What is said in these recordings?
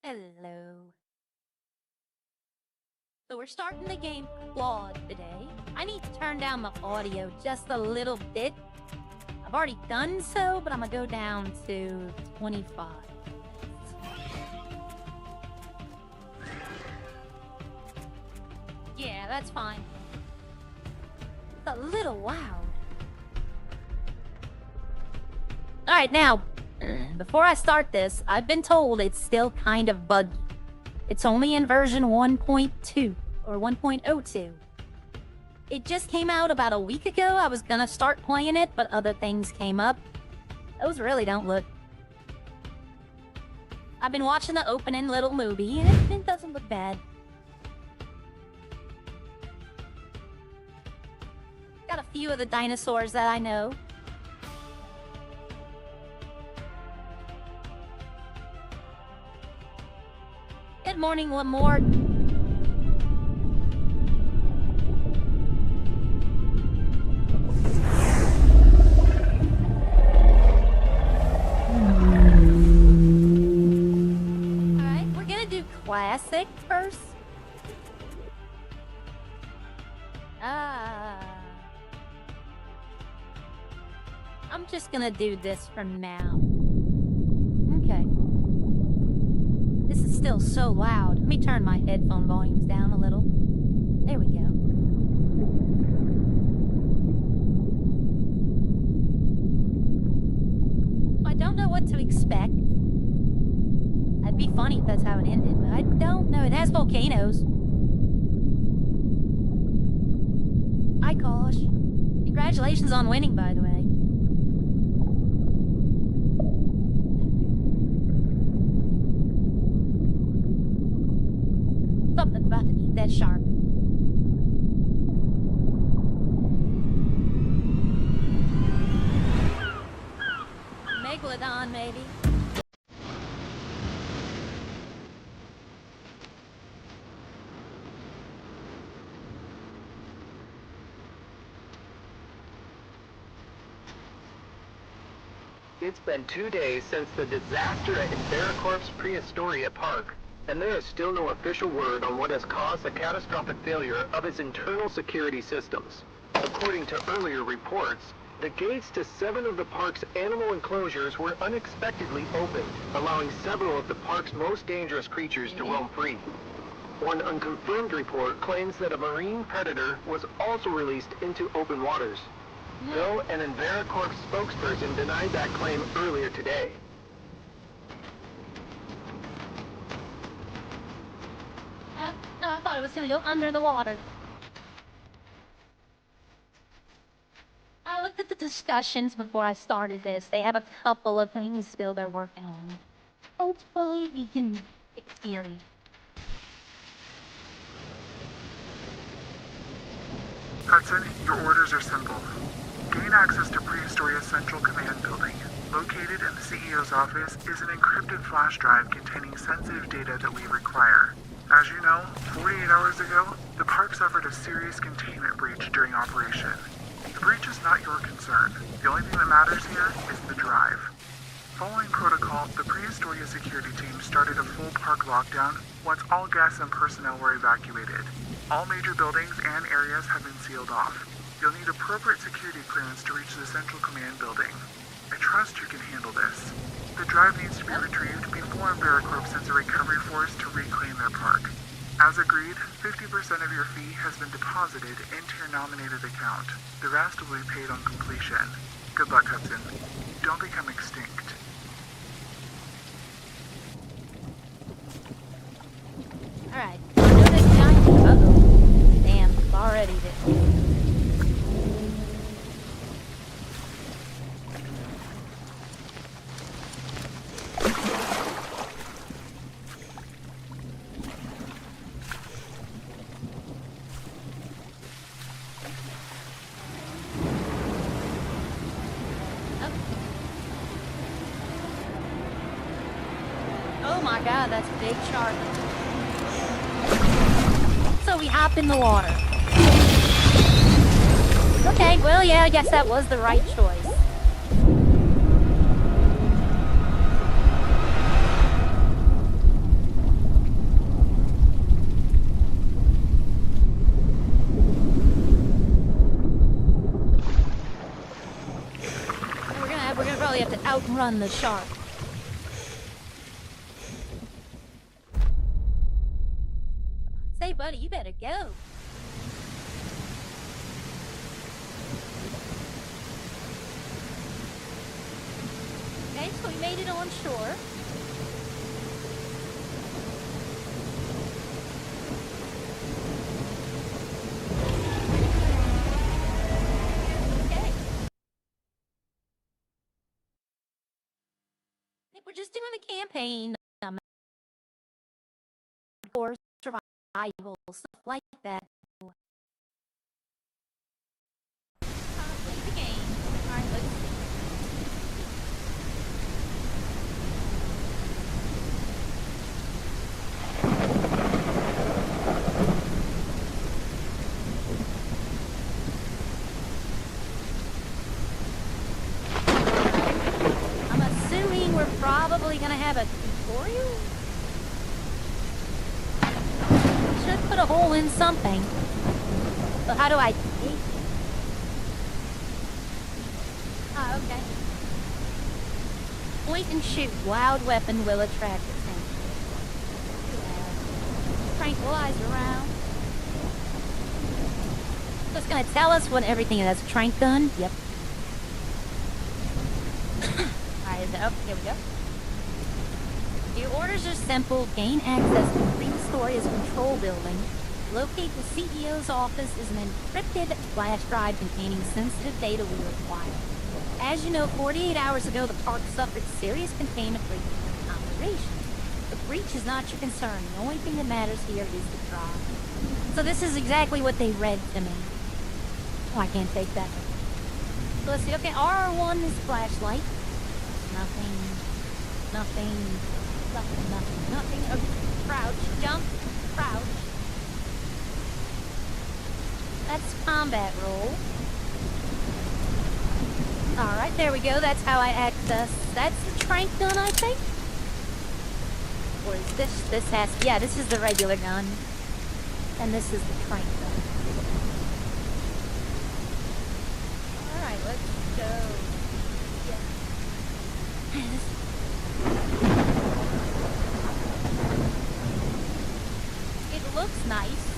Hello. So we're starting the game Claude today. I need to turn down the audio just a little bit. I've already done so, but I'm gonna go down to 25. Yeah, that's fine. It's a little loud. Alright, now, before I start this, I've been told it's still kind of buggy. It's only in version 1.2 or 1.02. It just came out about a week ago. I was gonna start playing it, but other things came up. Those really don't look... I've been watching the opening little movie, and it doesn't look bad. Got a few of the dinosaurs that I know. Good morning, Lamort. Alright, we're gonna do classic first. I'm just gonna do this for now. Okay. This is still so loud. Let me turn my headphone volumes down a little. There we go. I don't know what to expect. That'd be funny if that's how it ended, but I don't know. It has volcanoes. Hi, Kosh. Congratulations on winning, by the way. Something's about to eat that shark. Megalodon, maybe. It's been 2 days since the disaster at Inveracorp's Prehistoria Park, and there is still no official word on what has caused the catastrophic failure of its internal security systems. According to earlier reports, the gates to 7 of the park's animal enclosures were unexpectedly opened, allowing several of the park's most dangerous creatures to roam free. One unconfirmed report claims that a marine predator was also released into open waters, though an Inveracorp spokesperson denied that claim earlier today. I thought it was gonna go under the water. I looked at the discussions before I started this. They have a couple of things still they're working on. Hopefully we can fix theory. Hudson, your orders are simple. Gain access to Prehistoria's Central Command Building. Located in the CEO's office is an encrypted flash drive containing sensitive data that we require. As you know, 48 hours ago, the park suffered a serious containment breach during operation. The breach is not your concern. The only thing that matters here is the drive. Following protocol, the Prehistoria security team started a full park lockdown once all guests and personnel were evacuated. All major buildings and areas have been sealed off. You'll need appropriate security clearance to reach the Central Command Building. I trust you can handle this. The drive needs to be retrieved before Inveracorp sends a recovery force to reclaim their park. As agreed, 50% of your fee has been deposited into your nominated account. The rest will be paid on completion. Good luck, Hudson. Don't become extinct. Alright. Uh-oh. Damn, it's already this. Oh my god, that's a big shark. So we hop in the water. Okay, well, yeah, I guess that was the right choice. have to outrun the shark. Say, buddy, you better go. Okay, so we made it on shore. Okay. I think we're just doing the campaign, or survival, stuff like that. Play the game. Alright, let's see. I'm assuming we're probably gonna have a tutorial? Should put a hole in something. But how do I take it? Ah, okay. Point and shoot. Wild weapon will attract attention. Tranquilizer round. So it's gonna tell us what everything is. That's a trank gun? Yep. Alright, oh, here we go. Your orders are simple. Gain access to Prehistoria's control building. Locate the CEO's office is an encrypted flash drive containing sensitive data we require. As you know, 48 hours ago, the park suffered serious containment breach in operation. The breach is not your concern. The only thing that matters here is the drive. So this is exactly what they read to me. Oh, I can't take that. So let's see. Okay, R1 is flashlight. Nothing. Nothing. Nothing. Nothing. Nothing. Okay. Crouch. Jump. Crouch. That's combat roll. Alright, there we go. That's how I access. That's the trank gun, I think. Or is this? This has. Yeah, this is the regular gun. And this is the trank gun. Alright, let's go. Yeah. It looks nice.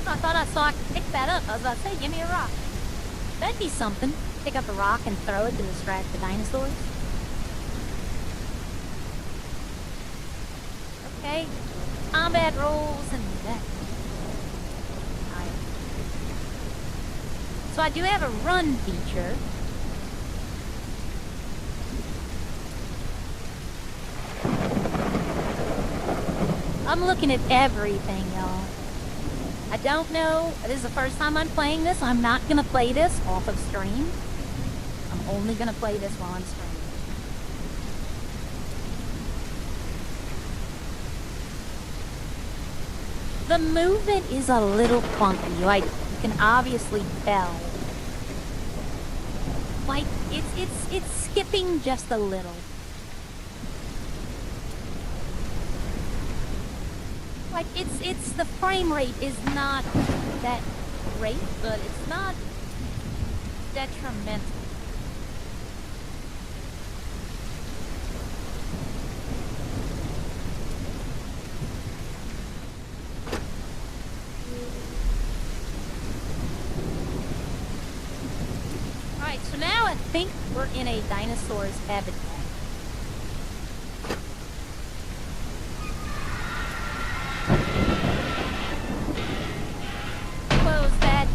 I thought I saw I could pick that up. I was about to say, give me a rock. That'd be something. Pick up a rock and throw it to distract the dinosaurs. Okay. Combat rolls and that. Alright. So I do have a run feature. I'm looking at everything, y'all. I don't know. This is the first time I'm playing this. I'm not going to play this off of stream. I'm only going to play this while I'm streaming. The movement is a little funky. Like, you can obviously tell. Like, it's skipping just a little. Like, it's the frame rate is not that great, but it's not detrimental. Alright, so now I think we're in a dinosaur's habitat.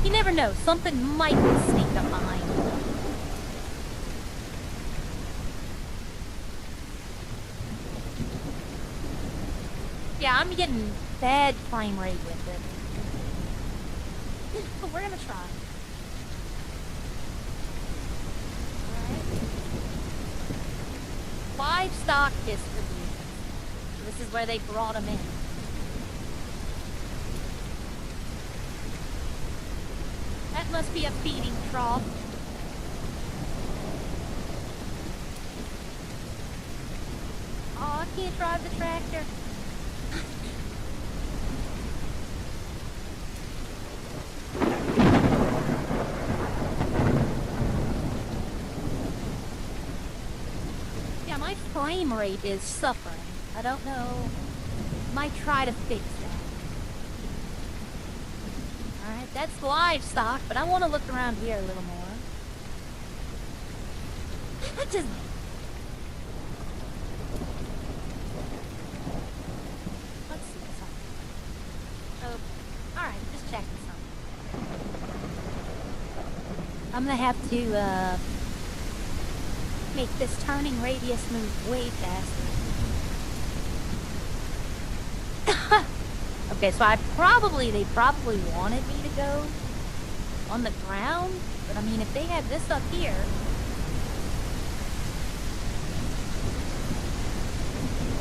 You never know, something might sneak up behind you. Yeah, I'm getting bad frame rate with it. But we're gonna try. Alright. Livestock distribution. This is where they brought them in. That must be a feeding trough. Oh, I can't drive the tractor. frame rate is suffering. I don't know. Might try to fix that. Alright, that's livestock, but I want to look around here a little more. Just... Let's see something. Oh, alright, just checking something. I'm gonna have to, make this turning radius move way faster. Okay, so they probably wanted me to go on the ground, but I mean, if they had this up here,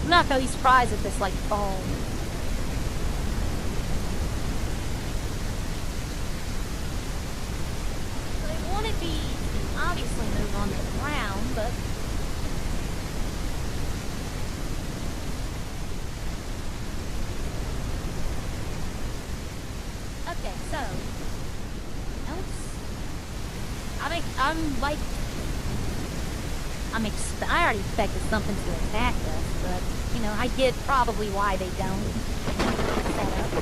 I'm not gonna be surprised if this, like, falls. So they wanted me to obviously move on the ground, but... Okay, so... I already expected something to attack us, but, you know, I get probably why they don't set up.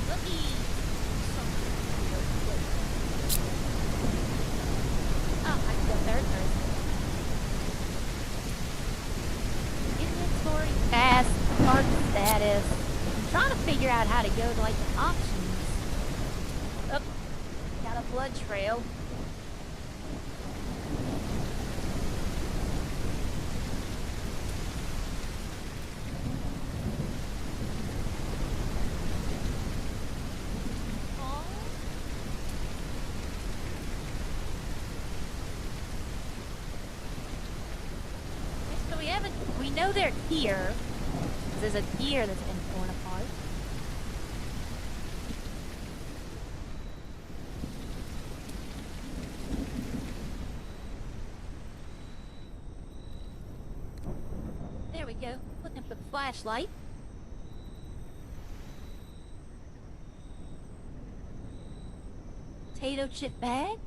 Let me... Oh, I can go third person. Inventory, task, card status. I'm trying to figure out how to go to, like, the options. Oh, got a blood trail. Oh. So we know they're here. There's a deer that's been torn apart. There we go. Looking for the flashlight. Potato chip bag.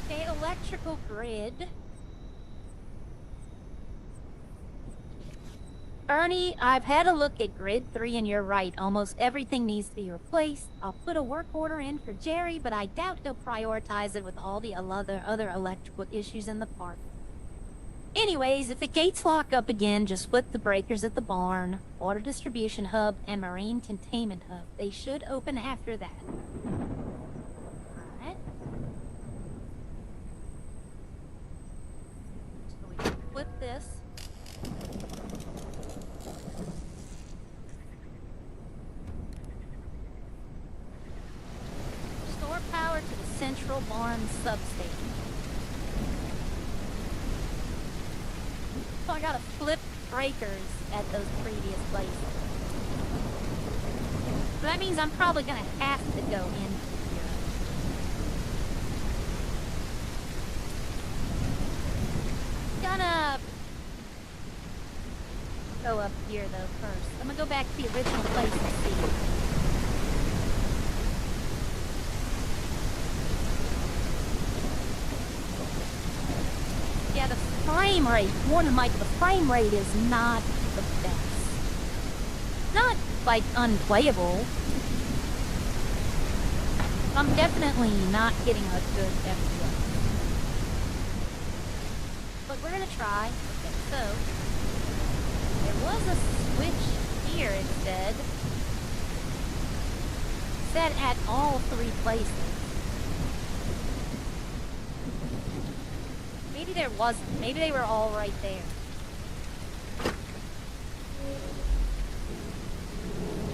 Okay, electrical grid. Ernie, I've had a look at grid 3 and you're right. Almost everything needs to be replaced. I'll put a work order in for Jerry, but I doubt he'll prioritize it with all the other electrical issues in the park. Anyways, if the gates lock up again, just split the breakers at the barn, water distribution hub, and marine containment hub. They should open after that. Alright. So we can flip this. Restore power to the central barn substation. So I gotta flip breakers at those previous places. So that means I'm probably gonna have to go in here. Gonna go up here though first. I'm gonna go back to the original place and see. Yeah, the frame rate, warning Mike, the frame rate is not the best. Not, like, unplayable. I'm definitely not getting a good FPS. But we're gonna try. Okay, so, there was a switch here, it said. It said at all 3 places. Maybe there wasn't. Maybe they were all right there.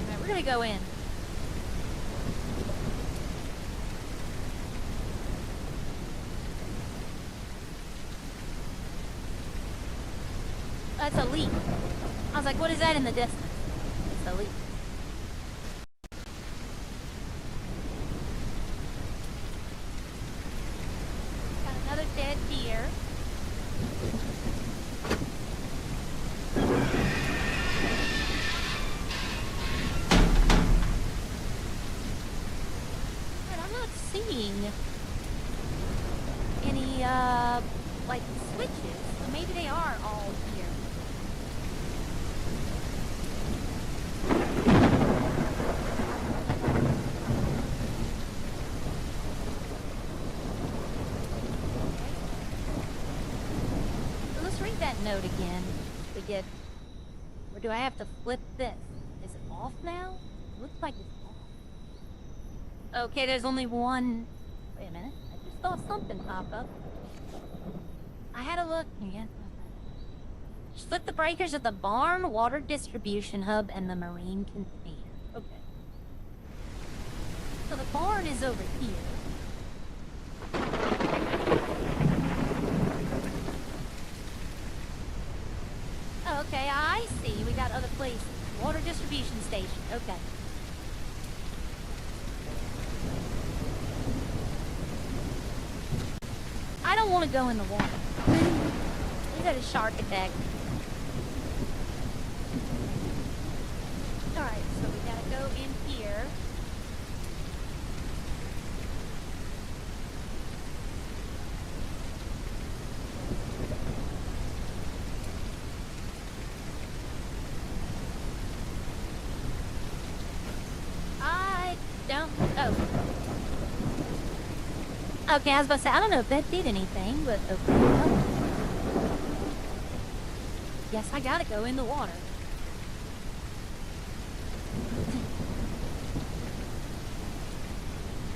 Alright, we're gonna go in. That's a leak. I was like, what is that in the distance? It's a leak. Got another dead deer. seeing any, like, switches. So maybe they are all here. So let's read that note again. We get... Or do I have to flip this? Is it off now? It looks like it's off. Okay, there's only one... Wait a minute. I just saw something pop up. I had a look again. Split the breakers at the barn, water distribution hub, and the marine container. Okay. So the barn is over here. Oh, okay, I see. We got other places. Water distribution station. Okay. I don't want to go in the water. We got a shark attack. Alright, so we gotta go in here. I don't... Oh. Okay, I was about to say, I don't know if that did anything, but okay. Well. Yes, I gotta go in the water.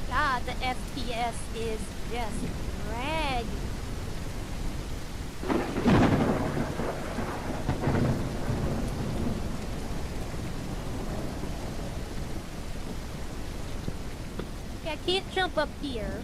God, the FPS is just dragging. Okay, I can't jump up here.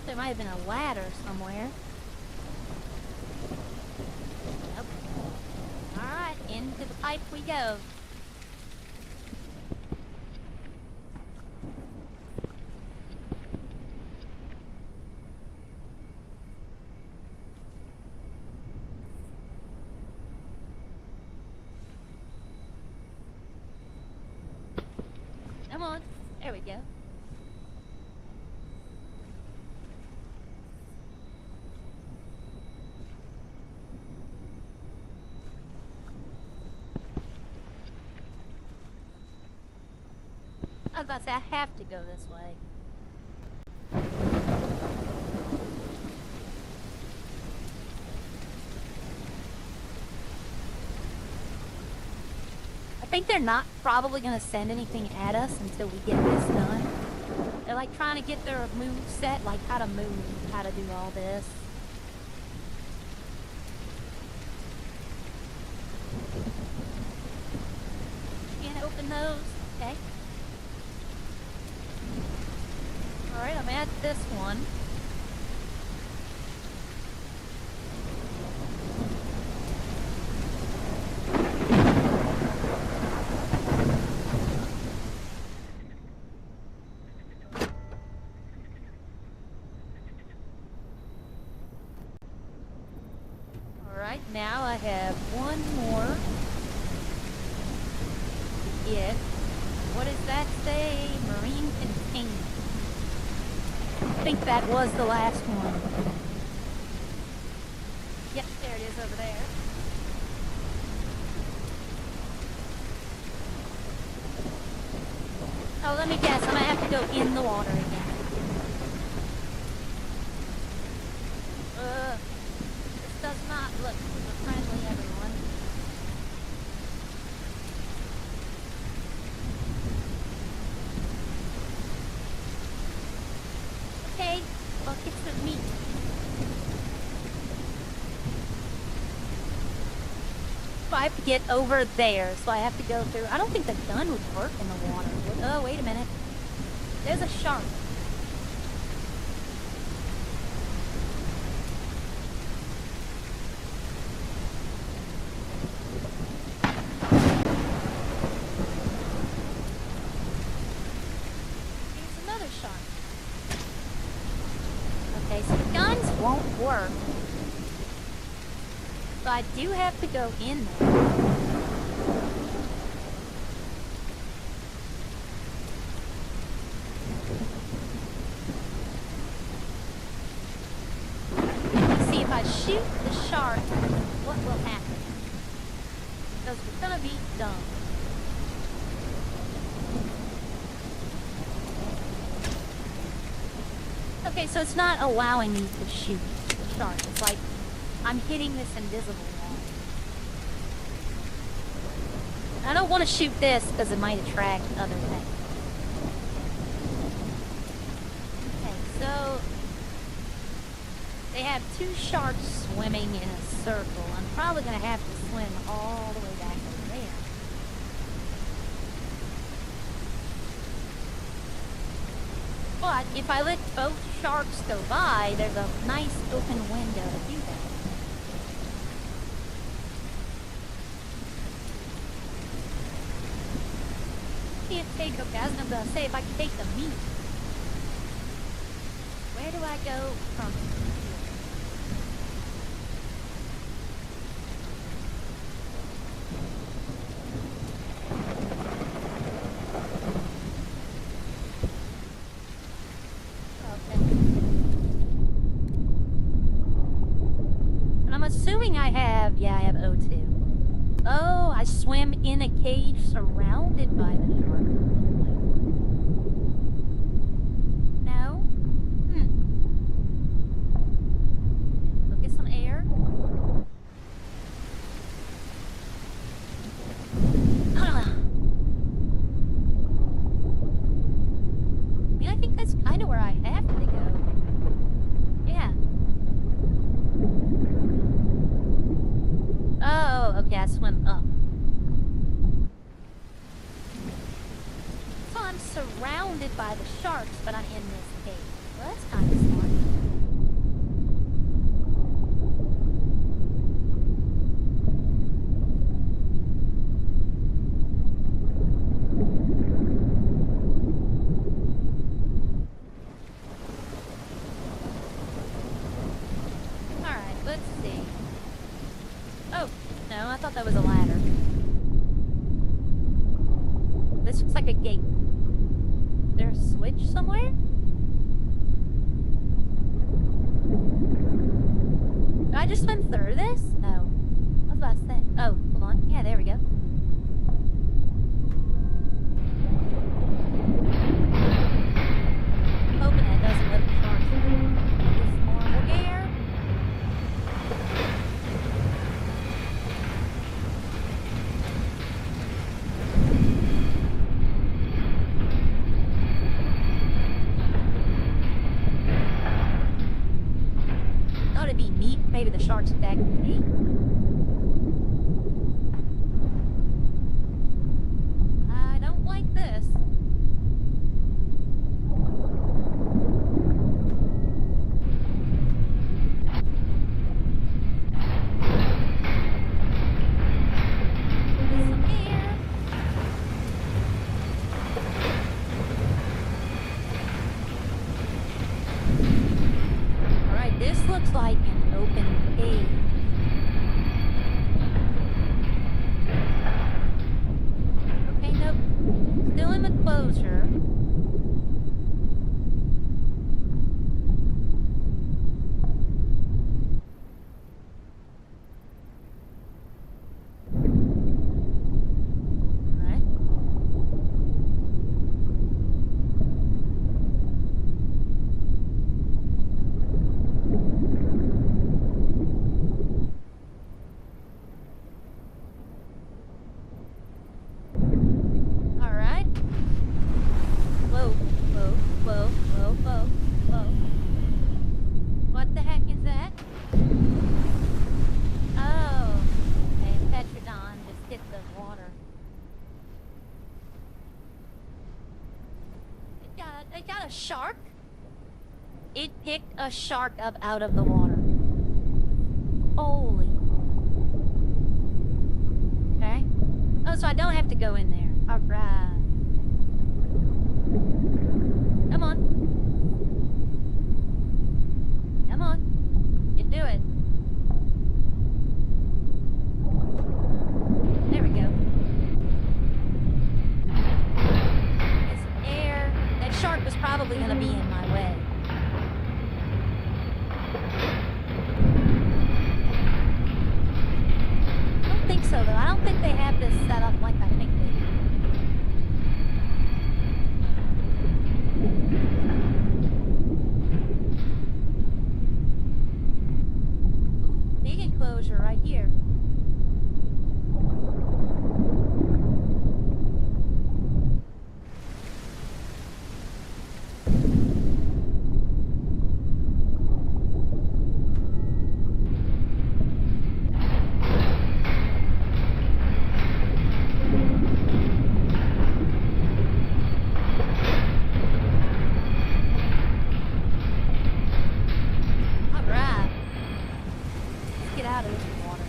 There might have been a ladder somewhere. Nope. Alright, into the pipe we go. Come on. There we go. I was about to say, I have to go this way. I think they're not probably going to send anything at us until we get this done. They're like trying to get their move set, like how to move, how to do all this. Can't open those. Okay. Alright, I'm at this one. Alright, now I have one more to get. What does that say? Marine container. I think that was the last one. Yep, there it is over there. Oh, let me guess. I'm gonna have to go in the water again. This does not look super friendly, everyone. Okay, buckets of meat. So I have to get over there, so I have to go through. I don't think the gun would work in the water. Oh, wait a minute. There's a shark. won't work. So I do have to go in there. Let's see if I shoot the shark, what will happen? Because we're gonna be dumb. Okay, so it's not allowing me to shoot the shark. It's like I'm hitting this invisible wall. I don't want to shoot this because it might attract other things. Okay, so they have two sharks swimming in a circle. I'm probably going to have to swim all the way back over there. But if I let both sharks go by, there's a nice open window to do that. Can't take, okay, I was gonna say if I can take the meat. Where do I go from here? Assuming I have O2. Oh, I swim in a cage surrounded by the shark. No? Go get some air. I mean, I think that's kind of where I have to go. Yeah. Oh, okay, I swim up. So I'm surrounded by the sharks, but I'm in this cave. Well, that's kind of smart. Alright, let's see. Oh, no, I thought that was a ladder. This looks like a gate. Is there a switch somewhere? Did I just swim through this? No. I was about to say. Oh, hold on. Yeah, there we go. Hoping that doesn't let the sharks through. Just more air. Thought it'd be neat. Maybe the sharks attack me. I don't like this. Some air. Alright, this looks like an open cave. Okay, nope. Still in the closure. Alright. Alright. Whoa, whoa, whoa, whoa, whoa, whoa. What the heck is that? Oh, okay, Petrodon just hit the water. It got a shark? It picked a shark up out of the water. Holy. Okay. Oh, so I don't have to go in there. Alright. Come on. Come on. set up like I think they do. Ooh, big enclosure right here. Alright. Let's get out of this water.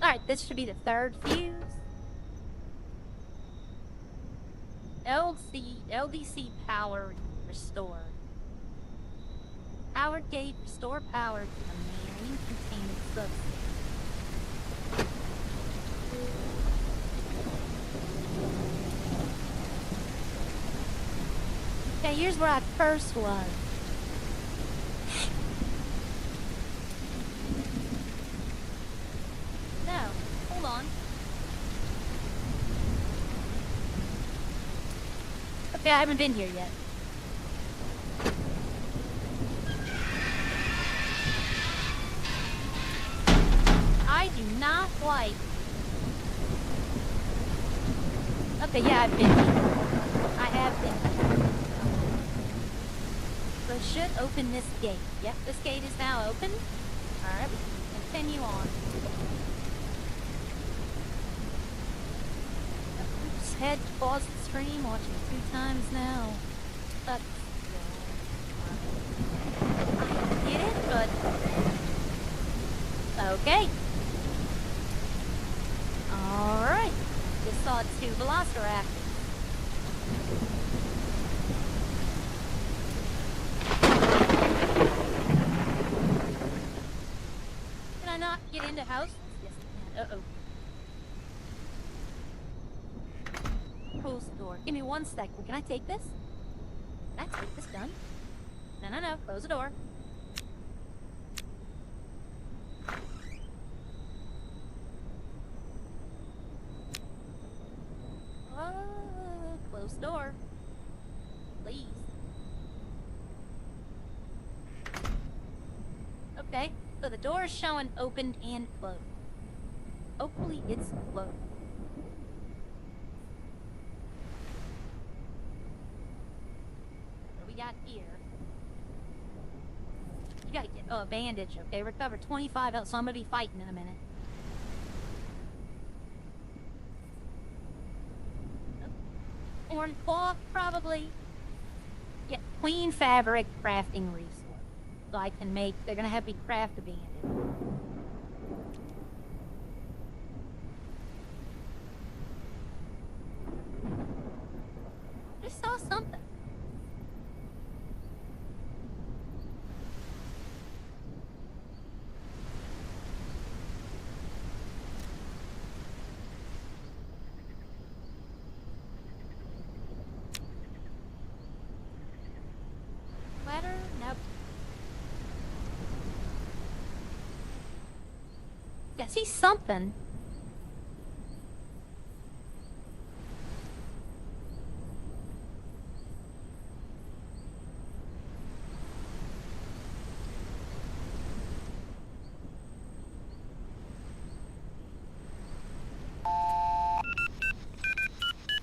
Alright, this should be the third fuse. LDC power restored. Powered gate, restore power to the main containment substation. Okay, here's where I first was. No, hold on. Okay, I haven't been here yet. I do not like... Okay, yeah, I've been here. I have been here. So it should open this gate. Yep, this gate is now open. Alright, we can continue on. Oops, head pause the stream, watching 2 times now. But... I get it, but... Okay. Alright. Just saw 2 velociraptors. Can I not get into house? Yes, I can. Uh-oh. Close the door. Give me 1 second. Can I take this? Can I take this gun? No. Close the door. Close the door. Please. Okay, so the door is showing opened and closed. Hopefully it's closed. What do we got here? You gotta get, a bandage, okay? Recover 25 health, so I'm gonna be fighting in a minute. Orange cloth, probably. Yeah, clean fabric crafting resource. So I can make, they're gonna have me craft a bandage. I just saw something. Ladder? Nope. Yeah, see something.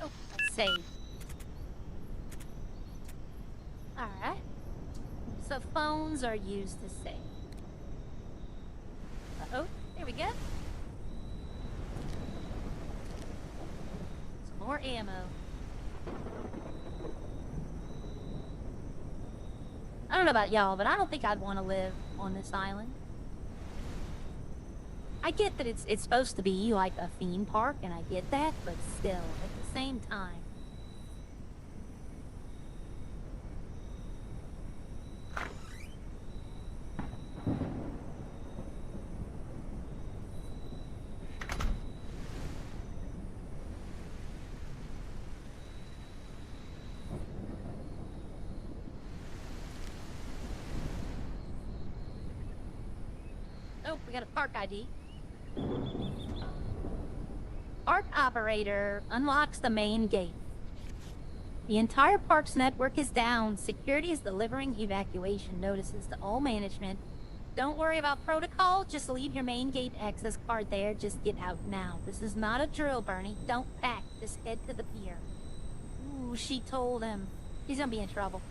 Oh, I saved. Alright. So phones are used to save. Uh-oh, there we go. Some more ammo. I don't know about y'all, but I don't think I'd want to live on this island. I get that it's supposed to be like a theme park, and I get that, but still, at the same time. Oh, we got a park ID. Park operator unlocks the main gate. The entire park's network is down. Security is delivering evacuation notices to all management. Don't worry about protocol. Just leave your main gate access card there. Just get out now. This is not a drill, Bernie. Don't pack. Just head to the pier. Ooh, she told him. He's gonna be in trouble.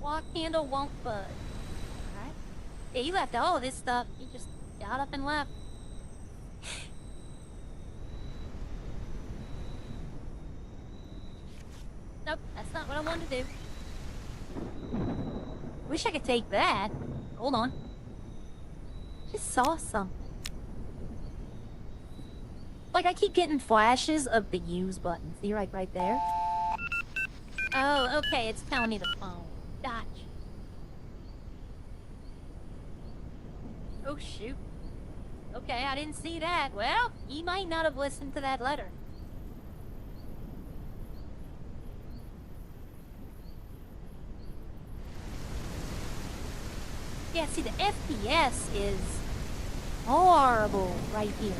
Walk handle won't budge. Alright. Yeah, he left all of this stuff. He just got up and left. Nope, that's not what I wanted to do. Wish I could take that. Hold on. Just saw something. Like, I keep getting flashes of the use button. See right there? Oh, okay, it's telling me the phone. Gotcha. Oh, shoot. Okay, I didn't see that. Well, he might not have listened to that letter. Yeah, see, the FPS is horrible right here.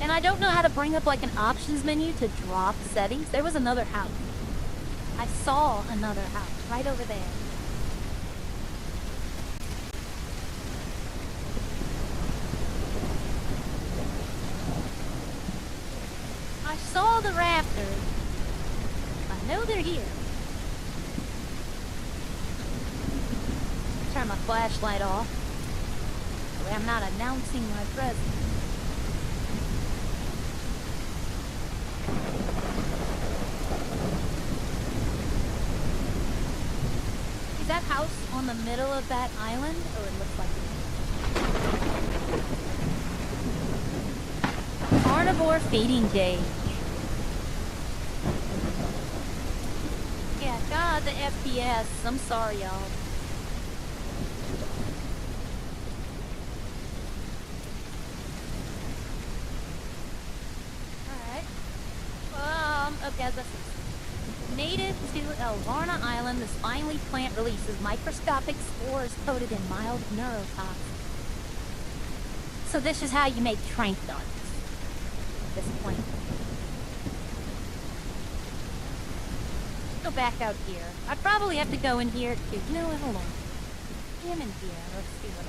And I don't know how to bring up, like, an options menu to drop settings. There was another house. I saw another house right over there. I saw the raptors. I know they're here. Turn my flashlight off. That way I'm not announcing my presence. Is that house on the middle of that island? Or it looks like it. Carnivore feeding cage. Yeah, God, the FPS. I'm sorry, y'all. Okay, this is native to Elvarna Island. The spiny plant releases microscopic spores coated in mild neurotoxins. So this is how you make trank darts. This plant. Go back out here. I'd probably have to go in here too. You know what? Hold on. I'm in here. Let's see what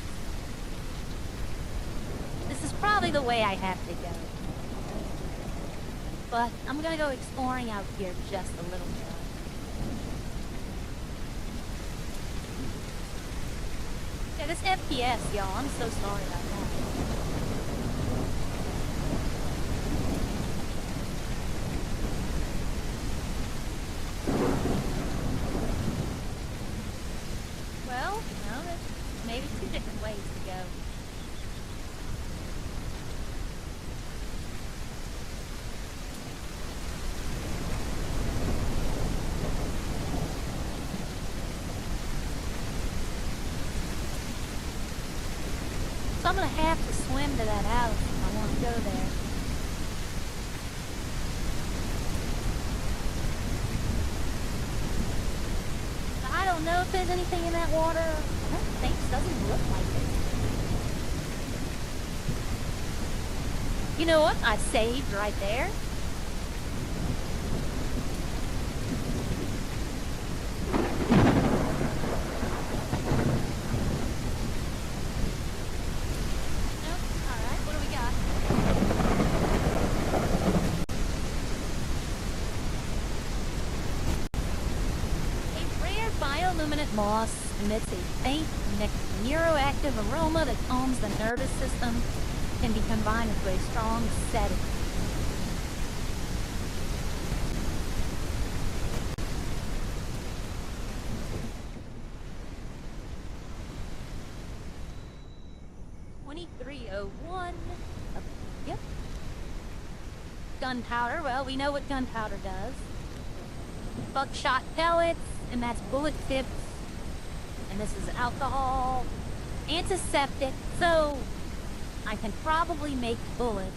it's. This is probably the way I have to go. But I'm gonna go exploring out here just a little bit. Yeah, this FPS, y'all, I'm so sorry about that. Well, no, there's maybe two different ways to go. So I'm gonna have to swim to that house if I want to go there. I don't know if there's anything in that water. I don't think it doesn't look like it. You know what? I saved right there. Moss emits a faint, neuroactive aroma that calms the nervous system, can be combined with a strong sedative. $23.01. Yep. Gunpowder. Well, we know what gunpowder does. Buckshot pellets, and that's bullet tips. And this is alcohol, antiseptic, so I can probably make bullets.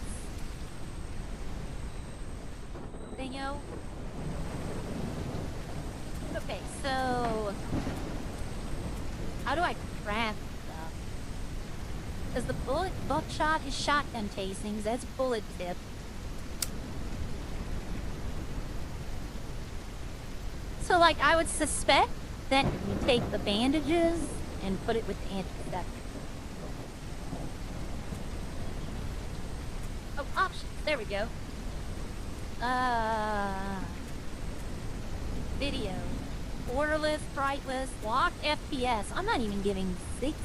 Bingo. Okay, so how do I craft stuff? Because the bullet buckshot is shotgun casings, that's bullet tip. So like I would suspect that you take the bandages and put it with the antiseptic. Oh, options, there we go. Video. Order list, right list, locked FPS. I'm not even giving 60.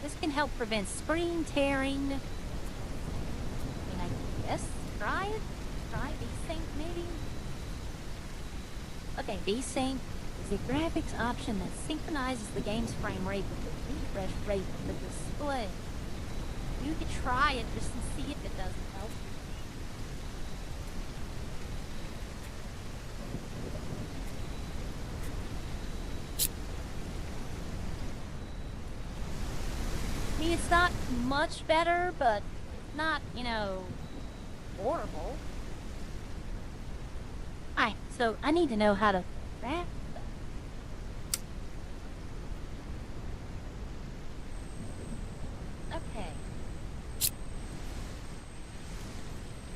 This can help prevent screen tearing. I mean, I guess try it. Try VSync maybe. Okay, VSync is a graphics option that synchronizes the game's frame rate with the refresh rate of the display. You could try it just to see if it doesn't help. I mean, it's not much better, but not, you know, horrible. Alright, so I need to know how to craft stuff. Okay.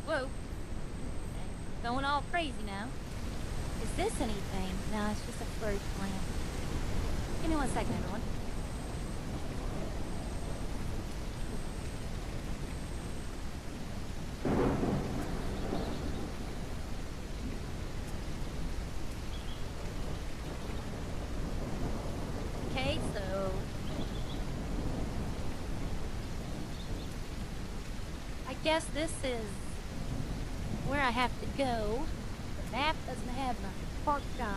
Whoa. Okay. Going all crazy now. Is this anything? No, it's just a furry plant. Give me 1 second, everyone. Okay, so I guess this is where I have to go. The map doesn't have my park guide.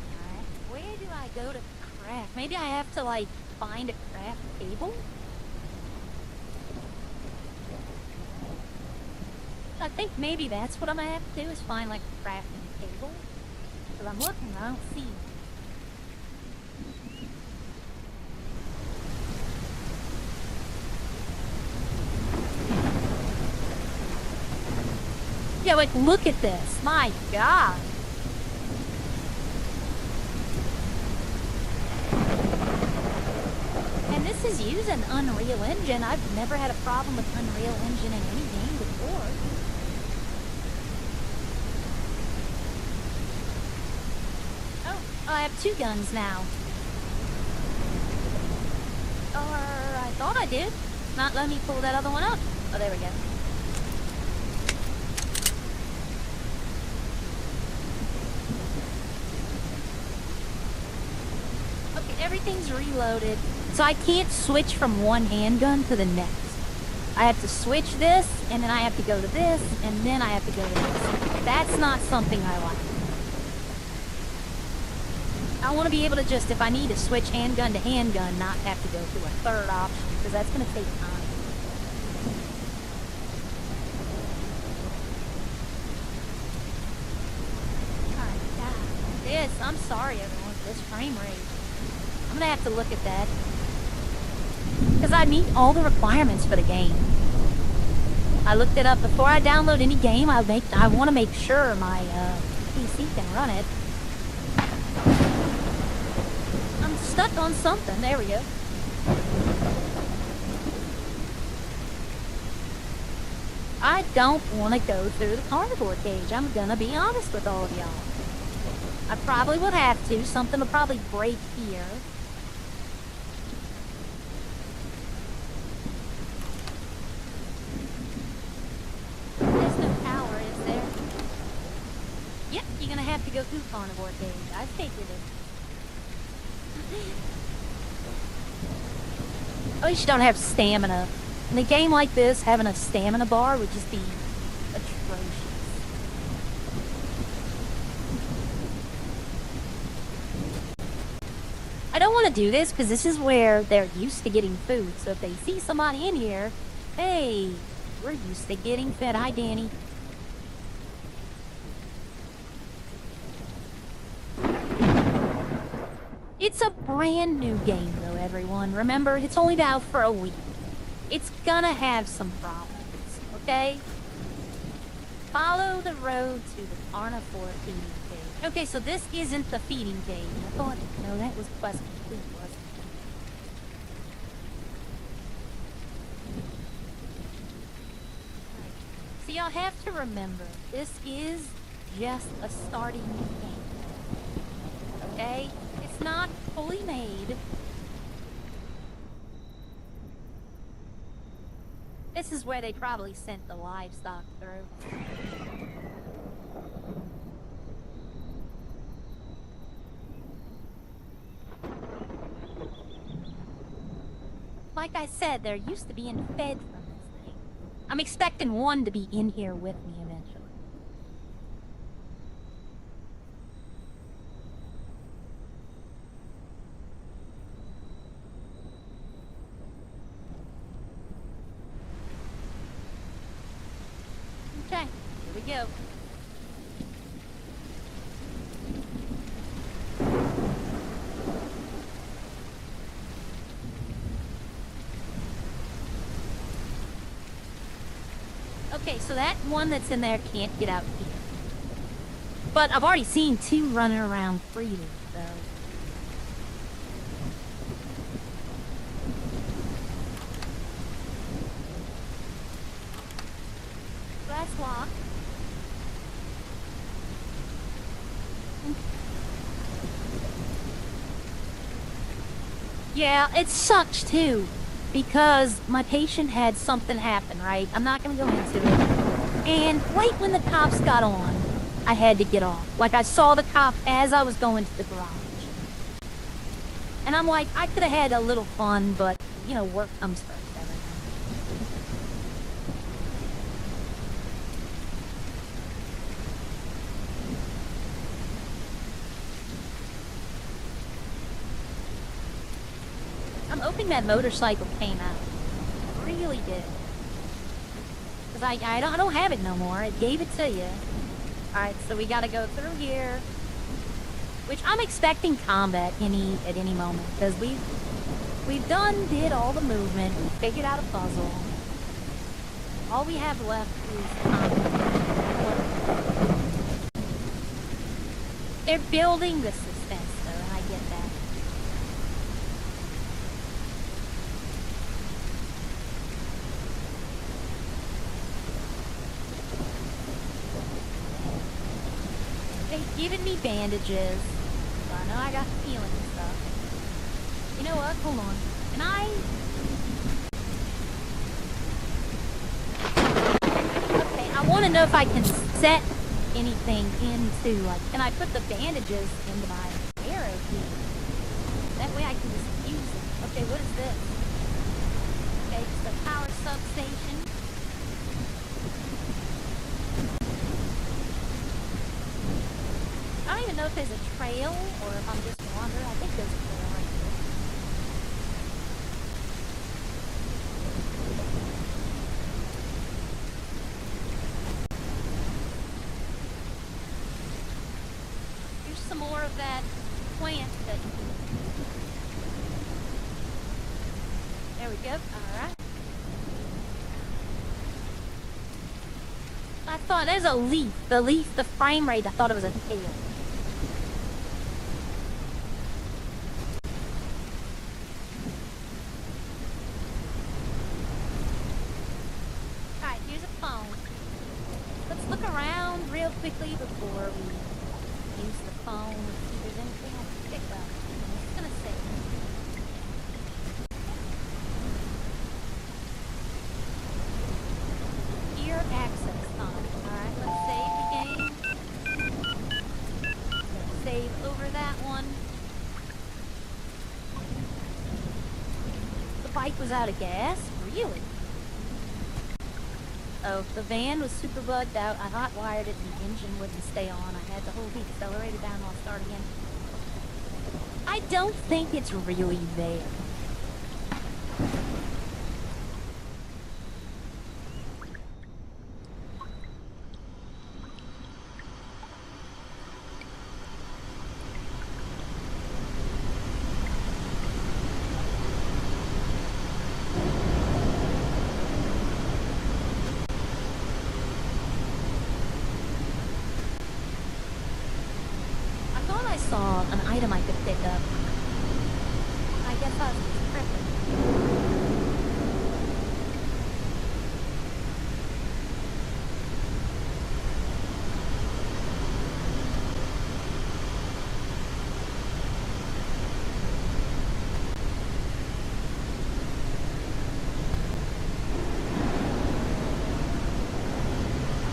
Alright, where do I go to craft? Maybe I have to like find a craft table? I think maybe that's what I'm gonna have to do, is find like a crafting table. Because I'm looking, I don't see one. Yeah, like, look at this. My God. And this is using Unreal Engine. I've never had a problem with Unreal Engine in any game before. Oh, I have 2 guns now. Or I thought I did. Not let me pull that other one up. Oh, there we go. Everything's reloaded, so I can't switch from one handgun to the next. I have to switch this, and then I have to go to this, and then I have to go to this. That's not something I like. I want to be able to just, if I need to switch handgun to handgun, not have to go through a third option, because that's going to take time. Alright, God, this, I'm sorry everyone for this frame rate. I'm gonna have to look at that. Because I meet all the requirements for the game. I looked it up before I download any game. I want to make sure my PC can run it. I'm stuck on something. There we go. I don't want to go through the carnivore cage. I'm gonna be honest with all of y'all. I probably would have to. Something will probably break here. There's no power, is there? Yep, you're gonna have to go through carnivore cage. I figured it. At least you don't have stamina. In a game like this, having a stamina bar would just be atrocious. I don't want to do this because this is where they're used to getting food. So if they see somebody in here, hey, we're used to getting fed. Hi, Danny. It's a brand new game, though, everyone. Remember, it's only been out for a week. It's gonna have some problems, okay? Follow the road to the carnivore feeding cage. Okay, so this isn't the feeding cage. I thought, no, that was quest complete, wasn't it? So y'all have to remember, this is just a starting game. Okay? It's not fully made. This is where they probably sent the livestock through. Like I said, they're used to being fed from this thing. I'm expecting one to be in here with me eventually. Okay, here we go. Okay, so that one that's in there can't get out here. But I've already seen two running around freely, so... That's locked. Yeah, it sucks too, because my patient had something happen, right? I'm not gonna go into it. And right when the cops got on, I had to get off. Like, I saw the cop as I was going to the garage. And I'm like, I could have had a little fun, but, you know, work comes first. I'm hoping that motorcycle came out. It really did. Because I don't have it no more. It gave it to you. Alright, so we gotta go through here. Which I'm expecting combat at any moment. Because we've did all the movement. We figured out a puzzle. All we have left is combat. They're building the suspense though, and I get that. They've given me bandages. So I know I got healing and stuff. You know what? Hold on. Can I... Okay, I want to know if I can set anything into, like, can I put the bandages into my arrow key? That way I can just use them. Okay, what is this? Okay, it's the power substation. I don't even know if there's a trail or if I'm just wandering. I think there's a trail right here. Here's some more of that plant that... There we go. Alright. I thought there's a leaf. The leaf, the frame rate, I thought it was a tail. Alright, here's a phone. Let's look around real quickly before we use the phone. See if there's anything I can pick up. I'm just gonna save. Gear access time. Alright, let's save the game. Save over that one. The bike was out of gas? Really? Oh, the van was super bugged out. I hot-wired it and the engine wouldn't stay on. I had to hold the accelerator down while starting in. I don't think it's really there. I saw an item I could pick up. I guess I was tripping.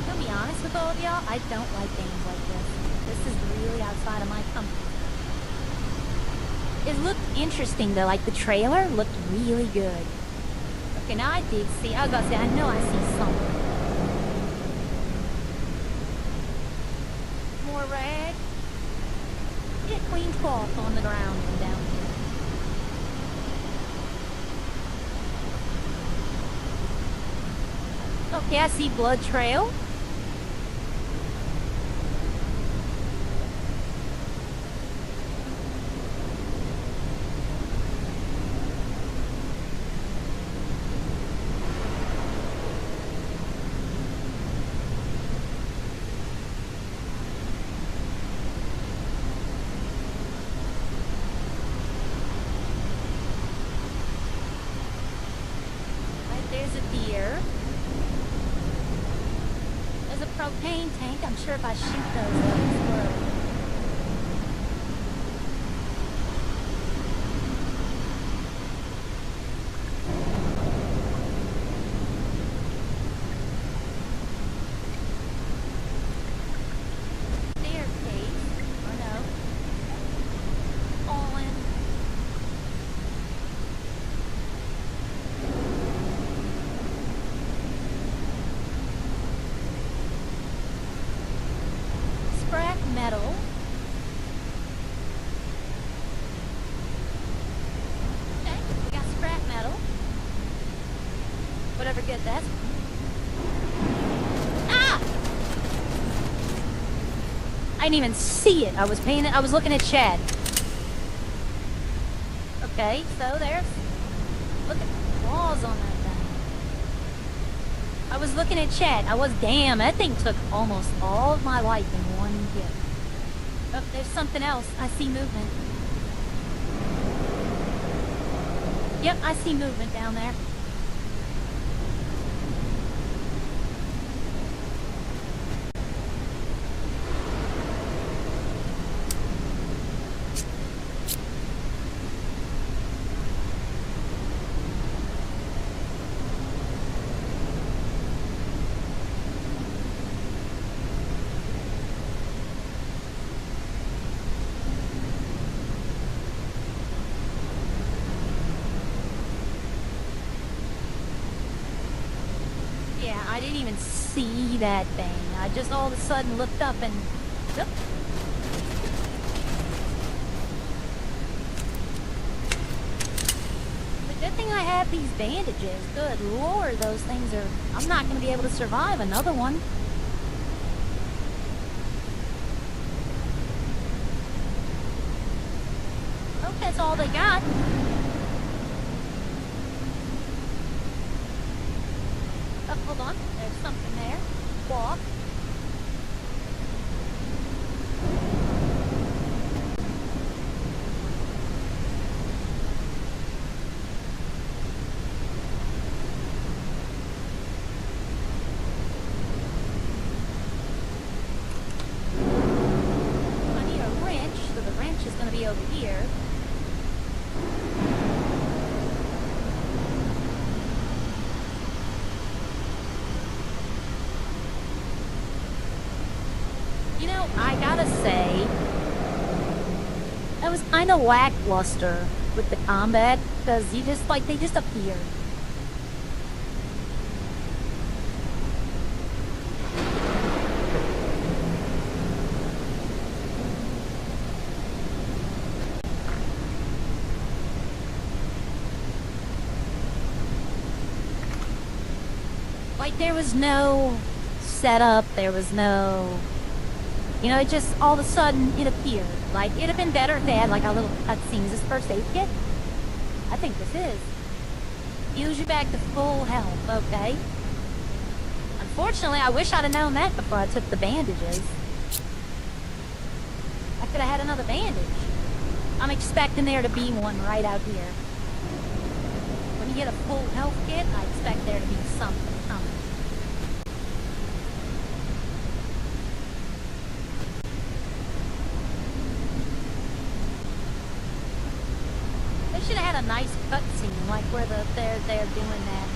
To be honest with all of y'all, I don't like games like this. This is really outside of my comfort zone. It looked interesting though, like the trailer looked really good. Okay, now I did see, I was about to say, I know I see something. More rag. Get clean cloth on the ground and down here. Okay, I see blood trail. There's a deer. There's a propane tank. I'm sure if I shoot those, they'll explode. Staircase. Or no. Fallen. Scrap metal. Okay, we got scrap metal. Whatever good that's. Ah! I didn't even see it. I was looking at Chad. Okay, so there's. Look at the claws on that thing. I was looking at Chad. Damn, that thing took almost all of my life in one hit. Oh, there's something else. I see movement. Yep, I see movement down there. Yeah, I didn't even see that thing. I just all of a sudden looked up and... Oop. The good thing I have these bandages. Good lord, those things are... I'm not going to be able to survive another one. Hope that's all they got. Oh, hold on. There's something there. Walk. I need a wrench, so the wrench is going to be over here. You know, I gotta say, that was kind of lackluster with the combat, because they just appeared. Like, there was no setup, there was no... You know, it just, all of a sudden, it appeared. Like, it'd have been better if they had, like, a little cutscene. Is this first aid kit? I think this is. Heals you back to full health, okay. Unfortunately, I wish I'd have known that before I took the bandages. I Could have had another bandage. I'm expecting there to be one right out here. When you get a full health kit, I expect there to be something coming. They should have had a nice cutscene, like where they're doing that.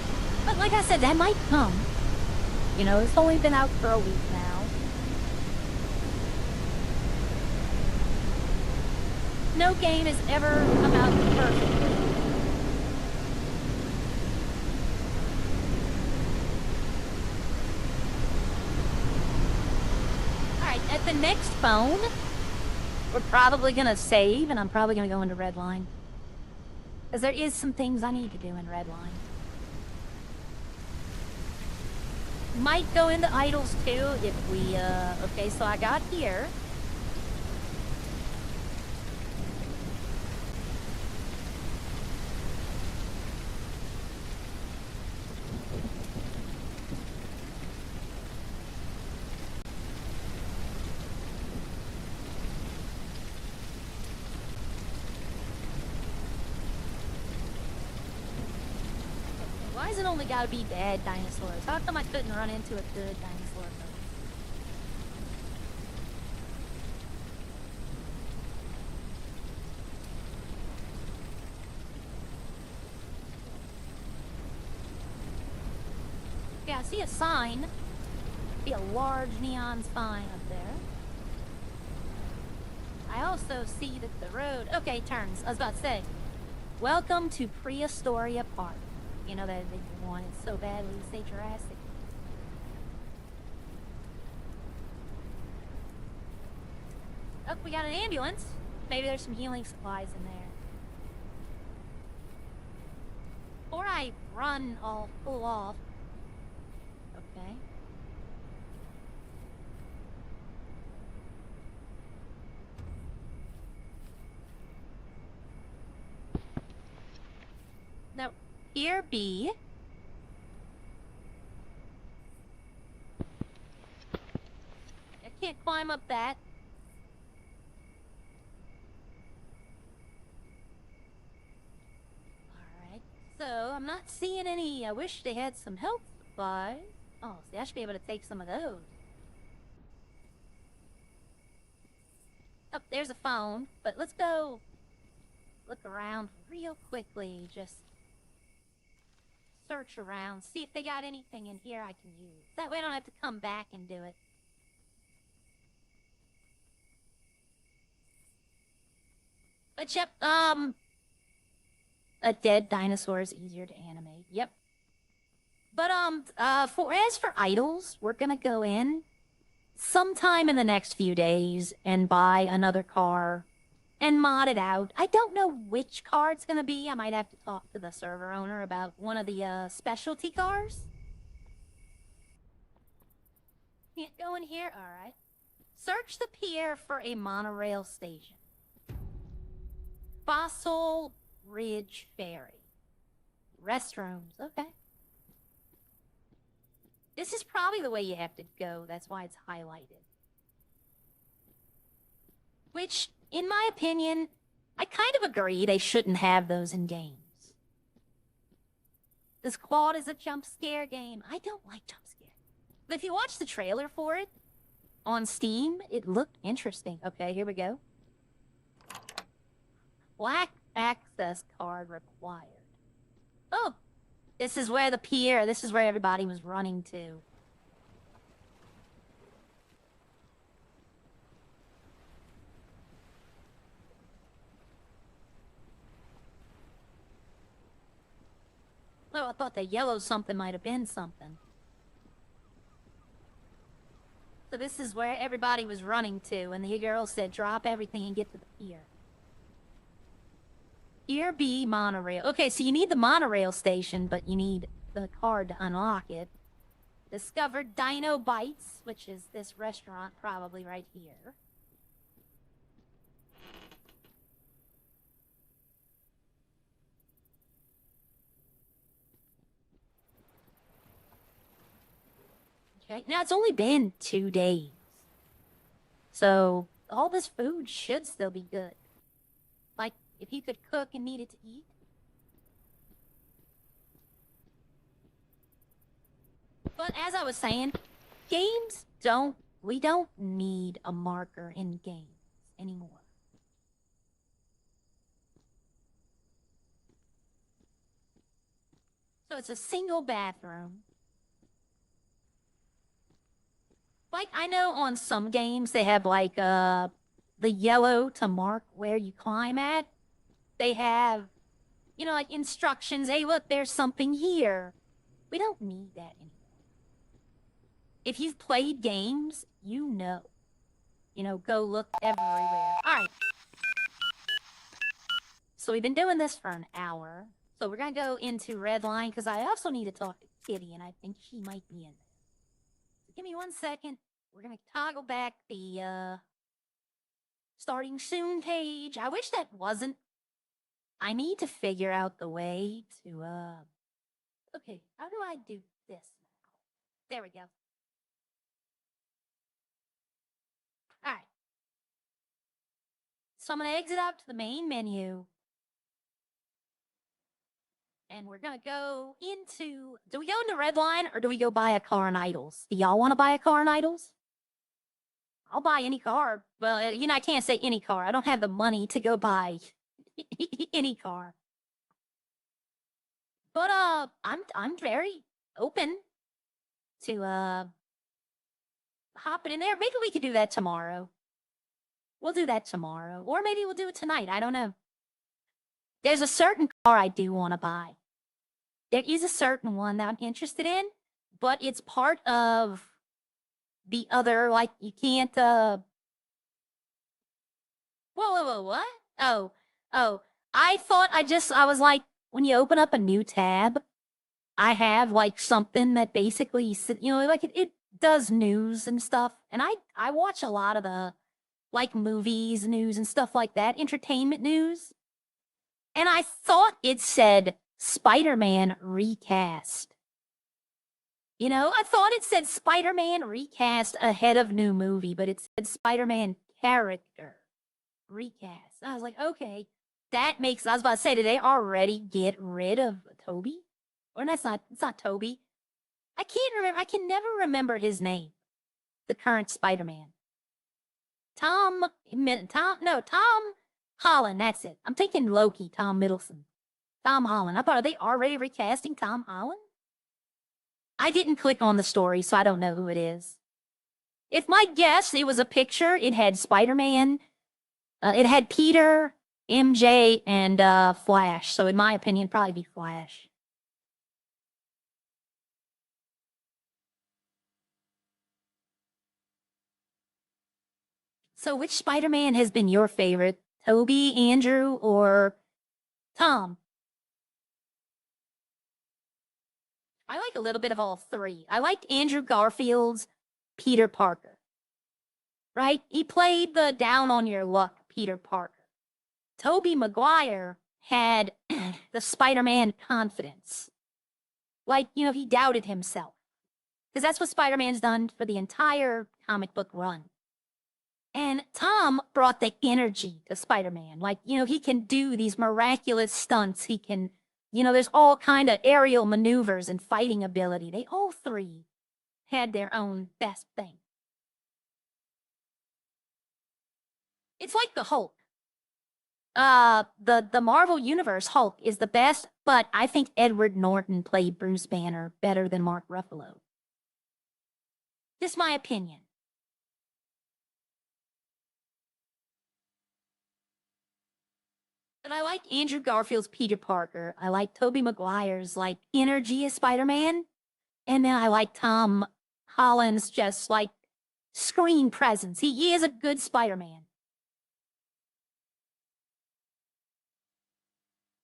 But like I said, that might come. You know, it's only been out for a week now. No game has ever come out perfectly. Alright, at the next phone, we're probably gonna save, and I'm probably gonna go into Redline. Because there is some things I need to do in Redline. Might go into Idols too if we, okay, so I got here. Why is it only gotta be bad dinosaurs? How come I couldn't run into a good dinosaur? Yeah, I see a sign. See a large neon sign up there. I also see that the road... Okay, turns. I was about to say. Welcome to Prehistoria Park. You know that they wanted so badly to say Jurassic. Oh, we got an ambulance. Maybe there's some healing supplies in there. Before I run all full off. Okay. Now, here B. I can't climb up that. Alright, so I'm not seeing any. I wish they had some health supplies. Oh, see, I should be able to take some of those. Oh, there's a phone, but let's go look around real quickly. Just search around, see if they got anything in here I can use. That way I don't have to come back and do it. But yep, a dead dinosaur is easier to animate. Yep. But as for idols, we're gonna go in sometime in the next few days and buy another car and mod it out. I don't know which car it's gonna be. I might have to talk to the server owner about one of the specialty cars. Can't go in here? Alright. Search the pier for a monorail station. Fossil Ridge Ferry. Restrooms. Okay. This is probably the way you have to go. That's why it's highlighted. Which, in my opinion, I kind of agree they shouldn't have those in games. This Quad is a jump scare game. I don't like jump scares. But if you watch the trailer for it on Steam, it looked interesting. Okay, here we go. Black access card required. Oh, this is where the pier, this is where everybody was running to. Oh, I thought the yellow something might have been something. So this is where everybody was running to, and the girl said, drop everything and get to the pier. Pier B monorail. Okay, so you need the monorail station, but you need the card to unlock it. Discovered Dino Bites, which is this restaurant probably right here. Okay, now it's only been 2 days. So, all this food should still be good. Like, if you could cook and needed to eat. But as I was saying, we don't need a marker in games anymore. So it's a single bathroom. Like, I know on some games they have, like, the yellow to mark where you climb at. They have, you know, like, instructions. Hey, look, there's something here. We don't need that anymore. If you've played games, you know. You know, go look everywhere. Alright. So we've been doing this for an hour. So we're gonna go into Redline, because I also need to talk to Kitty, and I think she might be in there. So give me 1 second. We're gonna toggle back the, starting soon page. I wish that wasn't. I need to figure out the way to, okay, how do I do this now? There we go. Alright. So I'm gonna exit out to the main menu. And we're gonna go into, do we go into Redline or do we go buy a car in Idols? Do y'all want to buy a car in Idols? I'll buy any car. Well, you know, I can't say any car. I don't have the money to go buy any car. But I'm very open to hopping in there. Maybe we could do that tomorrow. We'll do that tomorrow, or maybe we'll do it tonight. I don't know. There's a certain car I do want to buy. There is a certain one that I'm interested in, but it's part of the other, like, you can't, whoa, what? Oh, I thought I was like, when you open up a new tab, I have, like, something that basically, you know, like, it does news and stuff, and I watch a lot of the, like, movies, news, and stuff like that, entertainment news, and I thought it said Spider-Man recast. You know, I thought it said Spider-Man recast ahead of new movie, but it said Spider-Man character recast. I was like, okay, that makes, I was about to say, did they already get rid of Toby? Or it's not Toby. I can't remember, I can never remember his name. The current Spider-Man. Tom Holland, that's it. I'm thinking Loki, Tom Middleton. Tom Holland. I thought, are they already recasting Tom Holland? I didn't click on the story, so I don't know who it is. If my guess, it was a picture, it had Spider-Man, it had Peter, MJ, and Flash. So in my opinion, probably be Flash. So which Spider-Man has been your favorite? Toby, Andrew, or Tom? I like a little bit of all three. I liked Andrew Garfield's Peter Parker. Right? He played the down on your luck Peter Parker. Tobey Maguire had the Spider-Man confidence. Like, you know, he doubted himself. Because that's what Spider-Man's done for the entire comic book run. And Tom brought the energy to Spider-Man. Like, you know, he can do these miraculous stunts. He can, you know, there's all kind of aerial maneuvers and fighting ability. They all three had their own best thing. It's like the Hulk. The Marvel Universe Hulk is the best, but I think Edward Norton played Bruce Banner better than Mark Ruffalo. Just my opinion. But I like Andrew Garfield's Peter Parker. I like Tobey Maguire's, like, energy as Spider-Man. And then I like Tom Holland's just, like, screen presence. He is a good Spider-Man.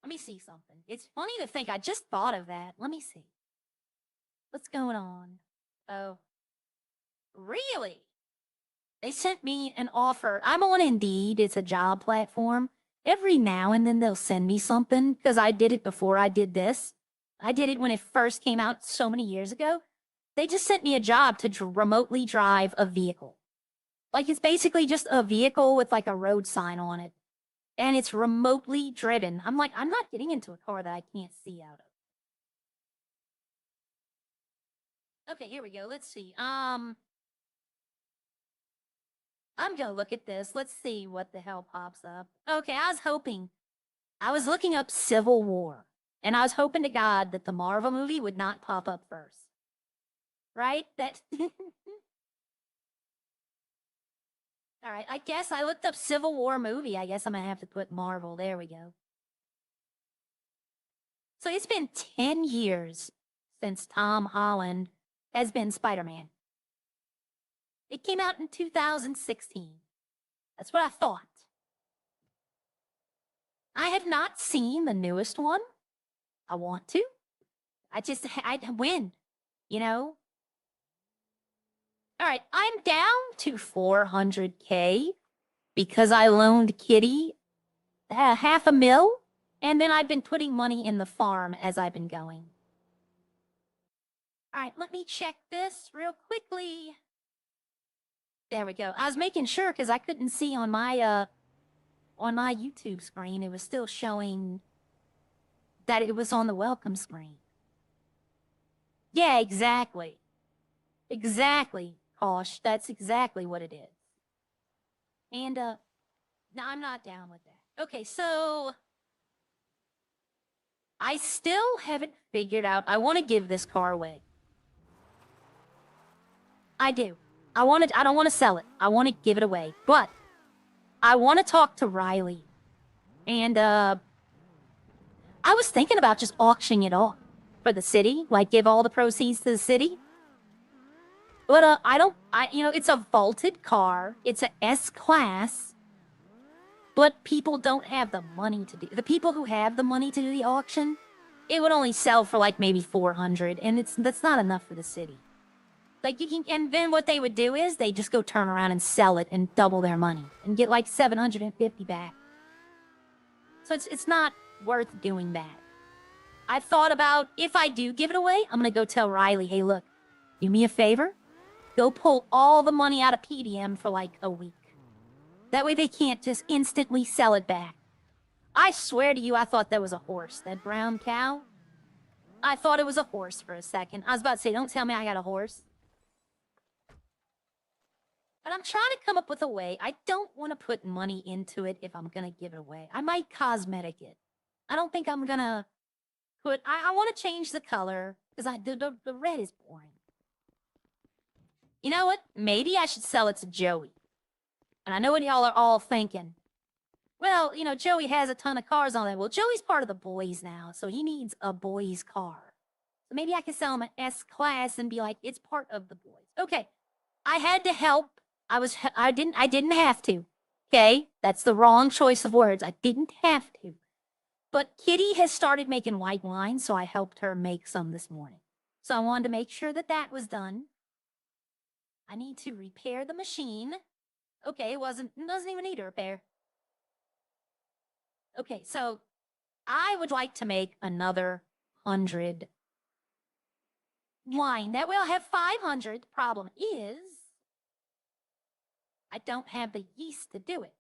Let me see something. It's funny to think I just thought of that. Let me see. What's going on? Oh. Really? They sent me an offer. I'm on Indeed. It's a job platform. Every now and then they'll send me something because I did it before I did this. I did it when it first came out so many years ago. They just sent me a job to remotely drive a vehicle. Like, it's basically just a vehicle with like a road sign on it. And it's remotely driven. I'm like, I'm not getting into a car that I can't see out of. Okay, here we go. Let's see. I'm gonna look at this. Let's see what the hell pops up. Okay, I was looking up Civil War, and I was hoping to God that the Marvel movie would not pop up first. Right? That. All right, I guess I looked up Civil War movie. I guess I'm gonna have to put Marvel. There we go. So it's been 10 years since Tom Holland has been Spider-Man. It came out in 2016. That's what I thought. I have not seen the newest one. I want to. I'd win, you know? All right, I'm down to 400K because I loaned Kitty $500,000, and then I've been putting money in the farm as I've been going. All right, let me check this real quickly. There we go. I was making sure because I couldn't see on my YouTube screen. It was still showing that it was on the welcome screen. Yeah, exactly. Exactly, Kosh. That's exactly what it is. And, no, I'm not down with that. Okay, so I still haven't figured out. I want to give this car away. I do. I don't want to sell it. I want to give it away. But I want to talk to Riley. And, I was thinking about just auctioning it off for the city. Like, give all the proceeds to the city. But, it's a vaulted car. It's a S-Class. But people don't have the money to do. The people who have the money to do the auction, it would only sell for like maybe 400, and that's not enough for the city. Like and then what they would do is they just go turn around and sell it and double their money and get like 750 back. So it's not worth doing that. I thought about if I do give it away, I'm gonna go tell Riley, hey, look, do me a favor, go pull all the money out of PDM for like a week. That way they can't just instantly sell it back. I swear to you, I thought that was a horse. That brown cow. I thought it was a horse for a second. I was about to say, don't tell me I got a horse. But I'm trying to come up with a way. I don't want to put money into it if I'm going to give it away. I might cosmetic it. I don't think I'm going to put... I want to change the color because the red is boring. You know what? Maybe I should sell it to Joey. And I know what y'all are all thinking. Well, Joey has a ton of cars on there. Well, Joey's part of the boys now, so he needs a boys car. So maybe I could sell him an S-Class and be like, it's part of the boys. Okay, I had to help. I didn't have to. Okay, that's the wrong choice of words. I didn't have to. But Kitty has started making white wine, so I helped her make some this morning. So I wanted to make sure that was done. I need to repair the machine. Okay, it doesn't even need a repair. Okay, so I would like to make another 100 wine. That way I'll have 500. The problem is, I don't have the yeast to do it.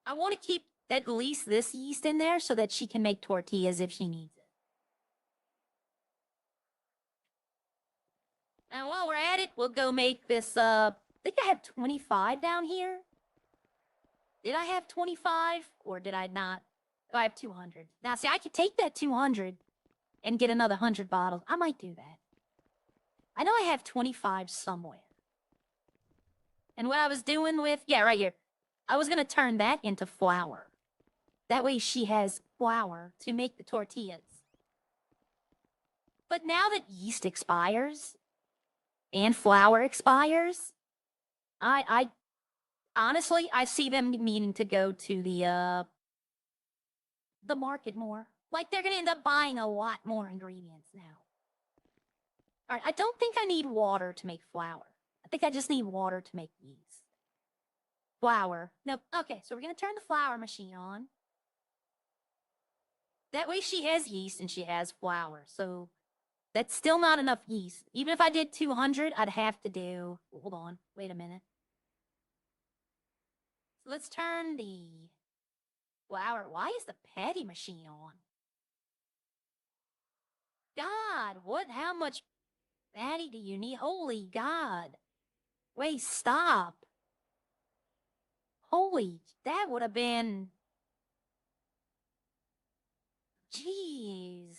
I want to keep at least this yeast in there so that she can make tortillas if she needs it. And while we're at it, we'll go make this, I think I have 25 down here. Did I have 25 or did I not? Oh, I have 200. Now, see, I could take that 200 and get another 100 bottles. I might do that. I know I have 25 somewhere. And what I was doing with, yeah, right here. I was going to turn that into flour. That way she has flour to make the tortillas. But now that yeast expires and flour expires, I honestly, I see them needing to go to the market more. Like, they're going to end up buying a lot more ingredients now. All right, I don't think I need water to make flour. I think I just need water to make yeast. Flour. Nope. Okay, so we're going to turn the flour machine on. That way she has yeast and she has flour. So That's still not enough yeast. Even if I did 200, I'd have to do... Hold on. Wait a minute. So let's turn the flour. Why is the patty machine on? God, what? How much patty do you need? Holy God. Wait, stop. Holy, that would have been... Jeez.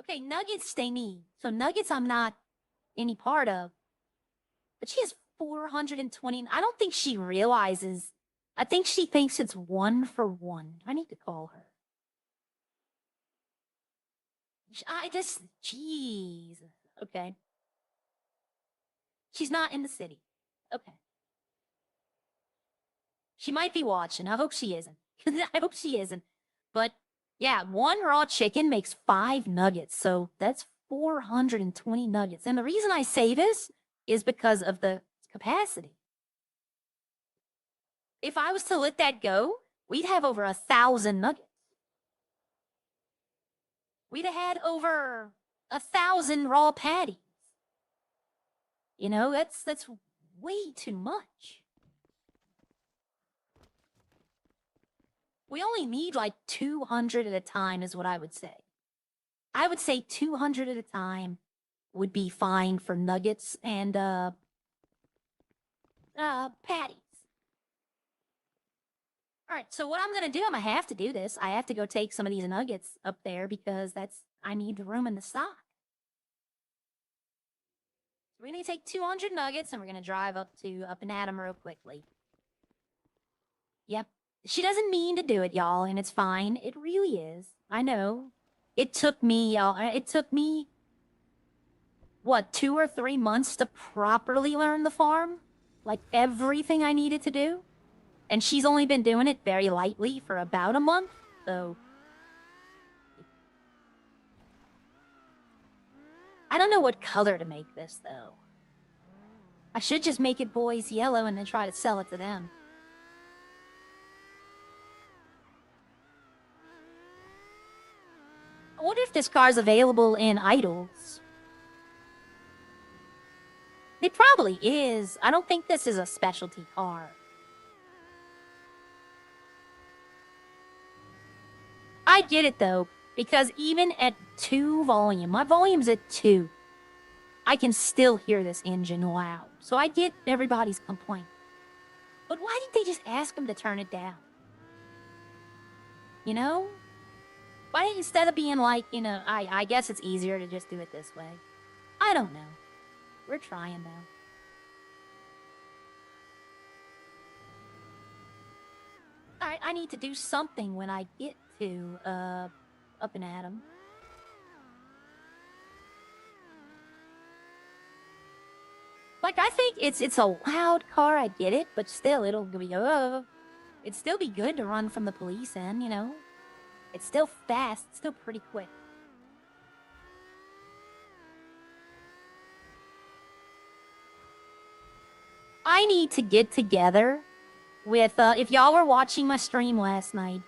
Okay, nuggets they need. So nuggets I'm not any part of. But she has 420. I don't think she realizes. I think she thinks it's 1 for 1. I need to call her. I just... Jeez. Okay. She's not in the city. Okay. She might be watching. I hope she isn't. I hope she isn't. But... yeah, 1 raw chicken makes 5 nuggets, so that's 420 nuggets. And the reason I say this is because of the capacity. If I was to let that go, we'd have over 1,000 nuggets. We'd have had over 1,000 raw patties. You know, that's way too much. We only need like 200 at a time is what I would say. I would say 200 at a time would be fine for nuggets and patties. All right, so what I'm going to do, I'm going to have to do this. I have to go take some of these nuggets up there because I need the room in the stock. We're going to take 200 nuggets and we're going to drive up and Adam real quickly. Yep. She doesn't mean to do it, y'all, and it's fine. It really is. I know. It took me, y'all, what, 2 or 3 months to properly learn the farm? Like, everything I needed to do? And she's only been doing it very lightly for about a month, so... I don't know what color to make this, though. I should just make it boys yellow and then try to sell it to them. I wonder if this car's available in Idols. It probably is. I don't think this is a specialty car. I get it, though, because even at 2 volume, my volume's at 2, I can still hear this engine loud. So I get everybody's complaint. But why didn't they just ask him to turn it down? You know? Why instead of being like, you know, I guess it's easier to just do it this way. I don't know. We're trying, though. Alright, I need to do something when I get to, up and Adam. Like, I think it's a loud car, I get it, but still, it'll be, it'd still be good to run from the police in, you know? It's still fast, it's still pretty quick. I need to get together with, if y'all were watching my stream last night,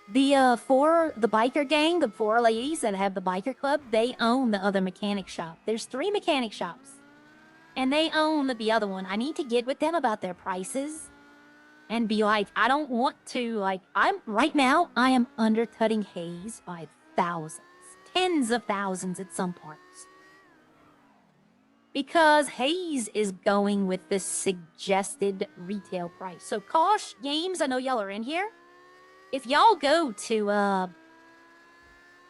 the biker gang, the 4 ladies that have the biker club, they own the other mechanic shop. There's 3 mechanic shops. And they own the other one. I need to get with them about their prices. And be like, I don't want to, like, right now, I am undercutting Hayes by thousands. Tens of thousands at some parts. Because Hayes is going with the suggested retail price. So, Kosh Games, I know y'all are in here. If y'all go to,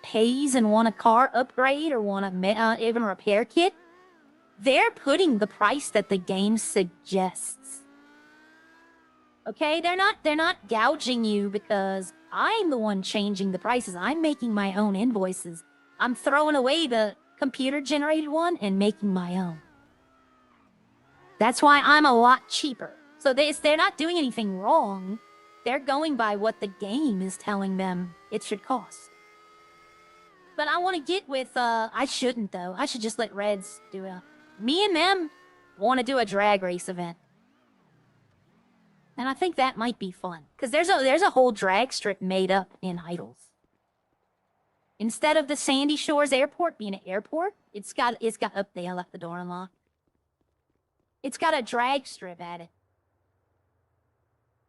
Hayes and want a car upgrade or want a even repair kit, they're putting the price that the game suggests. Okay, they're not gouging you because I'm the one changing the prices. I'm making my own invoices. I'm throwing away the computer-generated one and making my own. That's why I'm a lot cheaper. So they're not doing anything wrong. They're going by what the game is telling them it should cost. But I want to get with, I shouldn't though. I should just let Reds do it. Me and them want to do a drag race event. And I think that might be fun. Because there's a whole drag strip made up in Idols. Instead of the Sandy Shores Airport being an airport, it's got, oh, they left the door unlocked. It's got a drag strip at it.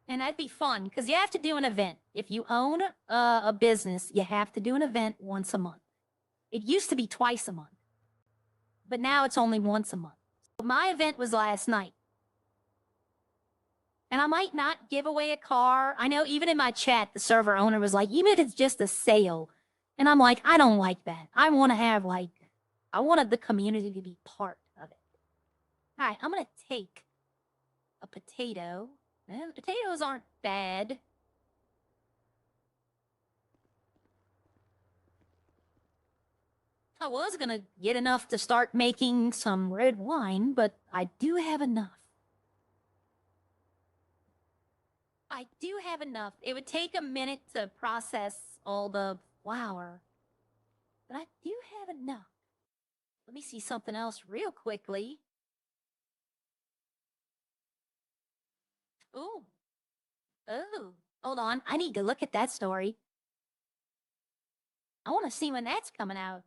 And that'd be fun, because you have to do an event. If you own a business, you have to do an event once a month. It used to be twice a month, but now it's only once a month. My event was last night. And I might not give away a car. I know even in my chat, the server owner was like, even if it's just a sale. And I'm like, I don't like that. I want to have I wanted the community to be part of it. All right, I'm going to take a potato. The potatoes aren't bad. I was going to get enough to start making some red wine, but I do have enough. I do have enough. It would take a minute to process all the flour, but I do have enough. Let me see something else real quickly. Ooh. Oh, hold on. I need to look at that story. I want to see when that's coming out.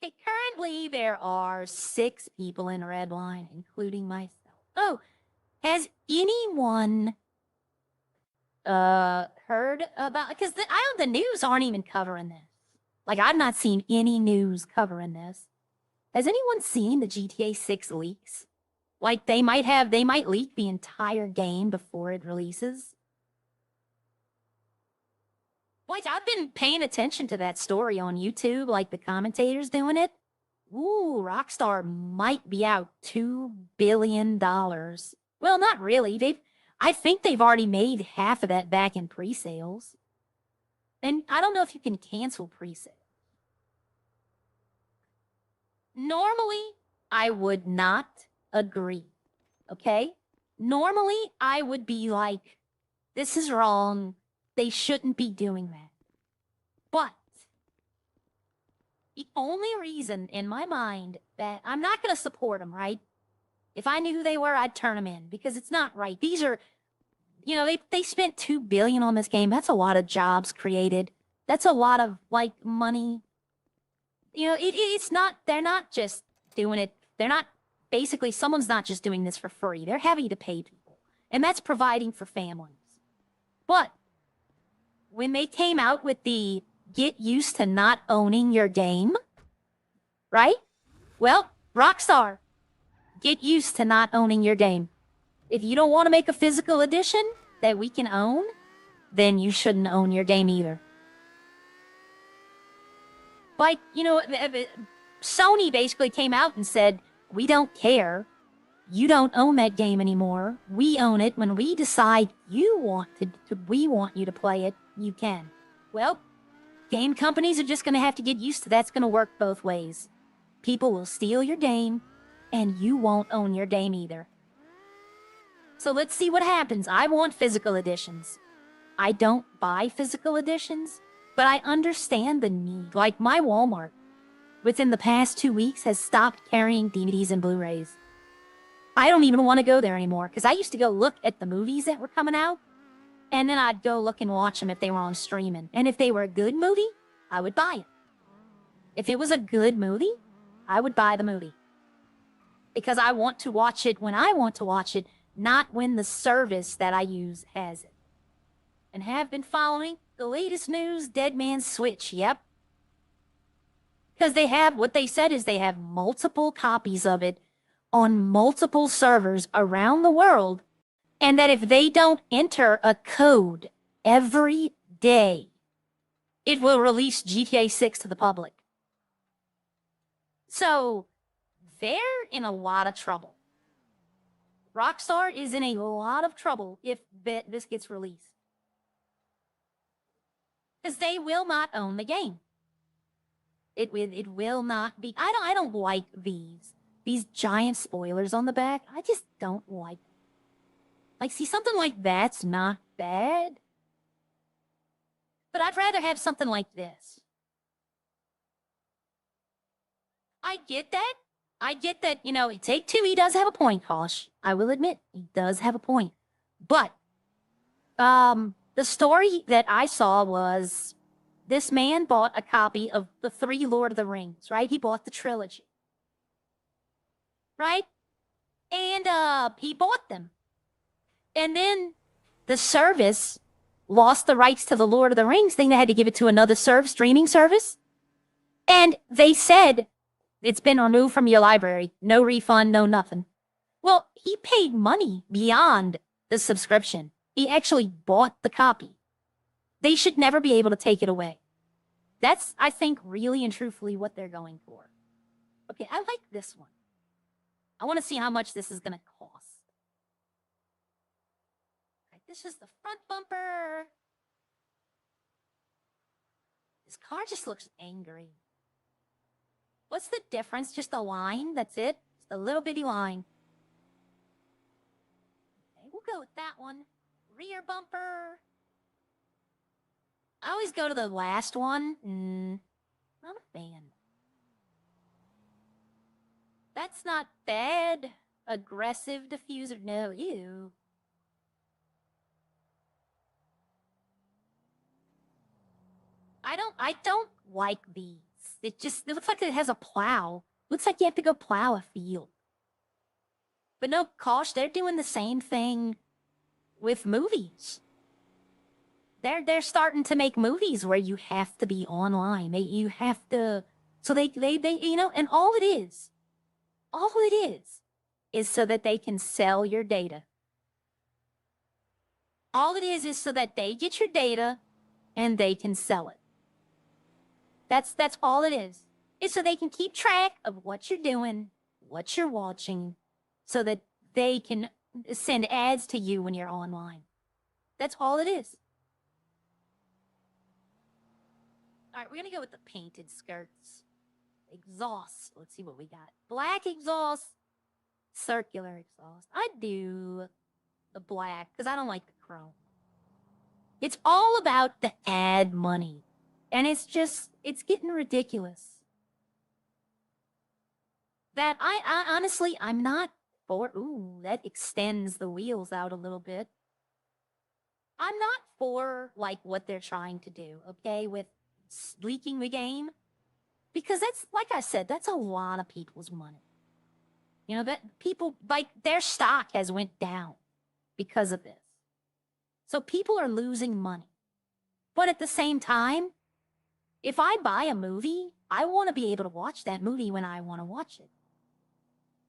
Okay, currently there are 6 people in Redline, including myself. Oh, has anyone heard about, because the news aren't even covering this. Like, I've not seen any news covering this. Has anyone seen the GTA 6 leaks? Like, they might leak the entire game before it releases. Like, I've been paying attention to that story on YouTube, like the commentators doing it. Ooh, Rockstar might be out $2 billion. Well, not really. I think they've already made half of that back in pre-sales. And I don't know if you can cancel pre-sales. Normally, I would not agree, okay? Normally, I would be like, this is wrong. They shouldn't be doing that. But the only reason in my mind that I'm not going to support them, right? If I knew who they were, I'd turn them in, because it's not right. These are, you know, they spent $2 billion on this game. That's a lot of jobs created. That's a lot of, like, money. You know, it's not, they're not just doing it. They're not, basically, someone's not just doing this for free. They're having to pay people. And that's providing for families. But when they came out with the get used to not owning your game, right? Well, Rockstar, get used to not owning your game. If you don't want to make a physical edition that we can own, then you shouldn't own your game either. Like, you know, Sony basically came out and said, we don't care. You don't own that game anymore. We own it. When we decide we want you to play it, you can. Well, game companies are just going to have to get used to that's going to work both ways. People will steal your game, and you won't own your game either. So let's see what happens. I want physical editions. I don't buy physical editions, but I understand the need. Like, my Walmart, within the past 2 weeks, has stopped carrying DVDs and Blu-rays. I don't even want to go there anymore, because I used to go look at the movies that were coming out, and then I'd go look and watch them if they were on streaming. And if they were a good movie, I would buy it. If it was a good movie, I would buy the movie. Because I want to watch it when I want to watch it, not when the service that I use has it. And have been following the latest news, Dead Man's Switch, yep. Because they have, what they said is they have multiple copies of it on multiple servers around the world, and that if they don't enter a code every day, it will release GTA 6 to the public. So, they're in a lot of trouble. Rockstar is in a lot of trouble if this gets released. Because they will not own the game. It will not be. I don't like these giant spoilers on the back. I just don't like them. Like, see, something like that's not bad. But I'd rather have something like this. I get that. I get that, you know, Take-Two, he does have a point, Kosh. I will admit, he does have a point. But, the story that I saw was this man bought a copy of the 3 Lord of the Rings, right? He bought the trilogy. Right? And he bought them. And then the service lost the rights to the Lord of the Rings thing. They had to give it to another streaming service. And they said, it's been removed from your library. No refund, no nothing. Well, he paid money beyond the subscription. He actually bought the copy. They should never be able to take it away. That's, I think, really and truthfully what they're going for. Okay, I like this one. I want to see how much this is going to cost. Right, this is the front bumper. This car just looks angry. What's the difference? Just a line? That's it? Just a little bitty line. Okay, we'll go with that one. Rear bumper. I always go to the last one. Not a fan. That's not bad. Aggressive diffuser. No, ew. I don't like these. It looks like it has a plow. Looks like you have to go plow a field. But no, gosh, they're doing the same thing with movies. They're starting to make movies where you have to be online. You have to, so they you know, and all it is so that they can sell your data. All it is so that they get your data and they can sell it. That's all it is. It's so they can keep track of what you're doing, what you're watching, so that they can send ads to you when you're online. That's all it is. All right, we're going to go with the painted skirts. Exhaust. Let's see what we got. Black exhaust, circular exhaust. I do the black because I don't like the chrome. It's all about the ad money. And it's getting ridiculous. That I honestly, I'm not for, ooh, that extends the wheels out a little bit. I'm not for, like, what they're trying to do, okay, with leaking the game. Because that's, like I said, that's a lot of people's money. You know, that people, like, their stock has went down because of this. So people are losing money. But at the same time, if I buy a movie, I want to be able to watch that movie when I want to watch it.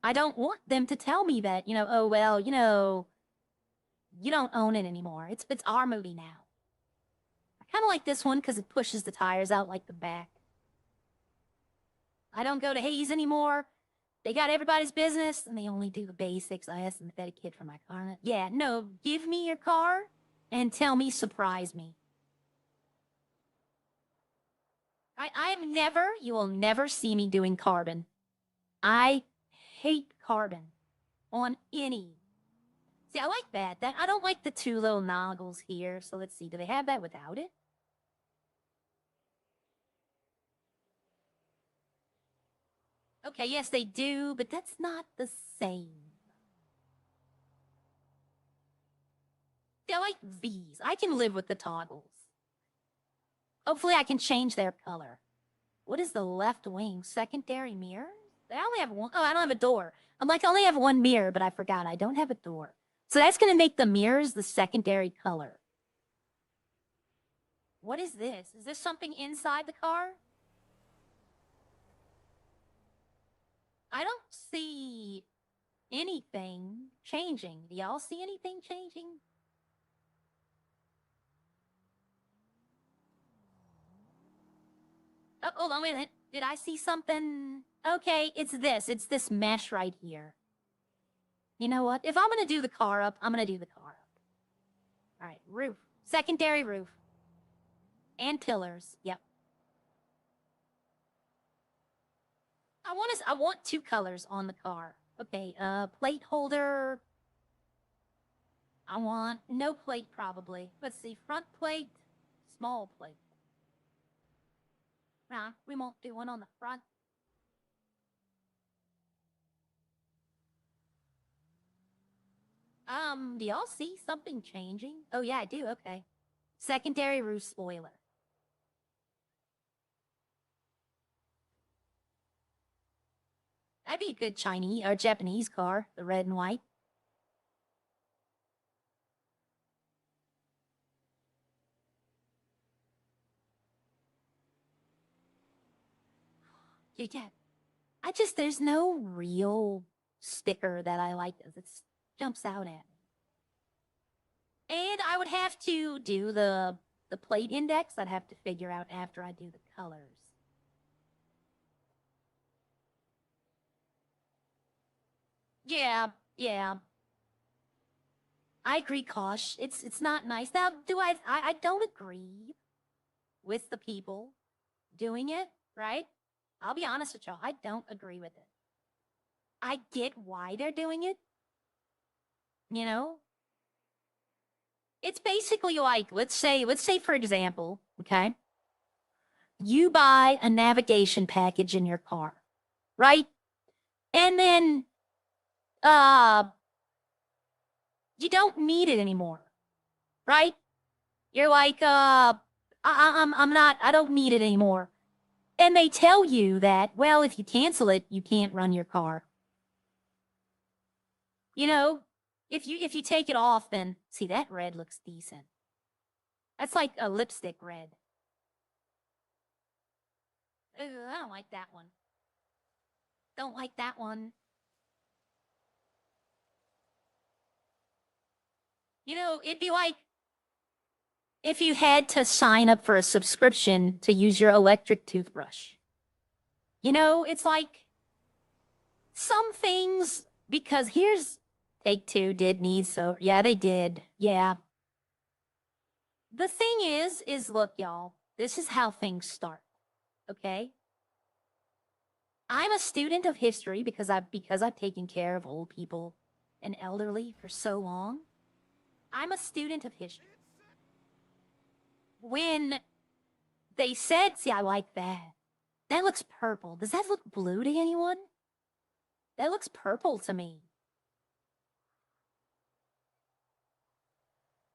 I don't want them to tell me that, you know, oh, well, you know, you don't own it anymore. It's our movie now. I kind of like this one because it pushes the tires out like the back. I don't go to Hayes anymore. They got everybody's business, and they only do the basics. I asked them if they had a kid for my car. Yeah, no, give me your car and tell me, surprise me. You will never see me doing carbon. I hate carbon on any. See, I like that. I don't like the 2 little noggles here. So let's see, do they have that without it? Okay, yes, they do, but that's not the same. See, I like these. I can live with the toggles. Hopefully I can change their color. What is the left wing? Secondary mirror? I only have one. Oh, I don't have a door. I'm like, I only have one mirror, but I forgot. I don't have a door. So that's going to make the mirrors the secondary color. What is this? Is this something inside the car? I don't see anything changing. Do y'all see anything changing? Oh, hold on, wait a minute. Did I see something? Okay, it's this mesh right here. You know what? If I'm going to do the car up, I'm going to do the car up. All right, roof. Secondary roof. And pillars. Yep. I want 2 colors on the car. Okay, plate holder. I want no plate probably. Let's see, front plate, small plate. Nah, we won't do one on the front. Do y'all see something changing? Oh yeah, I do, okay. Secondary roof spoiler. That'd be a good Chinese or Japanese car, the red and white. Yeah. There's no real sticker that I like that jumps out at me. And I would have to do the plate index. I'd have to figure out after I do the colors. Yeah. I agree, Kosh. It's not nice. Now, I don't agree with the people doing it, right? I'll be honest with y'all. I don't agree with it. I get why they're doing it. You know? It's basically like, let's say for example, okay? You buy a navigation package in your car, right? And then you don't need it anymore, right? You're like, I don't need it anymore. And they tell you that, well, if you cancel it, you can't run your car. You know, if you take it off, then see, that red looks decent. That's like a lipstick red. Ugh, I don't like that one. Don't like that one. You know, it'd be like if you had to sign up for a subscription to use your electric toothbrush. You know, it's like some things, because Take-Two did need so, yeah, they did. Yeah. The thing is look, y'all, this is how things start, okay? I'm a student of history because I've taken care of old people and elderly for so long. I'm a student of history. When they said, see, I like that. That looks purple. Does that look blue to anyone? That looks purple to me.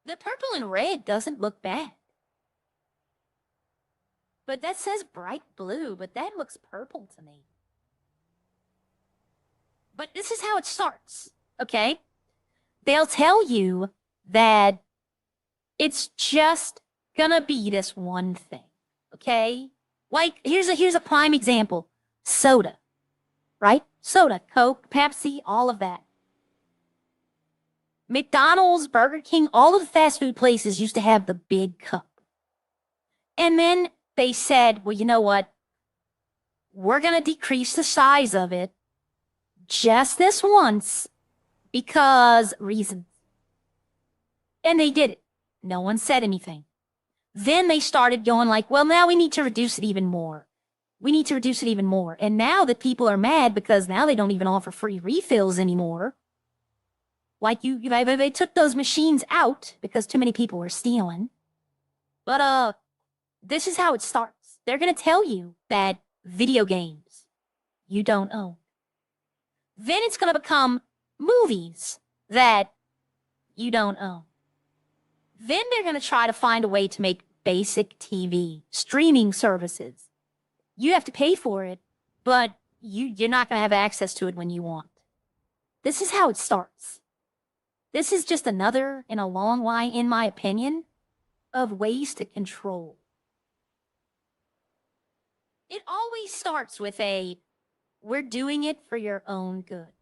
The purple and red doesn't look bad. But that says bright blue, but that looks purple to me. But this is how it starts, okay? They'll tell you that it's just gonna be this one thing, okay? Like, here's a prime example. Soda, right? Soda, Coke, Pepsi, all of that. McDonald's, Burger King, all of the fast food places used to have the big cup. And then they said, well, you know what? We're going to decrease the size of it just this once because reasons. And they did it. No one said anything. Then they started going like, well, now we need to reduce it even more. We need to reduce it even more. And now that people are mad because now they don't even offer free refills anymore. Like they took those machines out because too many people were stealing. But this is how it starts. They're gonna tell you that video games you don't own. Then it's gonna become movies that you don't own. Then they're gonna try to find a way to make basic TV, streaming services. You have to pay for it, but you're not gonna have access to it when you want. This is how it starts. This is just another in a long line, in my opinion, of ways to control. It always starts with we're doing it for your own good.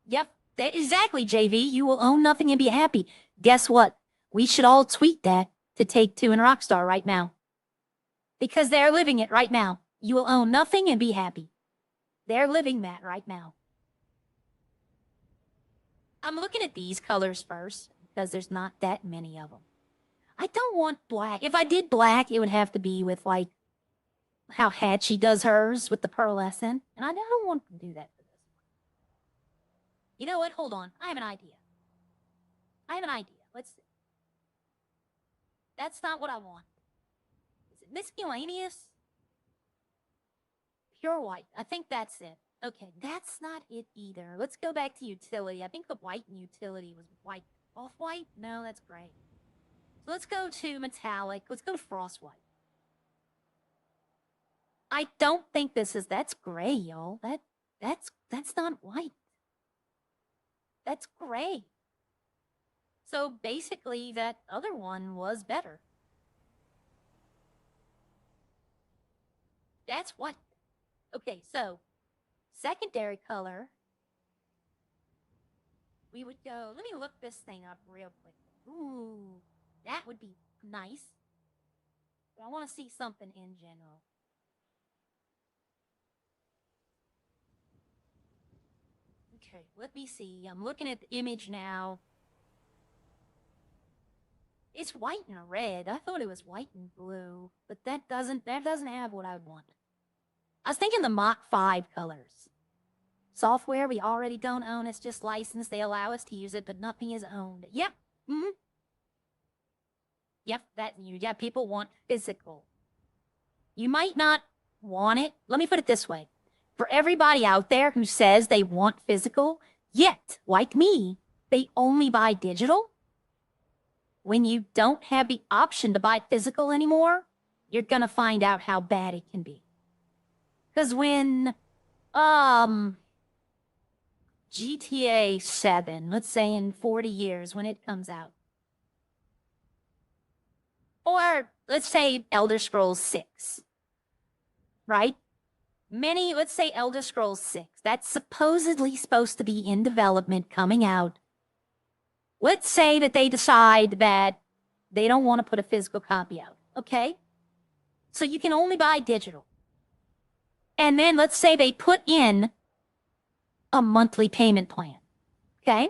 Yep, exactly, JV. You will own nothing and be happy. Guess what? We should all tweet that to Take-Two and Rockstar right now. Because they're living it right now. You will own nothing and be happy. They're living that right now. I'm looking at these colors first because there's not that many of them. I don't want black. If I did black, it would have to be with like how Hatchie does hers with the pearlescent. And I don't want to do that for this one. You know what? Hold on. I have an idea. Let's see. That's not what I want. Is it miscellaneous? Pure white. I think that's it. Okay, that's not it either. Let's go back to utility. I think the white in utility was white. Off-white? No, that's gray. So let's go to metallic. Let's go to frost white. I don't think that's gray, y'all. That's not white. That's gray. So basically, that other one was better. That's what. Okay, so secondary color. We would go. Let me look this thing up real quick. Ooh, that would be nice. But I want to see something in general. Okay, let me see. I'm looking at the image now. It's white and red. I thought it was white and blue, but that doesn't have what I would want. I was thinking the Mach 5 colors. Software we already don't own. It's just licensed. They allow us to use it, but nothing is owned. Yep. Mm-hmm. Yep, people want physical. You might not want it. Let me put it this way. For everybody out there who says they want physical, yet, like me, they only buy digital, when you don't have the option to buy physical anymore, you're gonna find out how bad it can be. Because when, GTA 7, let's say in 40 years when it comes out, or let's say Elder Scrolls 6, right? Let's say Elder Scrolls 6, that's supposedly supposed to be in development, coming out. Let's say that they decide that they don't want to put a physical copy out, okay? So you can only buy digital. And then let's say they put in a monthly payment plan, okay?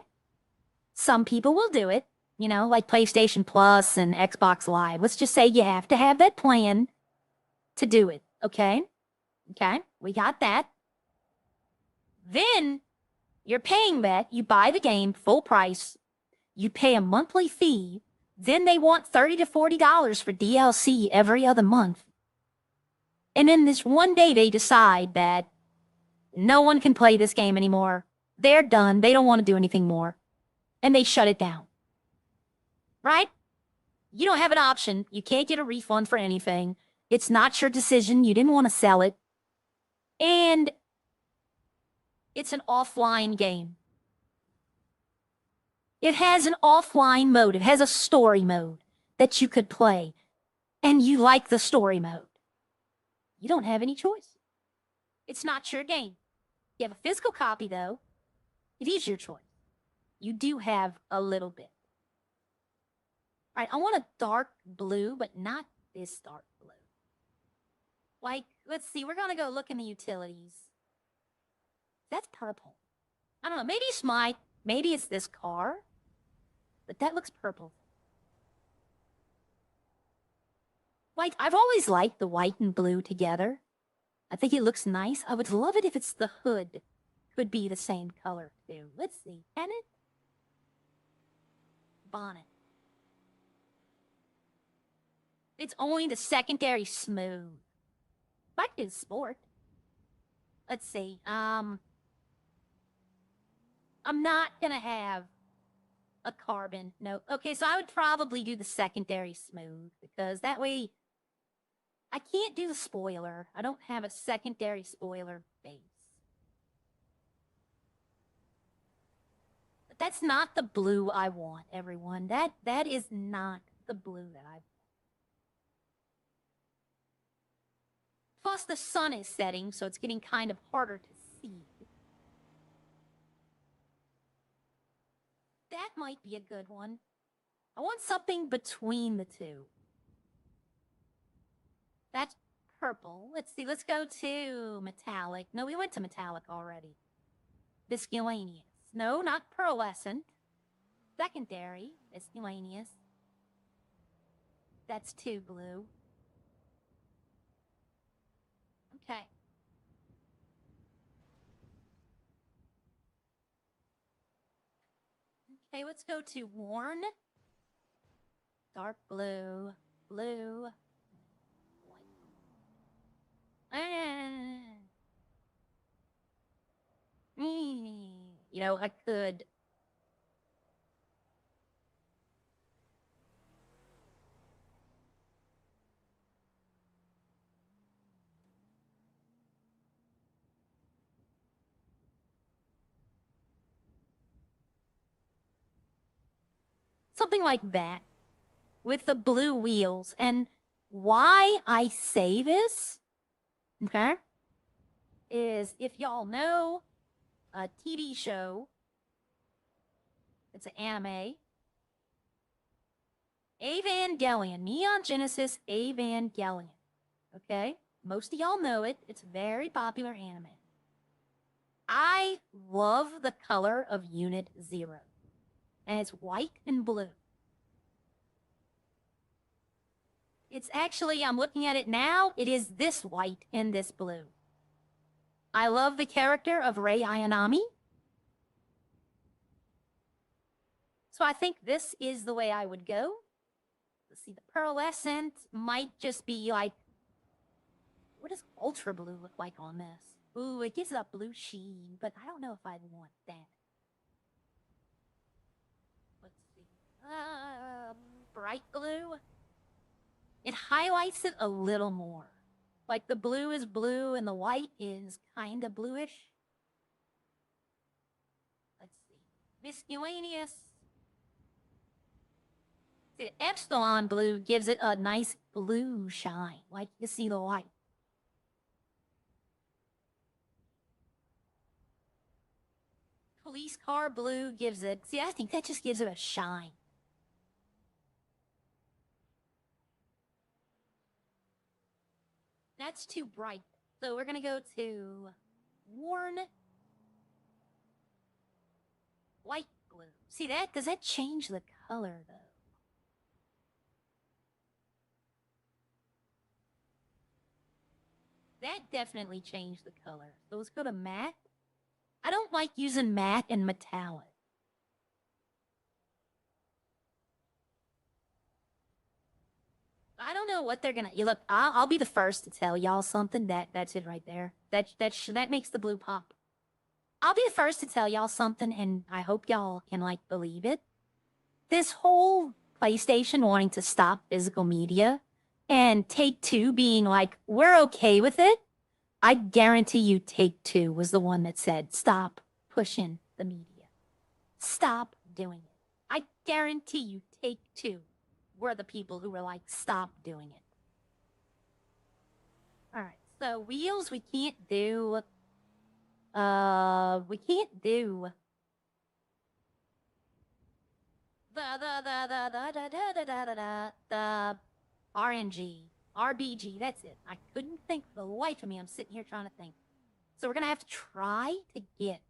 Some people will do it, like PlayStation Plus and Xbox Live. Let's just say you have to have that plan to do it, okay? Okay, we got that. Then you're paying that. You buy the game full price. You pay a monthly fee. Then they want $30 to $40 for DLC every other month. And then this one day they decide that no one can play this game anymore. They're done. They don't want to do anything more. And they shut it down. Right? You don't have an option. You can't get a refund for anything. It's not your decision. You didn't want to sell it. And it's an offline game. It has an offline mode. It has a story mode that you could play. And you like the story mode. You don't have any choice. It's not your game. You have a physical copy, though. It is your choice. You do have a little bit. All right, I want a dark blue, but not this dark blue. Like, let's see, we're going to go look in the utilities. That's purple. I don't know, maybe it's this car, but that looks purple. White, I've always liked the white and blue together. I think it looks nice. I would love it if it's the hood. Could be the same color, too. Let's see, can it? Bonnet. It's only the secondary smooth. Might do sport. Let's see, I'm not gonna have a carbon. No. Okay, so I would probably do the secondary smooth, because that way I can't do the spoiler. I don't have a secondary spoiler base. But that's not the blue I want, everyone. That is not the blue that I want. Plus the sun is setting, so it's getting kind of harder to see. That might be a good one. I want something between the two. That's purple. Let's see, let's go to metallic. No, we went to metallic already. Visculaneous. No, not pearlescent. Secondary. Visculaneous. That's too blue. Okay. Okay, let's go to worn. Dark blue. Blue. White. I could. Something like that. With the blue wheels. And why I say this, okay, is if y'all know a TV show, it's an anime, Evangelion, Neon Genesis Evangelion, okay? Most of y'all know it. It's a very popular anime. I love the color of Unit 0, and it's white and blue. It's actually, I'm looking at it now, it is this white and this blue. I love the character of Rei Ayanami. So I think this is the way I would go. Let's see, the pearlescent might just be like, what does ultra blue look like on this? Ooh, it gives it a blue sheen, but I don't know if I'd want that. Let's see. Bright blue. It highlights it a little more. Like the blue is blue and the white is kind of bluish. Let's see. Miscellaneous. See, the epsilon blue gives it a nice blue shine, like you see the light. Police car blue gives it, see, I think that just gives it a shine. That's too bright. So we're gonna go to worn white blue. See that? Does that change the color though? That definitely changed the color. So let's go to matte. I don't like using matte and metallic. I don't know what they're gonna. You look, I'll be the first to tell y'all something. That's it right there. That makes the blue pop. I'll be the first to tell y'all something, and I hope y'all can like believe it. This whole PlayStation wanting to stop physical media, and Take-Two being like, we're okay with it. I guarantee you, Take-Two was the one that said, stop pushing the media. Stop doing it. I guarantee you, Take-Two were the people who were like, stop doing it. All right, so wheels we can't do. We can't do the RNG, RBG. That's it. I couldn't think for the life of me. I'm sitting here trying to think. So we're gonna have to try to get.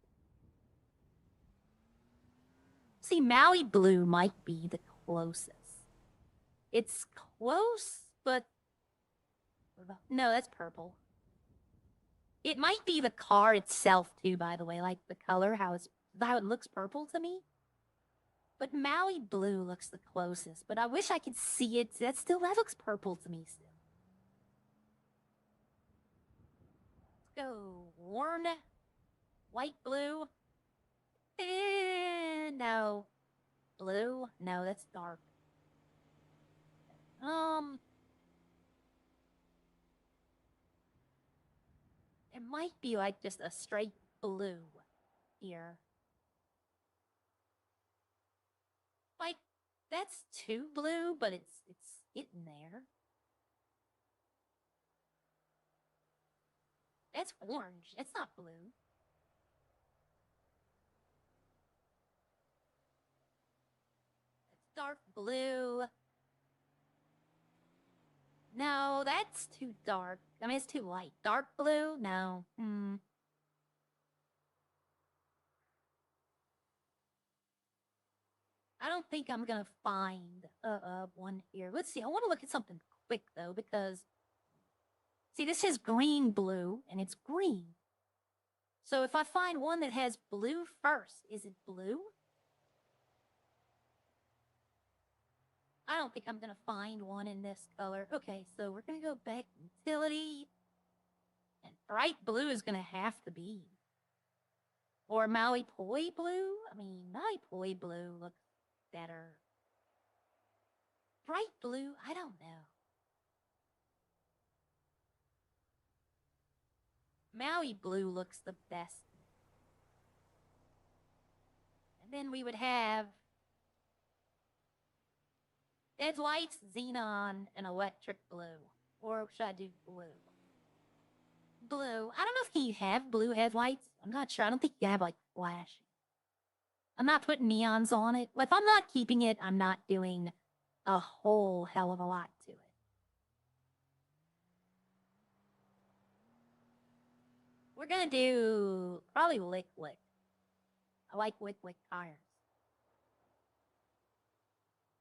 See, Maui Blue might be the closest. It's close, but no, that's purple. It might be the car itself too, by the way, like the color, how it looks purple to me. But Maui Blue looks the closest, but I wish I could see it. That looks purple to me still. Let's go worn white blue. No. Blue? No, that's dark. It might be like just a straight blue here. Like, that's too blue, but it's getting there. That's orange. That's not blue. It's dark blue. No, that's too dark. I mean, it's too light. Dark blue? No. I don't think I'm gonna find one here. Let's see. I want to look at something quick though, because see, this is green blue, and it's green. So if I find one that has blue first, is it blue? I don't think I'm gonna find one in this color. Okay, so we're gonna go back to utility. And bright blue is gonna have to be. Or Maui Poi blue? I mean, Maui Poi blue looks better. Bright blue? I don't know. Maui blue looks the best. And then we would have Headlights, xenon, and electric blue. Or should I do blue? Blue. I don't know if you have blue headlights. I'm not sure. I don't think you have, like, flashing. I'm not putting neons on it. If I'm not keeping it, I'm not doing a whole hell of a lot to it. We're gonna do probably lick. I like lick tires.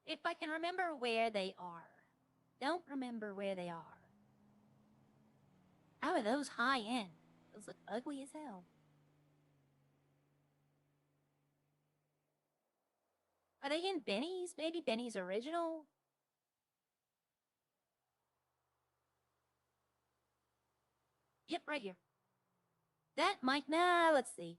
If I can remember where they are. Don't remember where they are. How are those high end? Those look ugly as hell. Are they in Benny's? Maybe Benny's original? Yep, right here. That might, nah, let's see.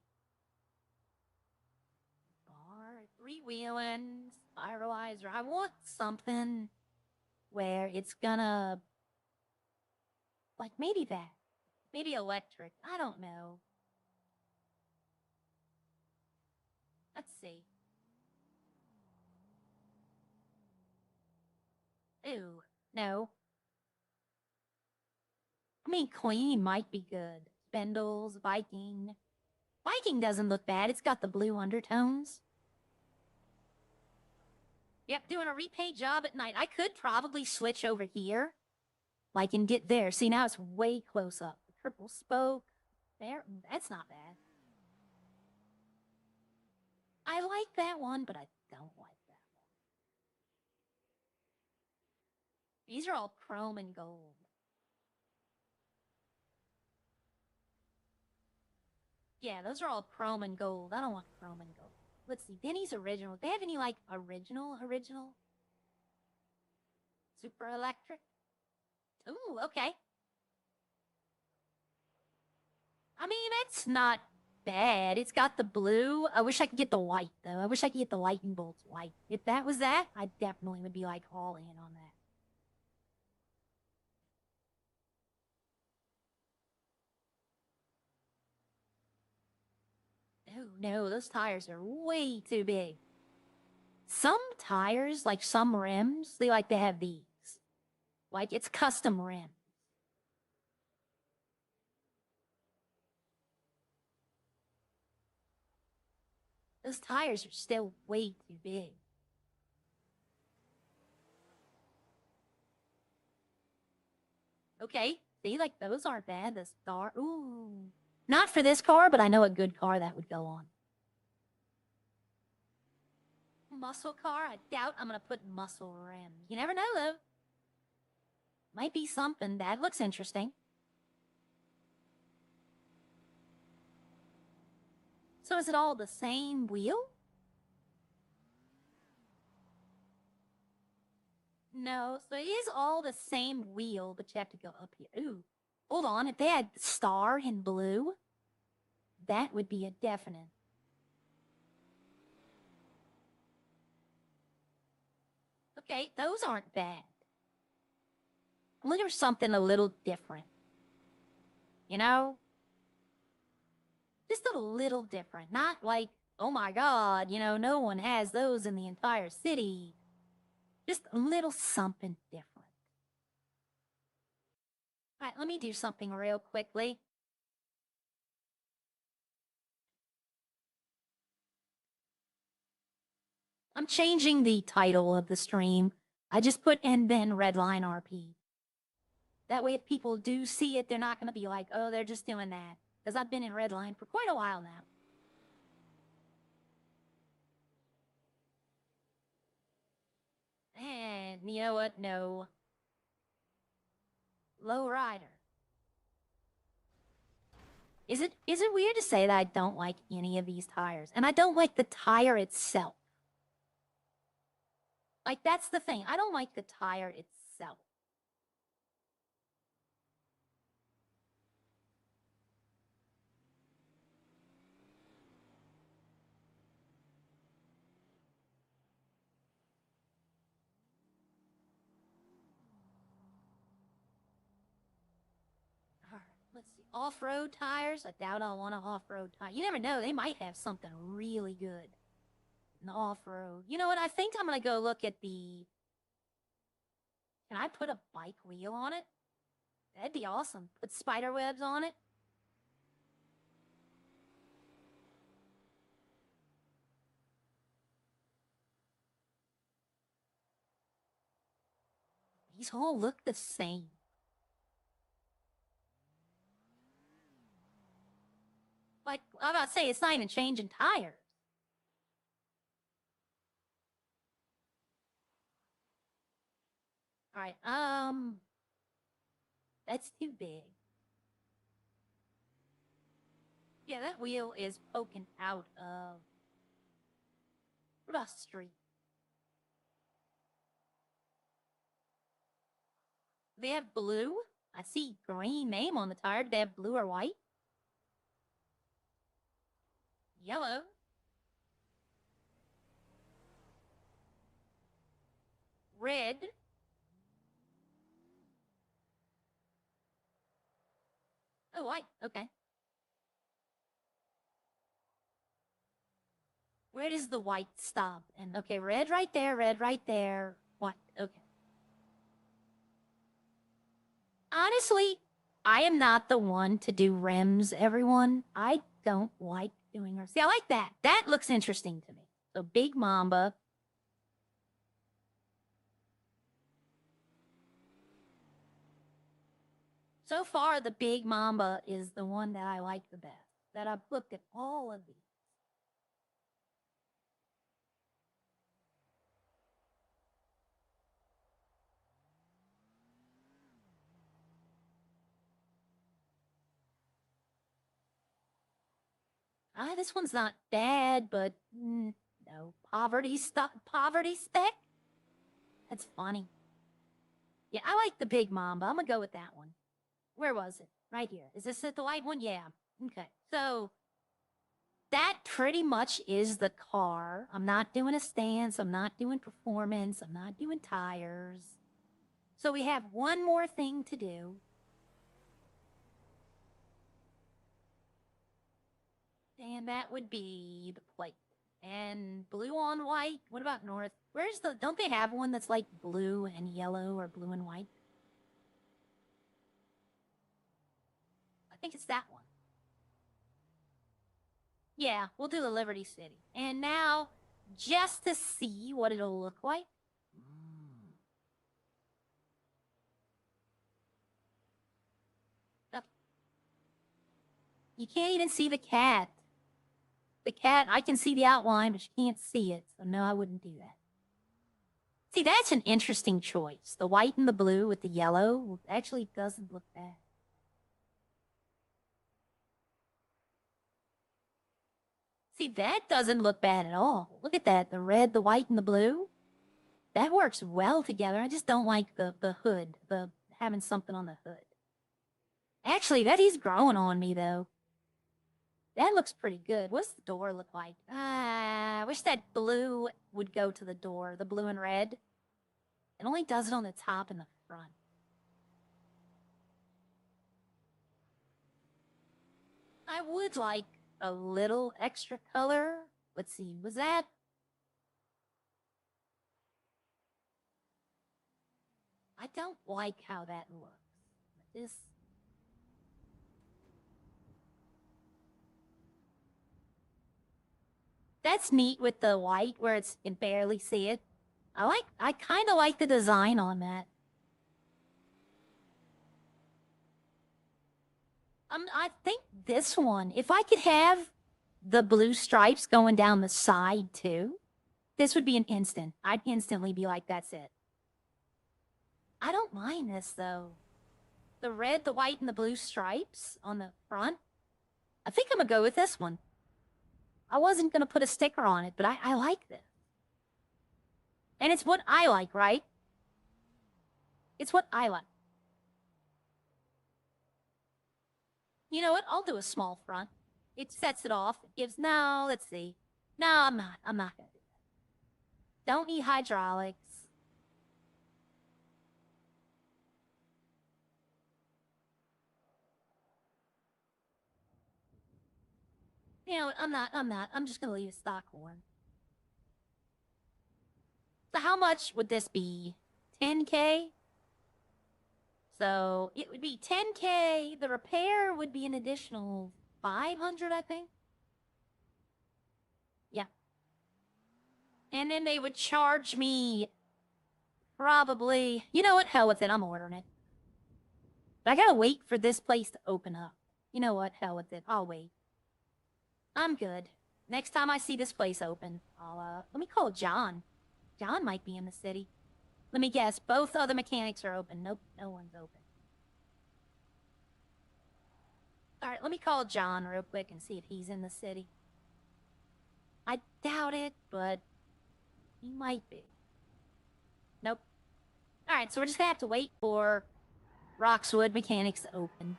Bar, freewheeling, spiralizer. I want something where it's gonna, like maybe that. Maybe electric. I don't know. Let's see. Ooh, no. I mean, clean might be good. Spindles, Viking. Viking doesn't look bad. It's got the blue undertones. Yep, doing a repaint job at night. I could probably switch over here. Like, and get there. See, now it's way close up. The purple spoke. There, that's not bad. I like that one, but I don't like that one. These are all chrome and gold. Yeah, those are all chrome and gold. I don't want chrome and gold. Let's see, Denny's original. Do they have any, like, original? Super electric? Ooh, okay. I mean, it's not bad. It's got the blue. I wish I could get the white, though. I wish I could get the lightning bolts white. If that was that, I definitely would be, like, all in on that. Oh, no, those tires are way too big. Some tires, like some rims, they like to have these. Like, it's custom rim. Those tires are still way too big. Okay, see, like, those aren't bad. The star, ooh. Not for this car, but I know a good car that would go on. Muscle car? I doubt I'm gonna put muscle rim. You never know, though. Might be something. That looks interesting. So is it all the same wheel? No, so it is all the same wheel, but you have to go up here. Ooh, hold on. If they had star in blue, that would be a definite. Okay, those aren't bad. Look for something a little different. You know? Just a little different. Not like, oh my god, you know, no one has those in the entire city. Just a little something different. Alright, let me do something real quickly. I'm changing the title of the stream. I just put and then Redline RP. That way if people do see it, they're not going to be like, oh, they're just doing that. Because I've been in Redline for quite a while now. And you know what? No. Low rider. Is it weird to say that I don't like any of these tires? And I don't like the tire itself. Like, that's the thing. I don't like the tire itself. Alright, let's see. Off-road tires? I doubt I'll want an off-road tire. You never know. They might have something really good. An off-road. You know what? I think I'm going to go look at the Can I put a bike wheel on it? That'd be awesome. Put spider webs on it. These all look the same. Like, I'm about to say, it's not even changing tires. All right, that's too big. Yeah, that wheel is poking out of Rust Street. They have blue. I see green name on the tire. Do they have blue or white? Yellow. Red. Oh, white. Okay. Where does the white stop? And okay, red right there, red right there. White. Okay. Honestly, I am not the one to do rims, everyone. I don't like doing rims. See, I like that. That looks interesting to me. So Big Mamba. So far, the Big Mamba is the one that I like the best. That I've looked at all of these. This one's not bad, but no. Poverty spec? That's funny. Yeah, I like the Big Mamba. I'm gonna go with that one. Where was it? Right here. Is this it, the white one? Yeah. Okay. So that pretty much is the car. I'm not doing a stance. I'm not doing performance. I'm not doing tires. So we have one more thing to do. And that would be the plate. And blue on white. What about north? Where's the... Don't they have one that's like blue and yellow or blue and white? I think it's that one. Yeah, we'll do the Liberty City. And now, just to see what it'll look like. You can't even see the cat. The cat, I can see the outline, but you can't see it. So no, I wouldn't do that. See, that's an interesting choice. The white and the blue with the yellow actually doesn't look bad. See, that doesn't look bad at all. Look at that. The red, the white, and the blue. That works well together. I just don't like the hood, the having something on the hood. Actually, that is growing on me, though. That looks pretty good. What's the door look like? I wish that blue would go to the door, the blue and red. It only does it on the top and the front. I would like a little extra color. Let's see, was that? I don't like how that looks. That's neat with the white where you can barely see it. I kind of like the design on that. I think this one, if I could have the blue stripes going down the side too, this would be an instant. I'd instantly be like, that's it. I don't mind this though. The red, the white, and the blue stripes on the front. I think I'm gonna go with this one. I wasn't gonna put a sticker on it, but I like this. And it's what I like, right? It's what I like. You know what? I'll do a small front. It sets it off. It gives... No, let's see. No, I'm not gonna do that. Don't need hydraulics. You know what? I'm not. I'm just gonna leave it stock one. So how much would this be? 10K? So it would be 10K. The repair would be an additional 500, I think. Yeah. And then they would charge me probably, you know what? Hell with it. I'm ordering it. But I gotta wait for this place to open up. You know what? Hell with it. I'll wait. I'm good. Next time I see this place open, let me call John. John might be in the city. Let me guess, both other mechanics are open. Nope, no one's open. Alright, let me call John real quick and see if he's in the city. I doubt it, but he might be. Nope. Alright, so we're just gonna have to wait for Roxwood Mechanics to open.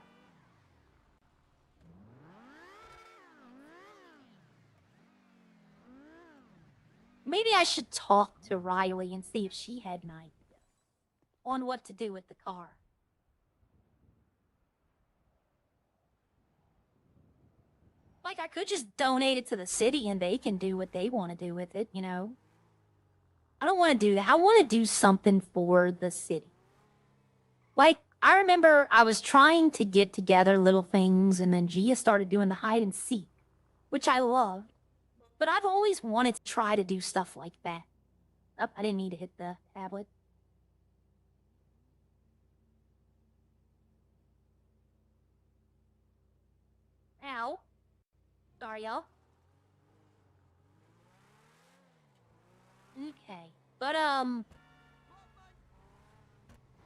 Maybe I should talk to Riley and see if she had an idea on what to do with the car. Like, I could just donate it to the city and they can do what they want to do with it, you know? I don't want to do that. I want to do something for the city. Like, I remember I was trying to get together little things, and then Gia started doing the hide and seek, which I loved. But I've always wanted to try to do stuff like that. Oh, I didn't need to hit the tablet. Ow. Sorry, y'all. Okay. But,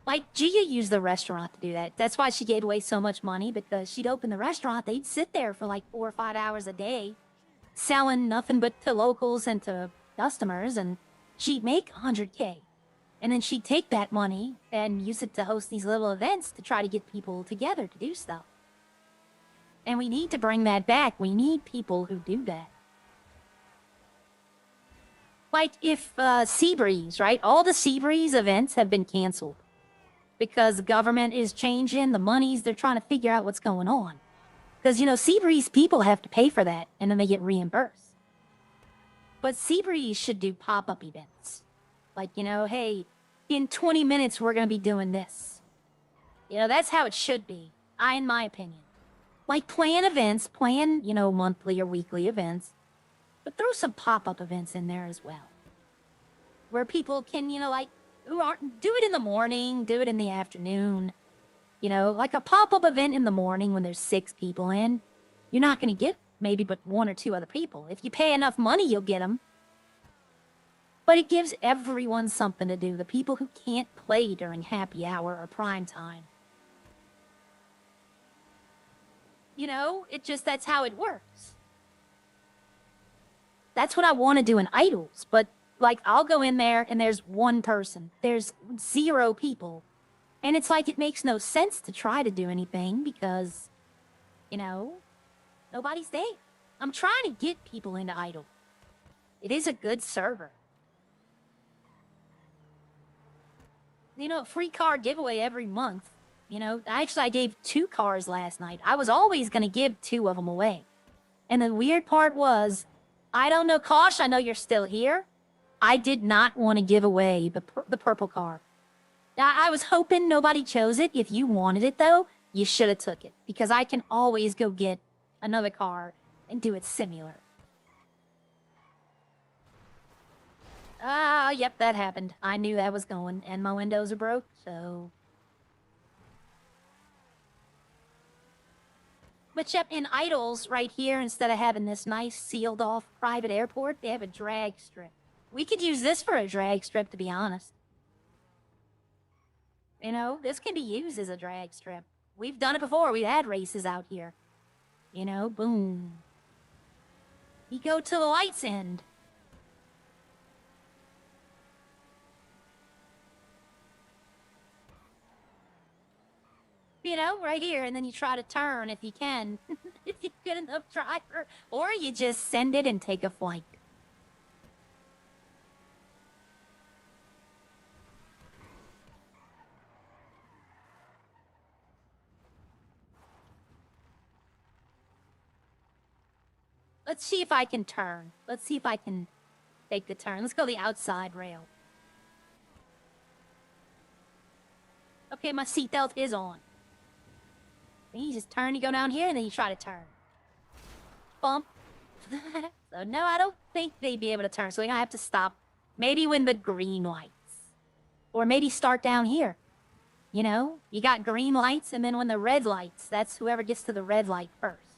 like, Gia used the restaurant to do that. That's why she gave away so much money, because she'd open the restaurant, they'd sit there for like 4 or 5 hours a day, selling nothing but to locals and to customers, and she'd make 100K. And then she'd take that money and use it to host these little events to try to get people together to do stuff. And we need to bring that back. We need people who do that. Like if Seabreeze, right? All the Seabreeze events have been canceled because the government is changing the monies. They're trying to figure out what's going on. Because, you know, Seabreeze people have to pay for that, and then they get reimbursed. But Seabreeze should do pop-up events. Like, you know, hey, in 20 minutes, we're going to be doing this. You know, that's how it should be, in my opinion. Like, plan events, plan, you know, monthly or weekly events, but throw some pop-up events in there as well. Where people can, you know, like, do it in the morning, do it in the afternoon. You know, like a pop-up event in the morning when there's 6 people in, you're not going to get maybe but 1 or 2 other people. If you pay enough money, you'll get them. But it gives everyone something to do, the people who can't play during happy hour or prime time. You know, that's how it works. That's what I want to do in Idols, but, like, I'll go in there and there's 1 person. There's 0 people. And it's like it makes no sense to try to do anything because, you know, nobody's there. I'm trying to get people into Idol. It is a good server. You know, free car giveaway every month. You know, I gave 2 cars last night. I was always going to give 2 of them away. And the weird part was, I don't know, Kosh, I know you're still here. I did not want to give away the purple car. I was hoping nobody chose it. If you wanted it, though, you should have took it. Because I can always go get another car and do it similar. Yep, that happened. I knew that was going. And my windows are broke, so... But yep, in Idols, right here, instead of having this nice sealed-off private airport, they have a drag strip. We could use this for a drag strip, to be honest. You know, this can be used as a drag strip. We've done it before. We've had races out here. You know, boom. You go to the light's end. You know, right here, and then you try to turn if you can. If you're good enough driver. Or you just send it and take a flight. Let's see if I can turn. Let's see if I can take the turn. Let's go the outside rail. Okay, my seatbelt is on. Then you just turn, you go down here, and then you try to turn. Bump. So no, I don't think they'd be able to turn, so we're gonna have to stop. Maybe when the green lights. Or maybe start down here. You know, you got green lights, and then when the red lights, that's whoever gets to the red light first.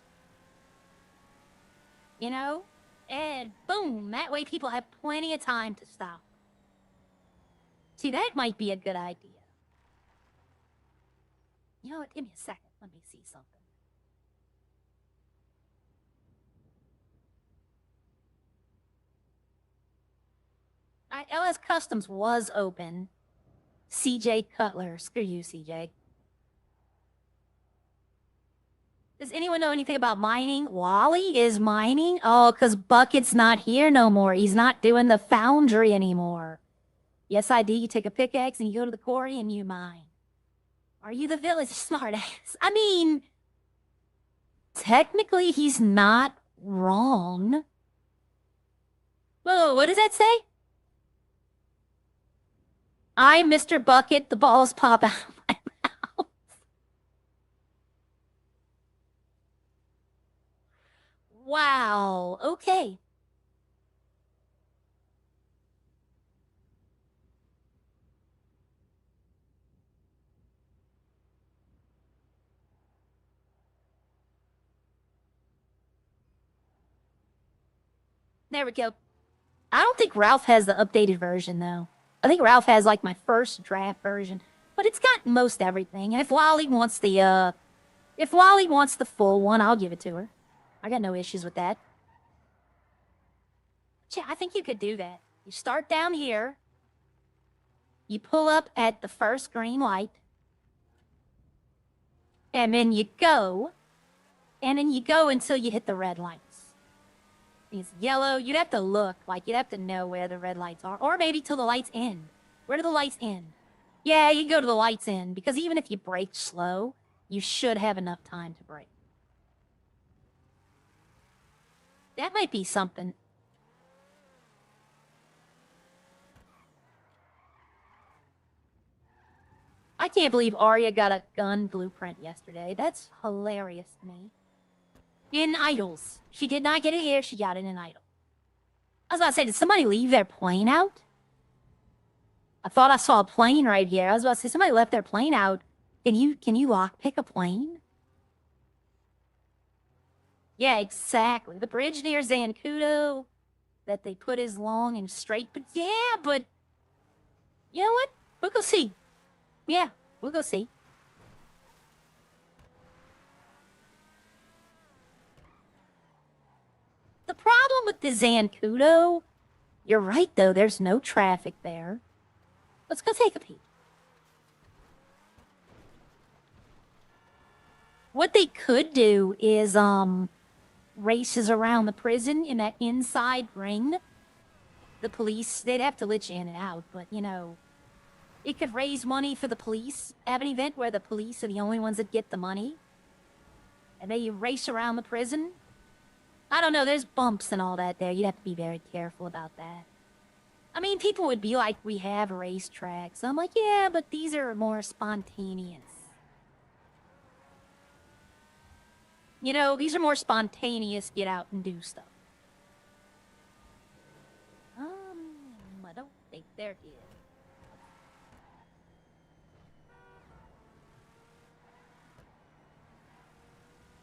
You know? And boom, that way people have plenty of time to stop. See, that might be a good idea. You know what? Give me a second. Let me see something. Alright, LS Customs was open. CJ Cutler. Screw you, CJ. Does anyone know anything about mining? Wally is mining? Oh, because Bucket's not here no more. He's not doing the foundry anymore. Yes, I do. You take a pickaxe and you go to the quarry and you mine. Are you the village smartass? I mean, technically he's not wrong. Whoa, what does that say? I'm Mr. Bucket. The balls pop out of my mouth. Wow. Okay. There we go. I don't think Ralph has the updated version, though. I think Ralph has, like, my first draft version. But it's got most everything. And if Wally wants the full one, I'll give it to her. I got no issues with that. Yeah, I think you could do that. You start down here. You pull up at the first green light. And then you go. And then you go until you hit the red lights. It's yellow. You'd have to look. Like, you'd have to know where the red lights are. Or maybe till the lights end. Where do the lights end? Yeah, you go to the lights end. Because even if you brake slow, you should have enough time to brake. That might be something. I can't believe Arya got a gun blueprint yesterday. That's hilarious to me. In Idols. She did not get it here. She got it in Idol. I was about to say, did somebody leave their plane out? I thought I saw a plane right here. I was about to say, somebody left their plane out. Can you lockpick a plane? Yeah, exactly. The bridge near Zancudo that they put is long and straight. But yeah, but... You know what? We'll go see. Yeah, we'll go see. The problem with the Zancudo... You're right, though. There's no traffic there. Let's go take a peek. What they could do is, races around the prison in that inside ring. The police, they'd have to let you in and out, but, you know, it could raise money for the police. Have an event where the police are the only ones that get the money. And they race around the prison. I don't know, there's bumps and all that there. You'd have to be very careful about that. I mean, people would be like, we have racetracks. I'm like, yeah, but these are more spontaneous. You know, these are more spontaneous, get out and do stuff. I don't think there is.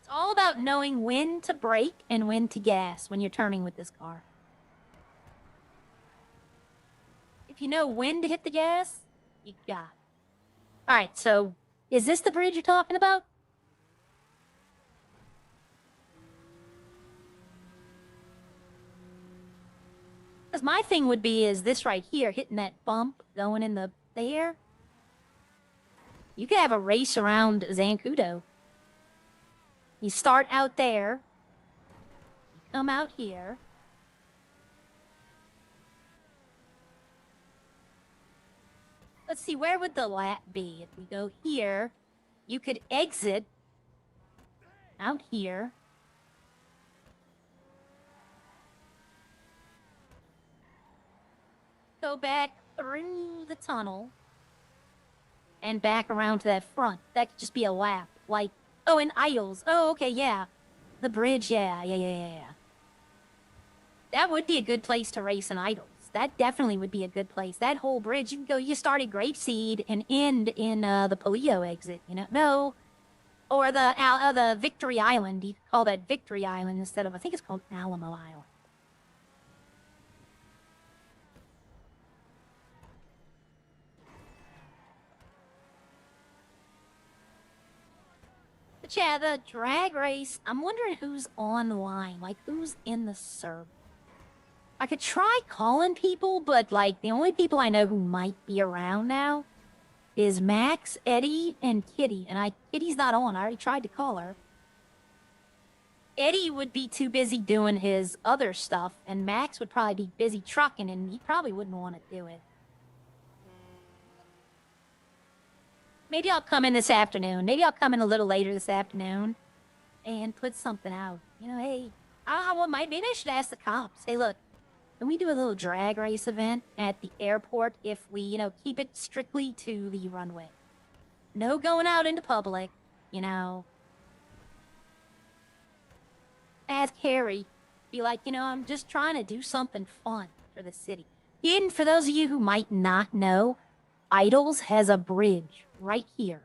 It's all about knowing when to brake and when to gas when you're turning with this car. If you know when to hit the gas, you got it. Alright, so, is this the bridge you're talking about? Because my thing would be is this right here, hitting that bump, going in the there. You could have a race around Zancudo. You start out there. You come out here. Let's see, where would the lap be? If we go here, you could exit out here. Go back through the tunnel. and back around to that front. That could just be a lap. Like, oh, and Idols. Oh, okay, yeah. The bridge, yeah. That would be a good place to race in Idols. That definitely would be a good place. That whole bridge, you can go, you start at Grapeseed and end in the Paleo exit, you know? No. Or the Victory Island. You could call that Victory Island instead of, I think it's called Alamo Island. But yeah, the drag race, I'm wondering who's online. Like, who's in the server? I could try calling people, but, like, the only people I know who might be around now is Max, Eddie, and Kitty. And Kitty's not on. I already tried to call her. Eddie would be too busy doing his other stuff, and Max would probably be busy trucking, and he probably wouldn't want to do it. Maybe I'll come in this afternoon. Maybe I'll come in a little later this afternoon and put something out. You know, hey, maybe I should ask the cops. Hey, look, can we do a little drag race event at the airport if we, you know, keep it strictly to the runway? No going out into public, you know. Ask Harry. Be like, you know, I'm just trying to do something fun for the city. And for those of you who might not know, Idols has a bridge right here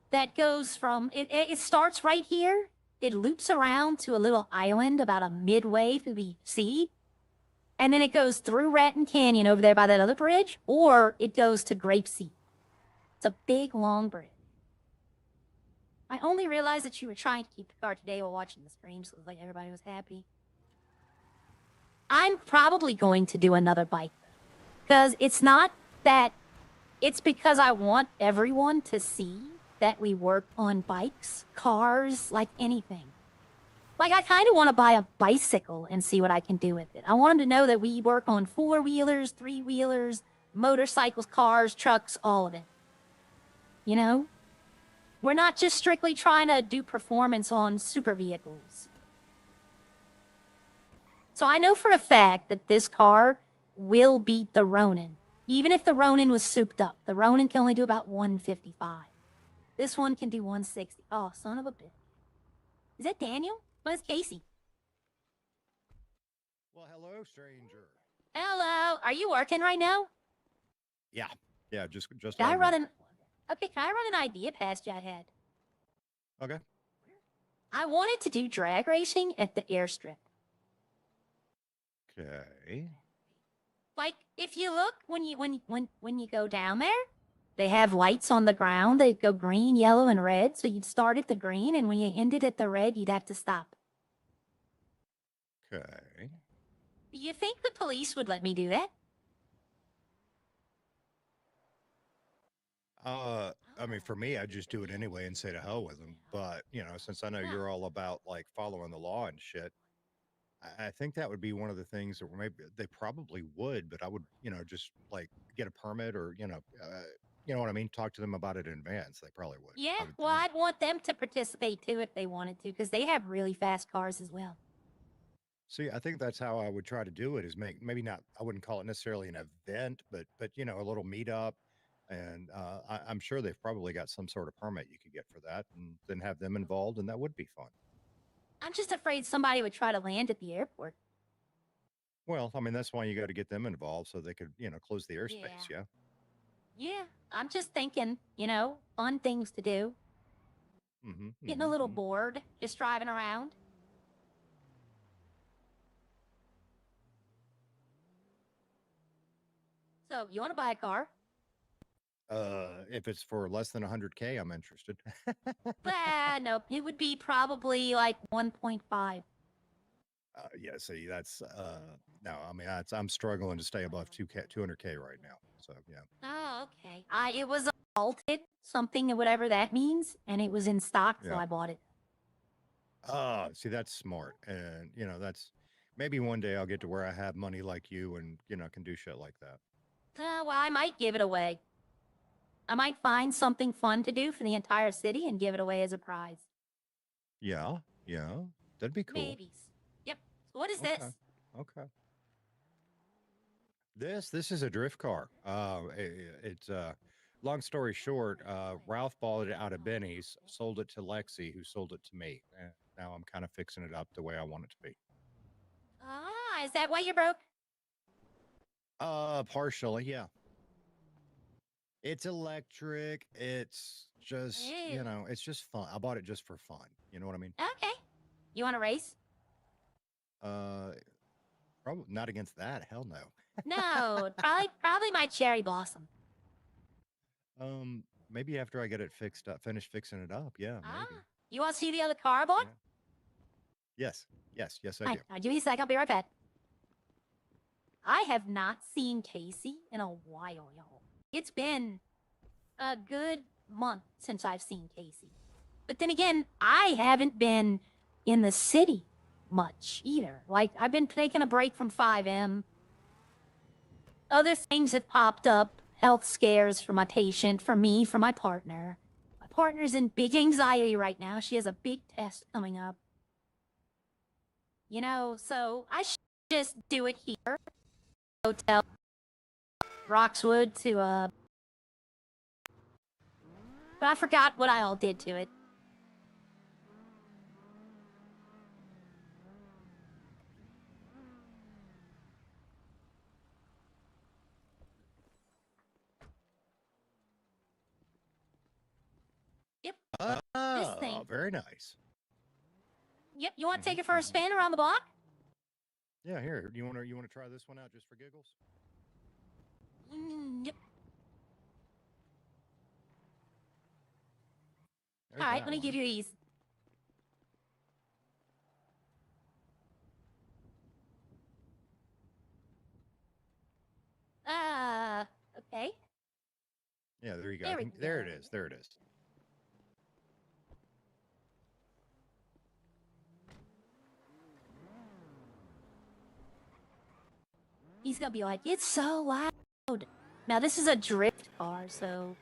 that goes from, it starts right here. It loops around to a little island about a midway through the sea. And then it goes through Raton Canyon over there by that other bridge, or it goes to Grapeseed. It's a big, long bridge. I only realized that you were trying to keep the car today while watching the stream, so it was like everybody was happy. I'm probably going to do another bike. Because it's not that... It's because I want everyone to see that we work on bikes, cars, like anything. Like, I kind of want to buy a bicycle and see what I can do with it. I want them to know that we work on 4-wheelers, 3-wheelers, motorcycles, cars, trucks, all of it. You know? We're not just strictly trying to do performance on super vehicles. So I know for a fact that this car will beat the Ronin. Even if the Ronin was souped up. The Ronin can only do about 155. This one can do 160. Oh, son of a bitch. Is that Daniel? Where's Casey? Well, hello, stranger. Hello. Are you working right now? Yeah, just. Can I run an... Okay, can I run an idea past you I had? Okay. I wanted to do drag racing at the airstrip. Okay. Like, if you look, when you go down there, they have lights on the ground. They go green, yellow, and red. So you'd start at the green, and when you ended at the red, you'd have to stop. Okay. Do you think the police would let me do that? I mean, for me, I'd just do it anyway and say to hell with them. But, you know, since I know you're all about, like, following the law and shit, I think that would be one of the things that maybe they probably would, but I would, you know, just, like, get a permit or, you know what I mean? Talk to them about it in advance. They probably would. Yeah, well, I'd want them to participate, too, if they wanted to, because they have really fast cars as well. See, I think that's how I would try to do it is maybe not, I wouldn't call it necessarily an event, but you know, a little meetup. And I'm sure they've probably got some sort of permit you could get for that and then have them involved. And that would be fun. I'm just afraid somebody would try to land at the airport. Well, I mean, that's why you got to get them involved so they could, you know, close the airspace. Yeah. Yeah, I'm just thinking, you know, fun things to do. Getting a little bored, just driving around. So, you want to buy a car? If it's for less than 100K, I'm interested. No, it would be probably like 1.5. Yeah, see, that's no, I mean, I'm struggling to stay above 200K right now. So yeah. Oh, okay. It was altered something, whatever that means, and it was in stock, so I bought it. See, that's smart, and you know, that's maybe one day I'll get to where I have money like you, and you know, can do shit like that. Well, I might give it away. I might find something fun to do for the entire city and give it away as a prize. Yeah, that'd be cool. Maybe. Yep. So what is this? Okay. This is a drift car. It's long story short, Ralph bought it out of Benny's, sold it to Lexi, who sold it to me. And now I'm kind of fixing it up the way I want it to be. Ah, is that why you're broke? Partially, yeah. It's electric. It's just, Ew. it's just fun. I bought it just for fun. You know what I mean? Okay. You want to race? Probably not against that. Hell no. No, probably my cherry blossom. Maybe after I get it fixed up, finish fixing it up. Yeah, Ah, maybe. you want to see the other car I bought? Yeah. Yes, I Alright, do. now give me a sec. I'll be right back. I have not seen Casey in a while, y'all. It's been a good month since I've seen Casey. But then again, I haven't been in the city much either. Like, I've been taking a break from 5M. Other things have popped up. Health scares for my patient, for me, for my partner. My partner's in big anxiety right now. She has a big test coming up. You know, so I should just do it here. Hotel Roxwood to, but I forgot what I all did to it. Yep. This thing. Very nice. Yep, you want to take it for a spin around the block? Yeah, here. You want to try this one out just for giggles? Yep. There's All right, that let me one. give you these. Okay. Yeah, there you go. There I we think there it go. is. There it is. He's gonna be like, it's so loud. Now this is a drift car, so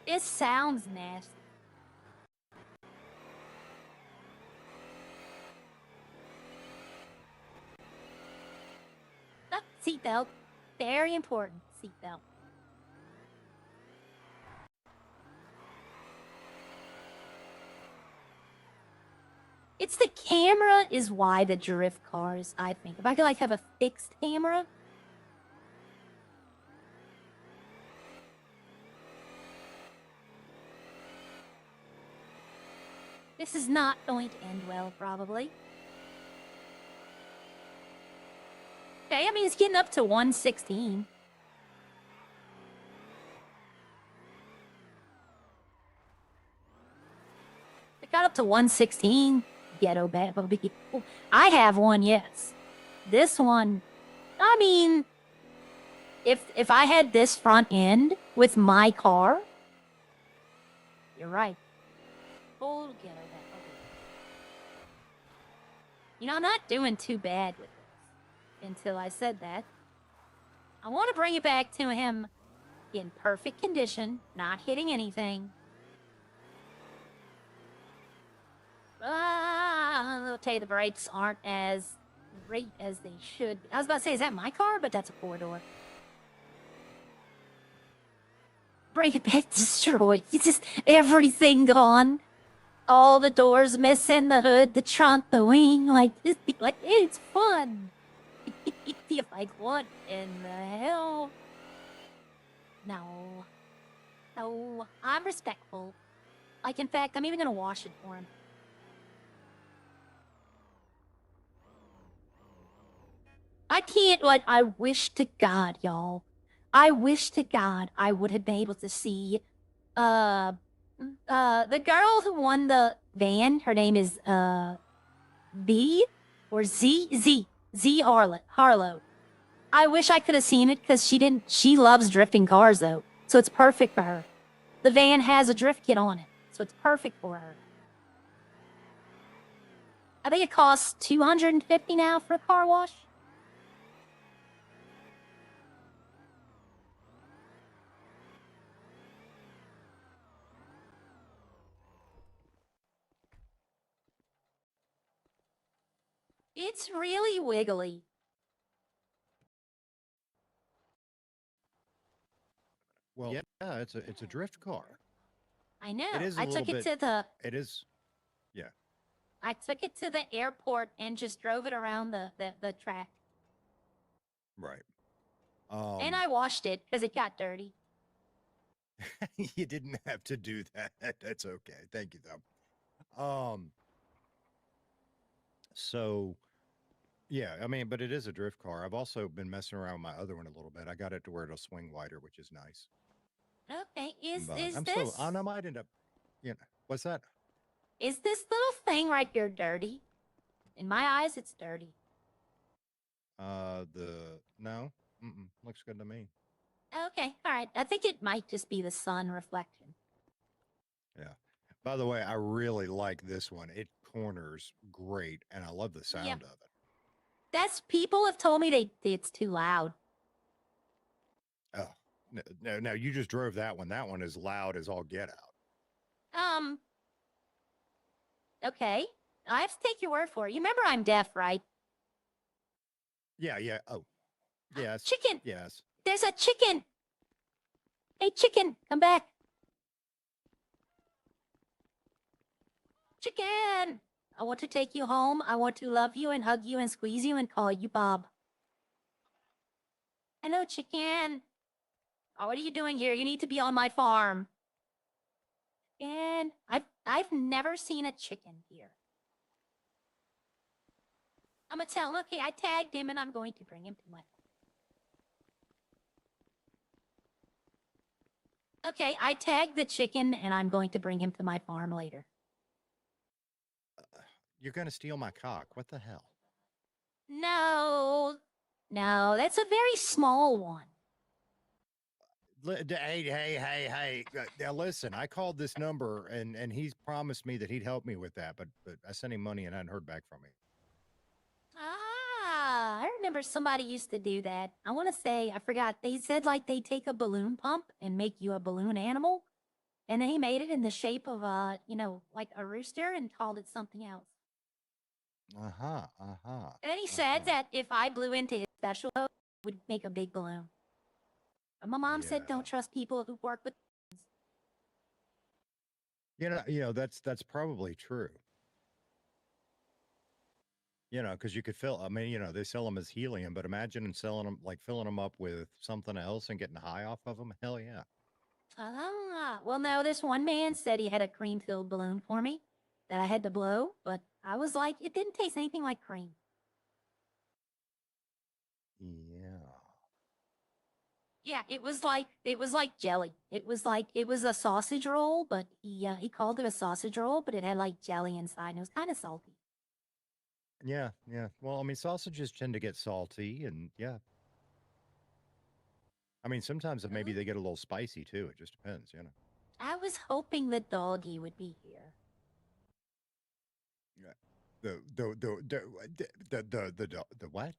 it sounds nasty. Oh, seatbelt. Very important. Seatbelt. It's the camera is why the drift cars, I think. If I could like have a fixed camera. This is not going to end well, probably. Okay, I mean, it's getting up to 116. It got up to 116. Ghetto baby. I have one, yes. This one, I mean, if I had this front end with my car, you're right. Full ghetto baby. You know, I'm not doing too bad with this until I said that. I want to bring it back to him in perfect condition, not hitting anything. I'll tell you, the brakes aren't as great as they should be. I was about to say, is that my car? But that's a four-door. Bring it back destroyed. It's just everything gone. All the doors missing, the hood, the trunk, the wing. Like it's fun. You're like, what in the hell? No. No, I'm respectful. Like, in fact, I'm even gonna wash it for him. I can't, I wish to God, y'all. I wish to God I would have been able to see, the girl who won the van, her name is, B? Or Z Harlow. I wish I could have seen it, because she loves drifting cars, though. So it's perfect for her. The van has a drift kit on it, so it's perfect for her. I think it costs $250 now for a car wash. It's really wiggly. Well, yeah, it's a drift car. I know. It is a I little took it bit. to the It is, yeah. I took it to the airport and just drove it around the track. Right. And I washed it because it got dirty. You didn't have to do that. That's okay. Thank you, though. So, yeah, I mean, but it is a drift car. I've also been messing around with my other one a little bit. I got it to where it'll swing wider, which is nice. Okay, But is I'm this still, I might end up, what's that? is this little thing right here dirty? In my eyes, it's dirty. No, looks good to me. Okay, all right. I think it might just be the sun reflection. Yeah. By the way, I really like this one. It corners great, and I love the sound of it. That's people have told me it's too loud. Oh, no, you just drove that one. That one is loud as all get out. Okay. I have to take your word for it. You remember I'm deaf, right? Yeah. Oh, yes. Chicken. Yes. There's a chicken. Hey, chicken, come back. Chicken. I want to take you home. I want to love you and hug you and squeeze you and call you Bob. Hello, chicken. Oh, what are you doing here? You need to be on my farm. And I've never seen a chicken here. I'm gonna tell him, okay, I tagged him and I'm going to bring him to my farm. Okay, I tagged the chicken and I'm going to bring him to my farm later. You're going to steal my cock. What the hell? No, that's a very small one. Hey. Now listen, I called this number and he's promised me that he'd help me with that, but I sent him money and I hadn't heard back from him. Ah, I remember somebody used to do that. I want to say, I forgot. They said like they take a balloon pump and make you a balloon animal. And they made it in the shape of a, like a rooster and called it something else. And then he said that if I blew into his special, it would make a big balloon. But my mom said don't trust people who work with. That's probably true. Because you could fill, I mean, they sell them as helium, but imagine selling them, like filling them up with something else and getting high off of them. Hell yeah. Well, no, this one man said he had a cream-filled balloon for me that I had to blow, but I was like, it didn't taste anything like cream. Yeah. Yeah, it was like jelly. It was a sausage roll, but he called it a sausage roll, but it had like jelly inside and it was kind of salty. Yeah. Well, I mean, sausages tend to get salty and yeah. I mean, sometimes maybe they get a little spicy too. It just depends, I was hoping the doggy would be here. The what?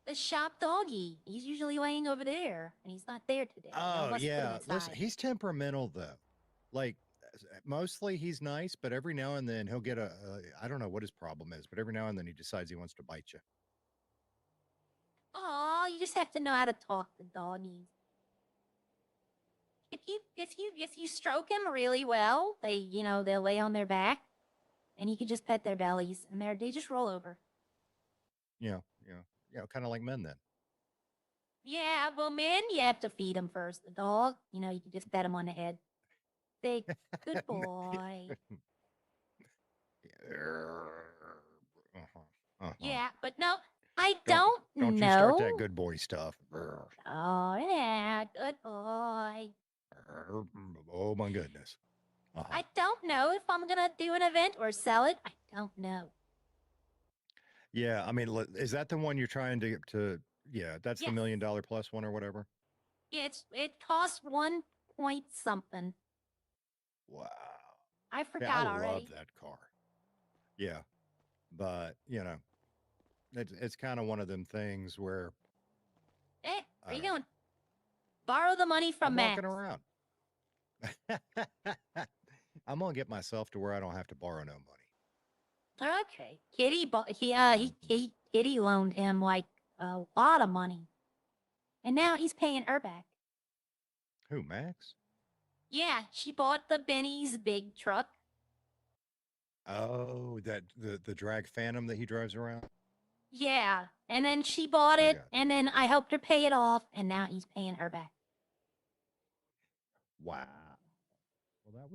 The shop doggy. He's usually laying over there, and he's not there today. Oh, yeah. Listen, he's temperamental, though. Like, mostly he's nice, but every now and then he'll get I don't know what his problem is, but every now and then he decides he wants to bite you. Oh, you just have to know how to talk to doggies. If you stroke him really well, they'll lay on their back, and you can just pet their bellies, and they just roll over. Yeah, kind of like men then. Yeah, well, men, you have to feed them first. The dog, you can just pet him on the head. Say, good boy. Yeah, but no, I don't know. Don't you start that good boy stuff. Oh, yeah, good boy. Oh, my goodness. I don't know if I'm going to do an event or sell it. I don't know. Yeah, I mean, is that the one you're trying to yeah, that's the $1 million plus one or whatever? It costs 1 point something. Wow. I forgot already. I love that car. Yeah. But, it's kind of one of them things where Hey, where you going? Borrow the money from Max. Walking around. I'm going to get myself to where I don't have to borrow no money. Okay. Kitty loaned him like a lot of money. And now he's paying her back. Who, Max? Yeah, she bought the Benny's big truck. Oh, that the drag phantom that he drives around? Yeah, and then she bought I it, got and then I helped her pay it off, and now he's paying her back. Wow. Well,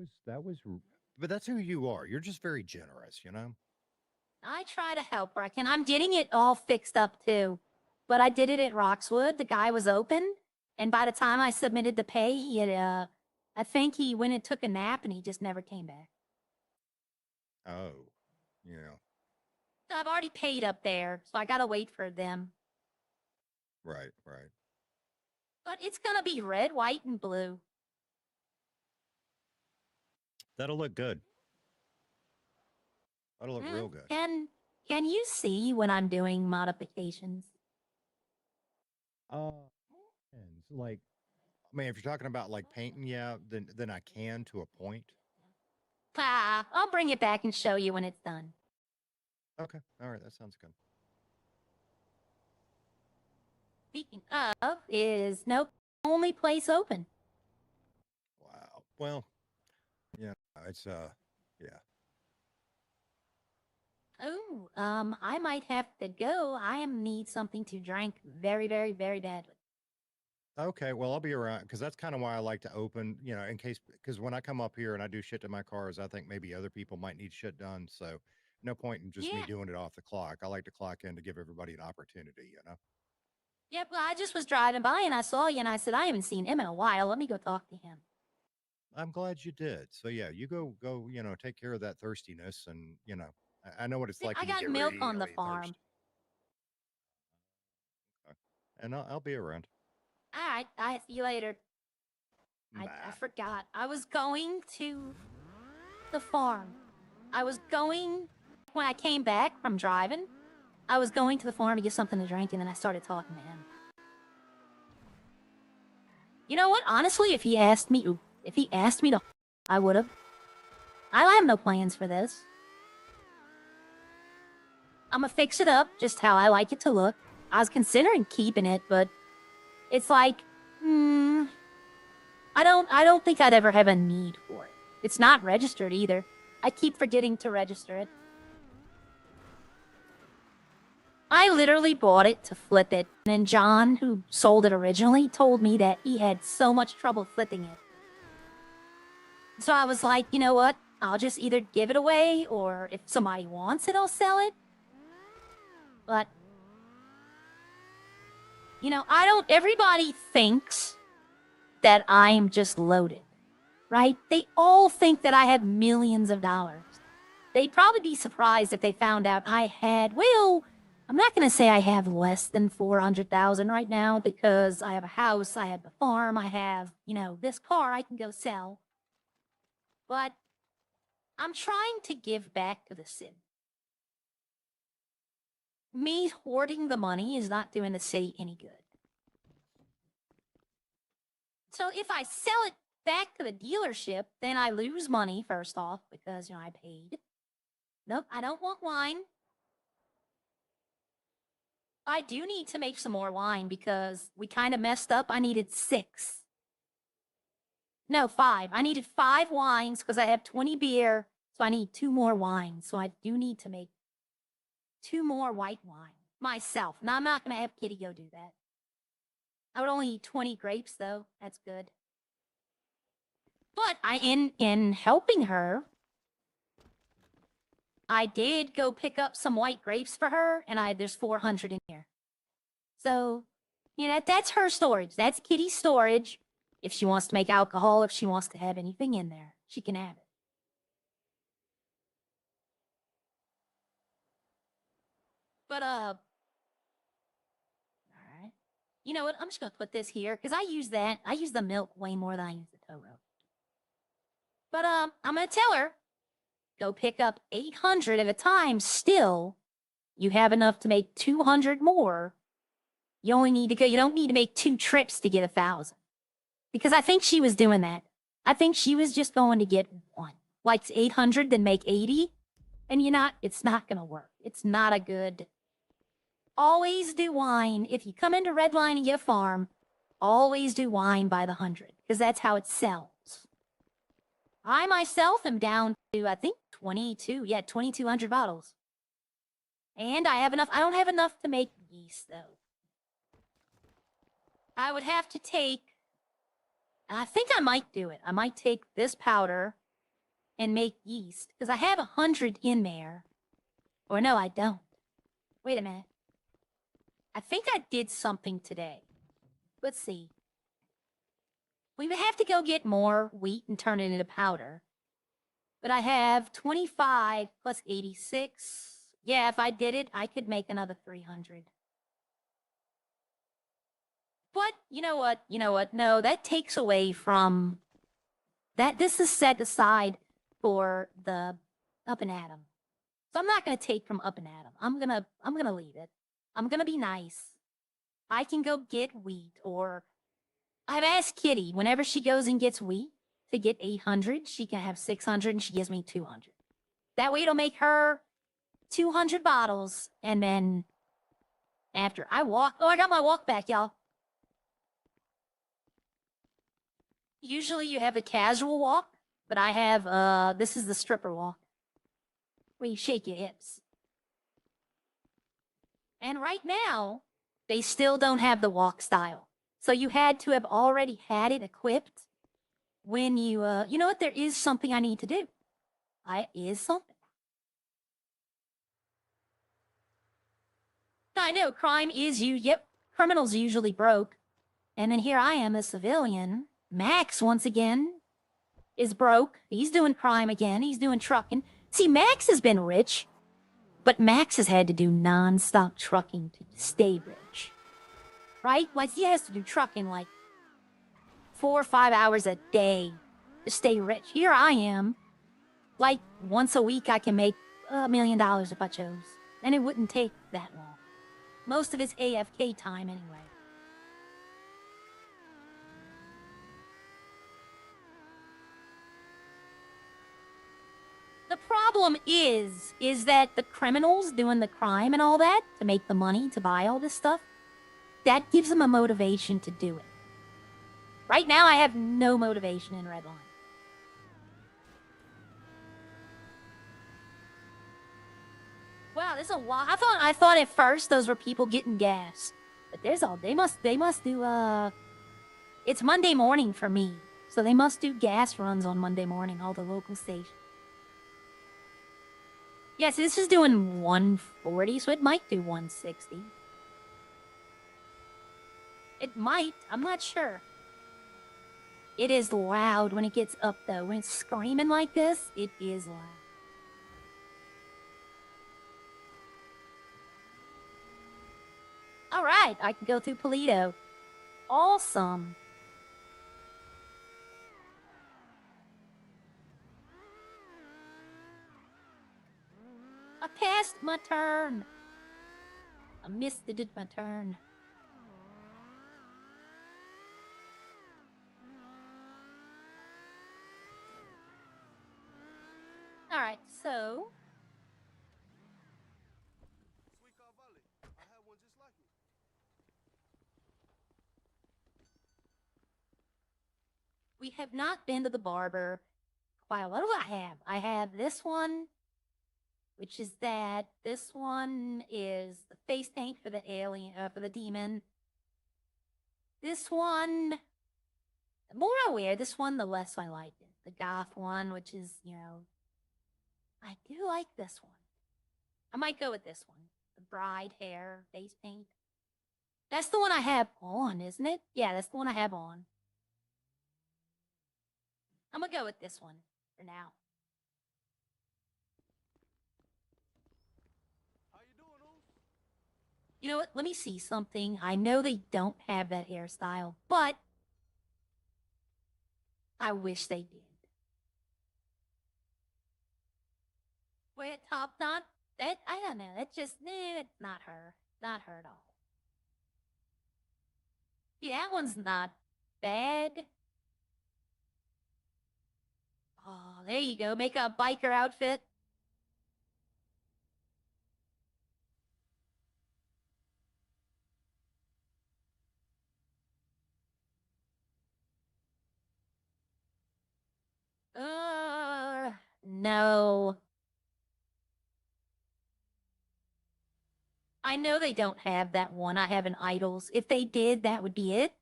but that's who you are. You're just very generous, you know? I try to help her. I'm getting it all fixed up too. But I did it at Roxwood. The guy was open, and by the time I submitted the pay, he had I think he went and took a nap, and he just never came back. Oh, yeah. So I've already paid up there, so I gotta wait for them. Right, right. But it's gonna be red, white, and blue. That'll look good. That'll look real good. Can you see when I'm doing modifications? And like, I mean, if you're talking about like painting, yeah, then I can to a point. I'll bring it back and show you when it's done. Okay, all right, that sounds good. Speaking of, is nope, only place open. Wow. Well, yeah, it's yeah. Oh, I might have to go. I need something to drink very, very, very badly. Okay, well, I'll be around because that's kind of why I like to open, you know, in case, because when I come up here and I do shit to my cars, I think maybe other people might need shit done. So, no point in just me doing it off the clock. I like to clock in to give everybody an opportunity, you know? Yep, well, I just was driving by and I saw you and I said, I haven't seen him in a while. Let me go talk to him. I'm glad you did. So, yeah, you go, you know, take care of that thirstiness. And, you know, I know what it's like I when you got get milk on the really farm. thirsty. Okay. And I'll be around. All right, I see you later. I Bye. forgot. I was going to the farm. I was going, when I came back from driving, I was going to the farm to get something to drink and then I started talking to him. You know what? Honestly, if he asked me to, I would have. I have no plans for this. I'm gonna fix it up just how I like it to look. I was considering keeping it, but it's like, I don't think I'd ever have a need for it. It's not registered either. I keep forgetting to register it. I literally bought it to flip it, and then John, who sold it originally, told me that he had so much trouble flipping it. So I was like, you know what? I'll just either give it away, or if somebody wants it, I'll sell it. But, you know, everybody thinks that I'm just loaded, right? They all think that I have millions of dollars. They'd probably be surprised if they found out I had, well, I'm not going to say I have less than 400,000 right now because I have a house, I have the farm, I have, you know, this car I can go sell. But I'm trying to give back to the city. Me hoarding the money is not doing the city any good. So if I sell it back to the dealership, then I lose money, first off, because, you know, I paid. Nope, I don't want wine. I do need to make some more wine because we kind of messed up. I needed 6. No, 5. I needed 5 wines because I have 20 beer, so I need 2 more wines. So I do need to make 2 more white wine myself. Now, I'm not going to have Kitty go do that. I would only eat 20 grapes, though. That's good. But in helping her, I did go pick up some white grapes for her, and there's 400 in here. So, you know, that's her storage. That's Kitty's storage. If she wants to make alcohol, if she wants to have anything in there, she can have it. But, all right. You know what? I'm just going to put this here because I use the milk way more than I use the Toro. But, I'm going to tell her, go pick up 800 at a time. Still, you have enough to make 200 more. You only need to go, you don't need to make 2 trips to get 1,000. Because I think she was doing that. I think she was just going to get 1. Like 800, then make 80. And it's not gonna work. It's not a good. Always do wine. If you come into Redline and get a farm, always do wine by the 100, because that's how it sells. I myself am down to, I think, 2,200 bottles. And I don't have enough to make yeast, though. I would have to take, and I think I might do it. I might take this powder and make yeast, because I have 100 in there. Or no, I don't. Wait a minute. I think I did something today. Let's see. We would have to go get more wheat and turn it into powder. But I have 25 plus 86. Yeah, if I did it, I could make another 300. But you know what? No, that takes away from that. This is set aside for the Up and Atom. So I'm not going to take from Up and Atom. I'm going to leave it. I'm going to be nice. I can go get wheat, or I've asked Kitty whenever she goes and gets wheat to get 800, she can have 600 and she gives me 200. That way it'll make her 200 bottles. And then after I walk, I got my walk back, y'all. Usually you have a casual walk, but I have, this is the stripper walk, where you shake your hips. And right now, they still don't have the walk style. So you had to have already had it equipped when you know what? There is something I need to do. Something. I know, criminals usually broke. And then here I am, a civilian. Max, once again, is broke. He's doing crime again. He's doing trucking. See, Max has been rich, but Max has had to do non-stop trucking to stay rich. Right? Like, he has to do trucking like 4 or 5 hours a day to stay rich. Here I am, like, once a week I can make $1 million if I chose. And it wouldn't take that long. Most of it's AFK time anyway. The problem is that the criminals doing the crime and all that to make the money to buy all this stuff, that gives them a motivation to do it. Right now, I have no motivation in Redline. Wow, there's a lot. I thought at first those were people getting gas, but they must do. It's Monday morning for me, so they must do gas runs on Monday morning. All the local stations. Yes, this is doing 140, so it might do 160. It might. I'm not sure. It is loud when it gets up, though. When it's screaming like this, it is loud. All right, I can go through Polito. Awesome. I passed my turn. I missed it my turn. All right, so we have not been to the barber. Wow, what do I have? I have this one, which is that. This one is the face paint for the alien, for the demon. This one, the more I wear this one, the less I like it. The goth one, which is, I do like this one. I might go with this one. The bride hair face paint. That's the one I have on, isn't it? Yeah, that's the one I have on. I'm gonna go with this one for now. How you doing, Oos? You know what? Let me see something. I know they don't have that hairstyle, but I wish they did. Wait, top knot? That, I don't know. That's just, it's not her. Not her at all. Yeah, that one's not bad. Oh, there you go. Make a biker outfit. no. I know they don't have that one I have in Idols. If they did, that would be it.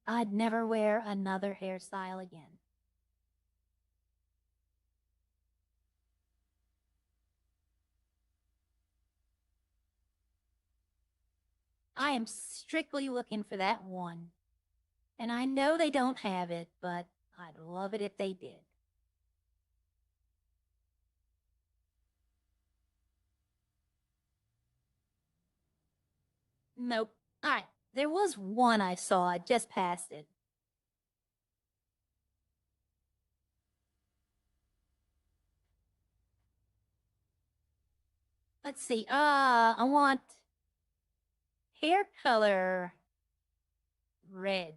I'd never wear another hairstyle again. I am strictly looking for that one. And I know they don't have it, but I'd love it if they did. Nope. All right. There was one I saw. I just passed it. Let's see. I want hair color red.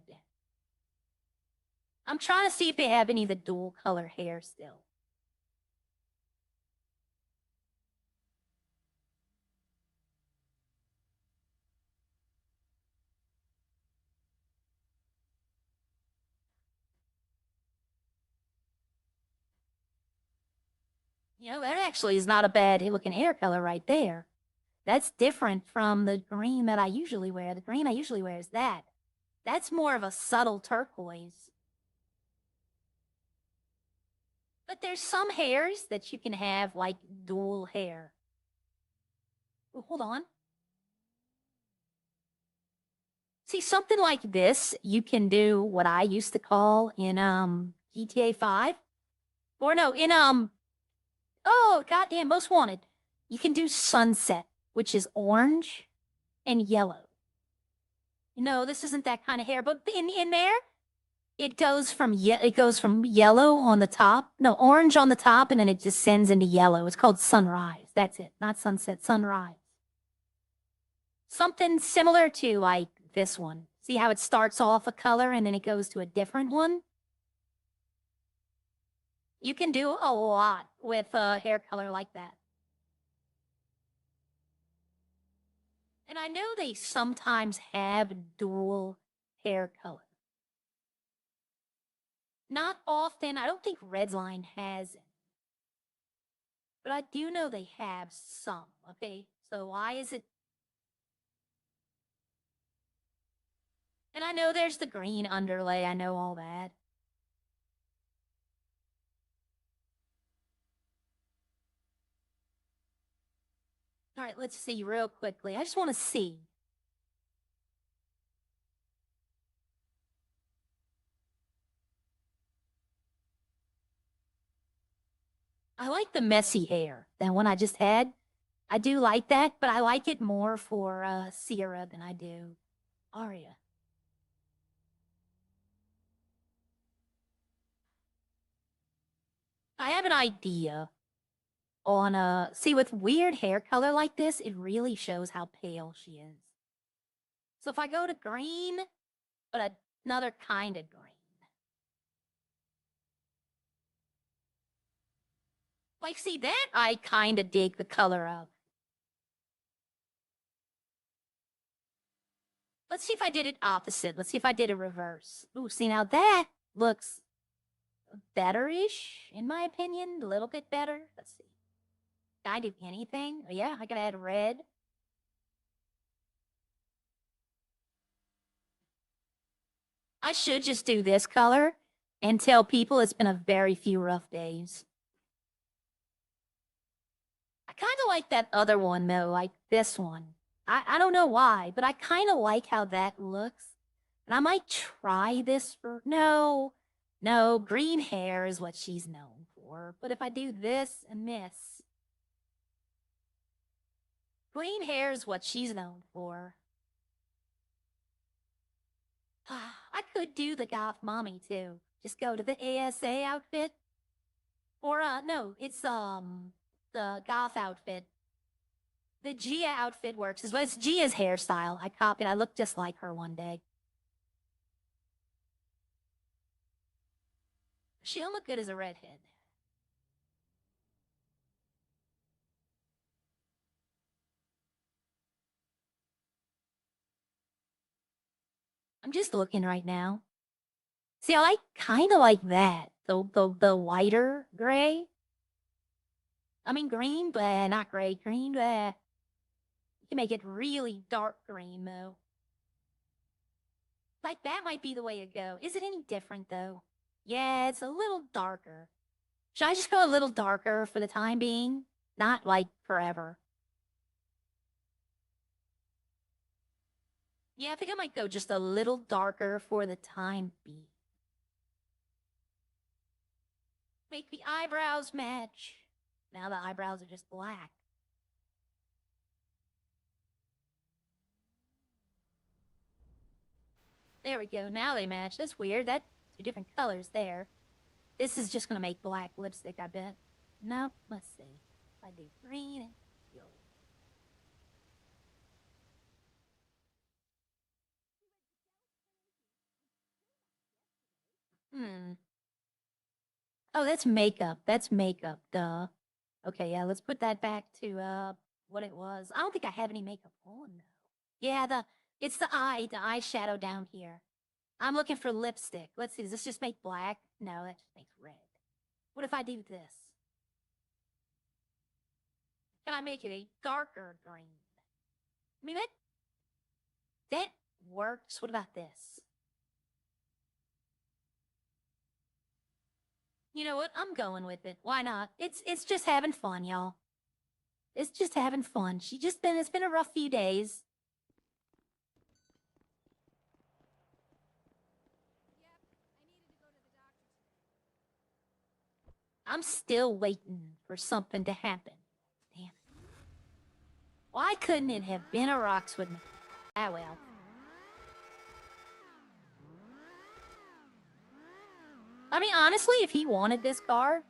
I'm trying to see if they have any of the dual color hair still. You know, that actually is not a bad looking hair color right there. That's different from the green that I usually wear. The green I usually wear is that. That's more of a subtle turquoise. But there's some hairs that you can have like dual hair. Ooh, hold on. See, something like this, you can do what I used to call in GTA 5. Or no, in oh goddamn, Most Wanted. You can do sunset, which is orange and yellow. No, this isn't that kind of hair, but in there, it goes from yellow on the top, no, orange on the top, and then it descends into yellow. It's called sunrise. That's it, not sunset, sunrise. Something similar to like this one. See how it starts off a color and then it goes to a different one? You can do a lot with a hair color like that. And I know they sometimes have dual hair color. Not often. I don't think Redline has it. But I do know they have some, okay? So why is it? And I know there's the green underlay. I know all that. All right, let's see real quickly. I just want to see. I like the messy hair, that one I just had. I do like that, but I like it more for Sierra than I do Aria. I have an idea on see, with weird hair color like this, it really shows how pale she is. So if I go to green, but another kind of green. Like, see, that I kind of dig the color of. Let's see if I did it opposite. Let's see if I did a reverse. Ooh, see, now that looks better-ish, in my opinion. A little bit better. Let's see. Can I do anything? Oh, yeah, I can add red. I should just do this color and tell people it's been a very few rough days. I kind of like that other one, though, like this one. I don't know why, but I kind of like how that looks. And I might try this for... No, green hair is what she's known for. But if I do this and this... Green hair is what she's known for. I could do the goth mommy, too. Just go to the ASA outfit. Or, no, it's, the goth outfit. The Gia outfit works as well. It's Gia's hairstyle. I copied. I looked just like her one day. She'll look good as a redhead. I'm just looking right now. See, I kind of like that. The whiter gray. I mean, green, but not gray. Green, but you can make it really dark green, though. Like, that might be the way to go. Is it any different, though? Yeah, it's a little darker. Should I just go a little darker for the time being? Not, like, forever. Yeah, I think I might go just a little darker for the time being. Make the eyebrows match. Now the eyebrows are just black. There we go. Now they match. That's weird. That's two different colors there. This is just gonna make black lipstick, I bet. Nope. Let's see. If I do green and yellow. Oh, that's makeup. That's makeup. Duh. Okay, yeah, let's put that back to what it was. I don't think I have any makeup on though. Yeah, it's the eyeshadow down here. I'm looking for lipstick. Let's see, does this just make black? No, that just makes red. What if I do this? Can I make it a darker green? I mean, that works. What about this? You know what? I'm going with it. Why not? It's just having fun, y'all. It's just having fun. It's been a rough few days. I'm still waiting for something to happen. Damn it. Why couldn't it have been a Roxwood? Ah, well. I mean, honestly, if he wanted this car,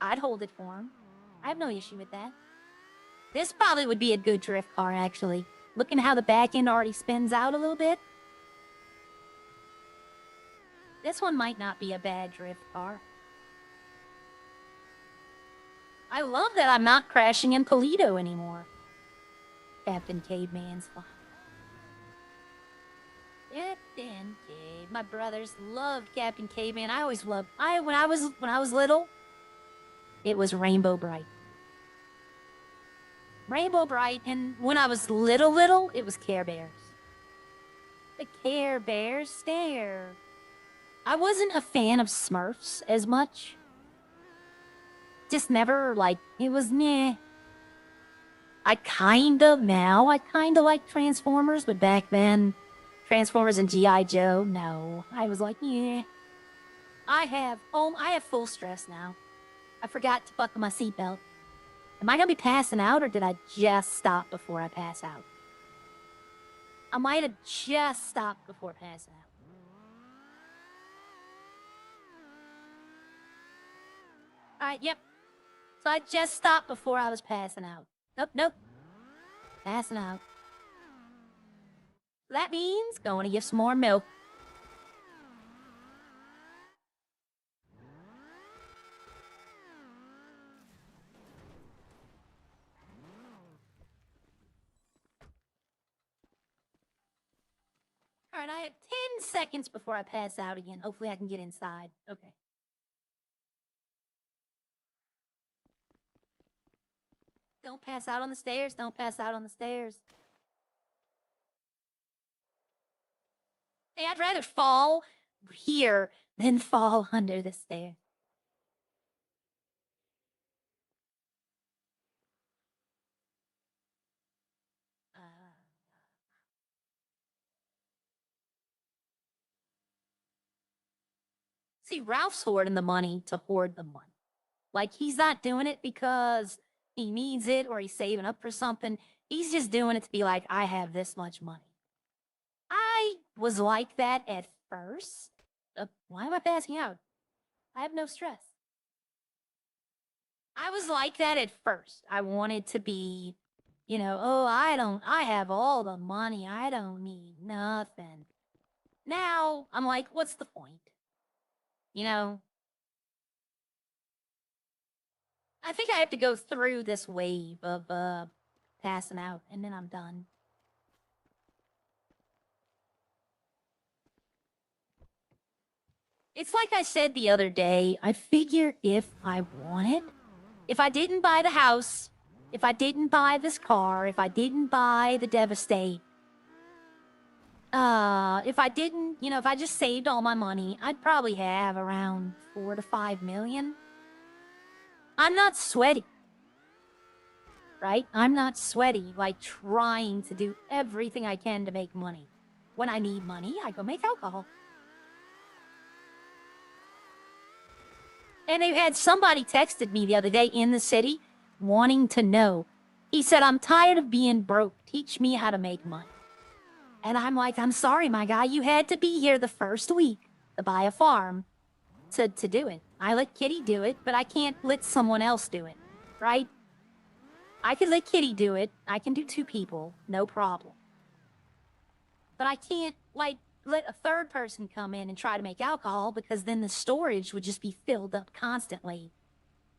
I'd hold it for him. I have no issue with that. This probably would be a good drift car, actually. Looking how the back end already spins out a little bit. This one might not be a bad drift car. I love that I'm not crashing in Polito anymore. Captain Caveman's fine. Captain Cave. My brothers loved Captain Caveman. I always loved. When I was little, it was Rainbow Bright. Rainbow Bright, and when I was little, it was Care Bears. The Care Bears stare. I wasn't a fan of Smurfs as much. Just never, like, it was meh. I kind of like Transformers, but back then, Transformers and G.I. Joe, no. I was like, yeah. I have full stress now. I forgot to buckle my seatbelt. Am I gonna be passing out, or did I just stop before I pass out? I might have just stopped before passing out. Alright, yep. So I just stopped before I was passing out. Nope. Passing out. That means going to get some more milk. Alright, I have 10 seconds before I pass out again. Hopefully I can get inside. Okay. Don't pass out on the stairs. Don't pass out on the stairs. Hey, I'd rather fall here than fall under the stairs. See, Ralph's hoarding the money to hoard the money. Like, he's not doing it because he needs it or he's saving up for something. He's just doing it to be like, I have this much money. I was like that at first. Why am I passing out? I have no stress. I was like that at first. I wanted to be, you know, oh, I have all the money. I don't need nothing. Now, I'm like, what's the point? You know? I think I have to go through this wave of, passing out, and then I'm done. It's like I said the other day, I figure if I want it, if I didn't buy the house, if I didn't buy this car, if I didn't buy the Devastate, if I didn't, you know, if I just saved all my money, I'd probably have around 4 to 5 million. I'm not sweaty, right? I'm not sweaty, like trying to do everything I can to make money. When I need money, I go make alcohol. And they had somebody texted me the other day in the city wanting to know. He said, I'm tired of being broke. Teach me how to make money. And I'm like, I'm sorry, my guy. You had to be here the first week to buy a farm to do it. I let Kitty do it, but I can't let someone else do it, right? I can let Kitty do it. I can do 2 people, no problem. But I can't, like, let a third person come in and try to make alcohol, because then the storage would just be filled up constantly.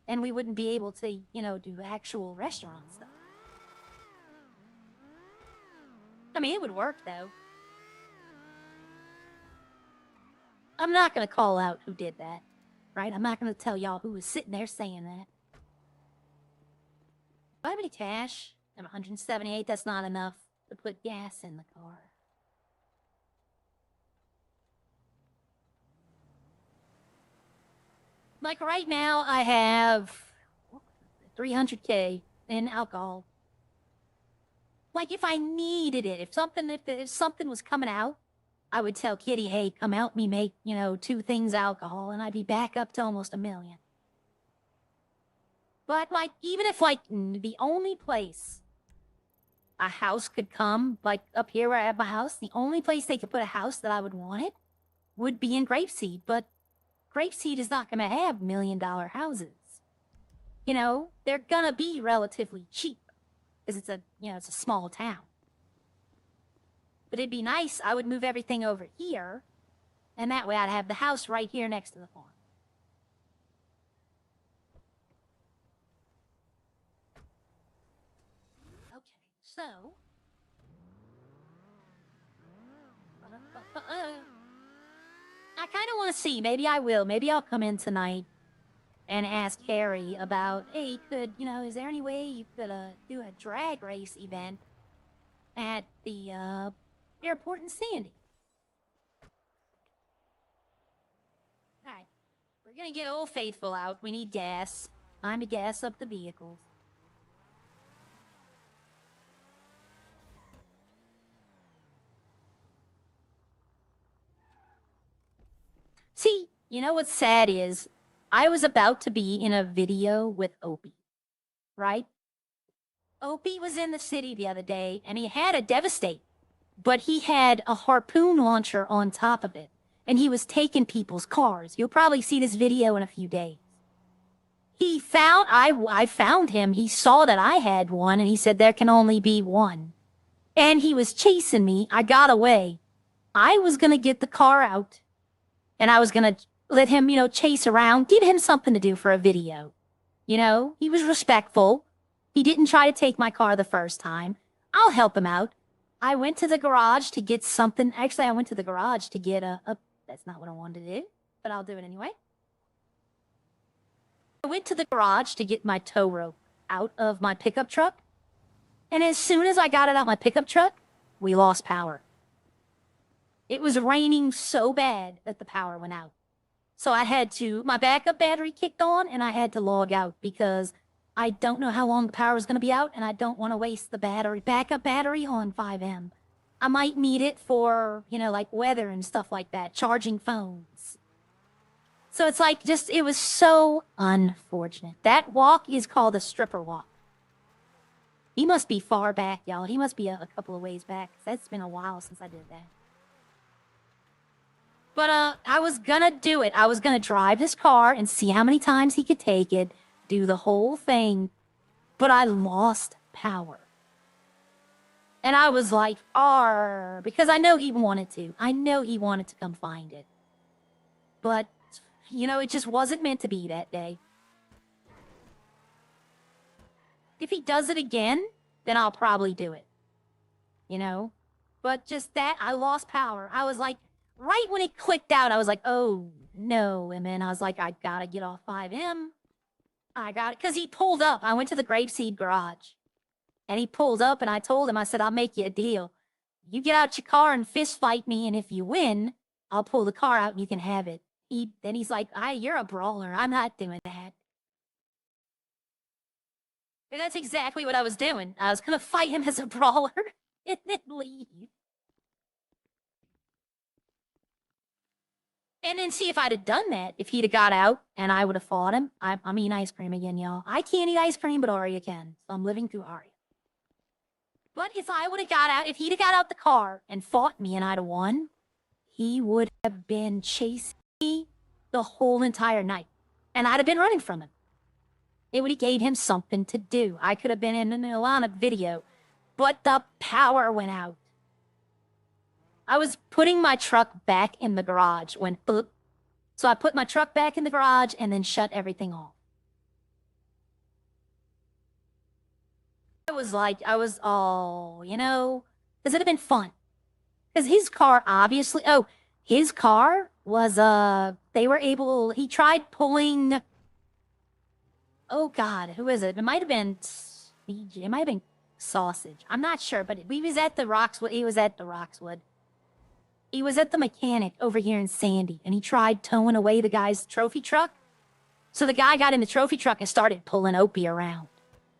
And we wouldn't be able to, you know, do actual restaurant stuff. I mean, it would work, though. I'm not going to call out who did that, right? I'm not going to tell y'all who was sitting there saying that. Do I have any cash? I'm 178. That's not enough to put gas in the car. Like right now, I have 300K in alcohol. Like if I needed it, if something was coming out, I would tell Kitty, hey, come help me make, you know, 2 things alcohol, and I'd be back up to almost $1 million. But like, even if like the only place a house could come, like up here where I have my house, the only place they could put a house that I would want it would be in Grapeseed, but Grapeseed is not going to have $1 million houses. You know, they're going to be relatively cheap because it's a, you know, it's a small town. But it'd be nice. I would move everything over here, and that way I'd have the house right here next to the farm. Okay, so I kind of want to see. Maybe I will. Maybe I'll come in tonight and ask Harry about, hey, you know, is there any way you could do a drag race event at the airport in Sandy? All right, we're gonna get Old Faithful out. We need gas. Time to gas up the vehicles. See, you know what's sad is, I was about to be in a video with Opie, right? Opie was in the city the other day, and he had a Devastate, but he had a harpoon launcher on top of it, and he was taking people's cars. You'll probably see this video in a few days. I found him. He saw that I had one, and he said there can only be one. And he was chasing me. I got away. I was gonna get the car out, and I was gonna let him, you know, chase around, give him something to do for a video. You know, he was respectful. He didn't try to take my car the first time. I'll help him out. I went to the garage to get something. Actually, I went to the garage to get that's not what I wanted to do, but I'll do it anyway. I went to the garage to get my tow rope out of my pickup truck. And as soon as I got it out of my pickup truck, we lost power. It was raining so bad that the power went out. So I had to, my backup battery kicked on, and I had to log out because I don't know how long the power is going to be out, and I don't want to waste the backup battery on 5M. I might need it for, you know, like weather and stuff like that, charging phones. So it's like, it was so unfortunate. That walk is called a stripper walk. He must be far back, y'all. He must be a couple of ways back. That's been a while since I did that. But I was gonna do it. I was gonna drive his car and see how many times he could take it, do the whole thing. But I lost power. And I was like, arr, because I know he wanted to. I know he wanted to come find it. But, you know, it just wasn't meant to be that day. If he does it again, then I'll probably do it. You know? But just that, I lost power. I was like, right when it clicked out, I was like, oh, no. And then I was like, I gotta get off 5M. I got it. Because he pulled up. I went to the Grapeseed garage. And he pulled up and I told him, I said, I'll make you a deal. You get out your car and fist fight me, and if you win, I'll pull the car out and you can have it. Then he's like, you're a brawler. I'm not doing that. And that's exactly what I was doing. I was going to fight him as a brawler and then leave. And then see if I'd have done that, if he'd have got out and I would have fought him. I'm eating ice cream again, y'all. I can't eat ice cream, but Aria can. So I'm living through Aria. But if I would have got out, if he'd have got out the car and fought me and I'd have won, he would have been chasing me the whole entire night. And I'd have been running from him. It would have gave him something to do. I could have been in an Ilana video, but the power went out. I was putting my truck back in the garage when boop. So I put my truck back in the garage and then shut everything off. You know, because it'd have been fun. Because his car, obviously, his car was, he tried pulling, oh God, who is it? It might have been Sausage. I'm not sure, but he was at the Roxwood. He was at the mechanic over here in Sandy, and he tried towing away the guy's trophy truck. So the guy got in the trophy truck and started pulling Opie around.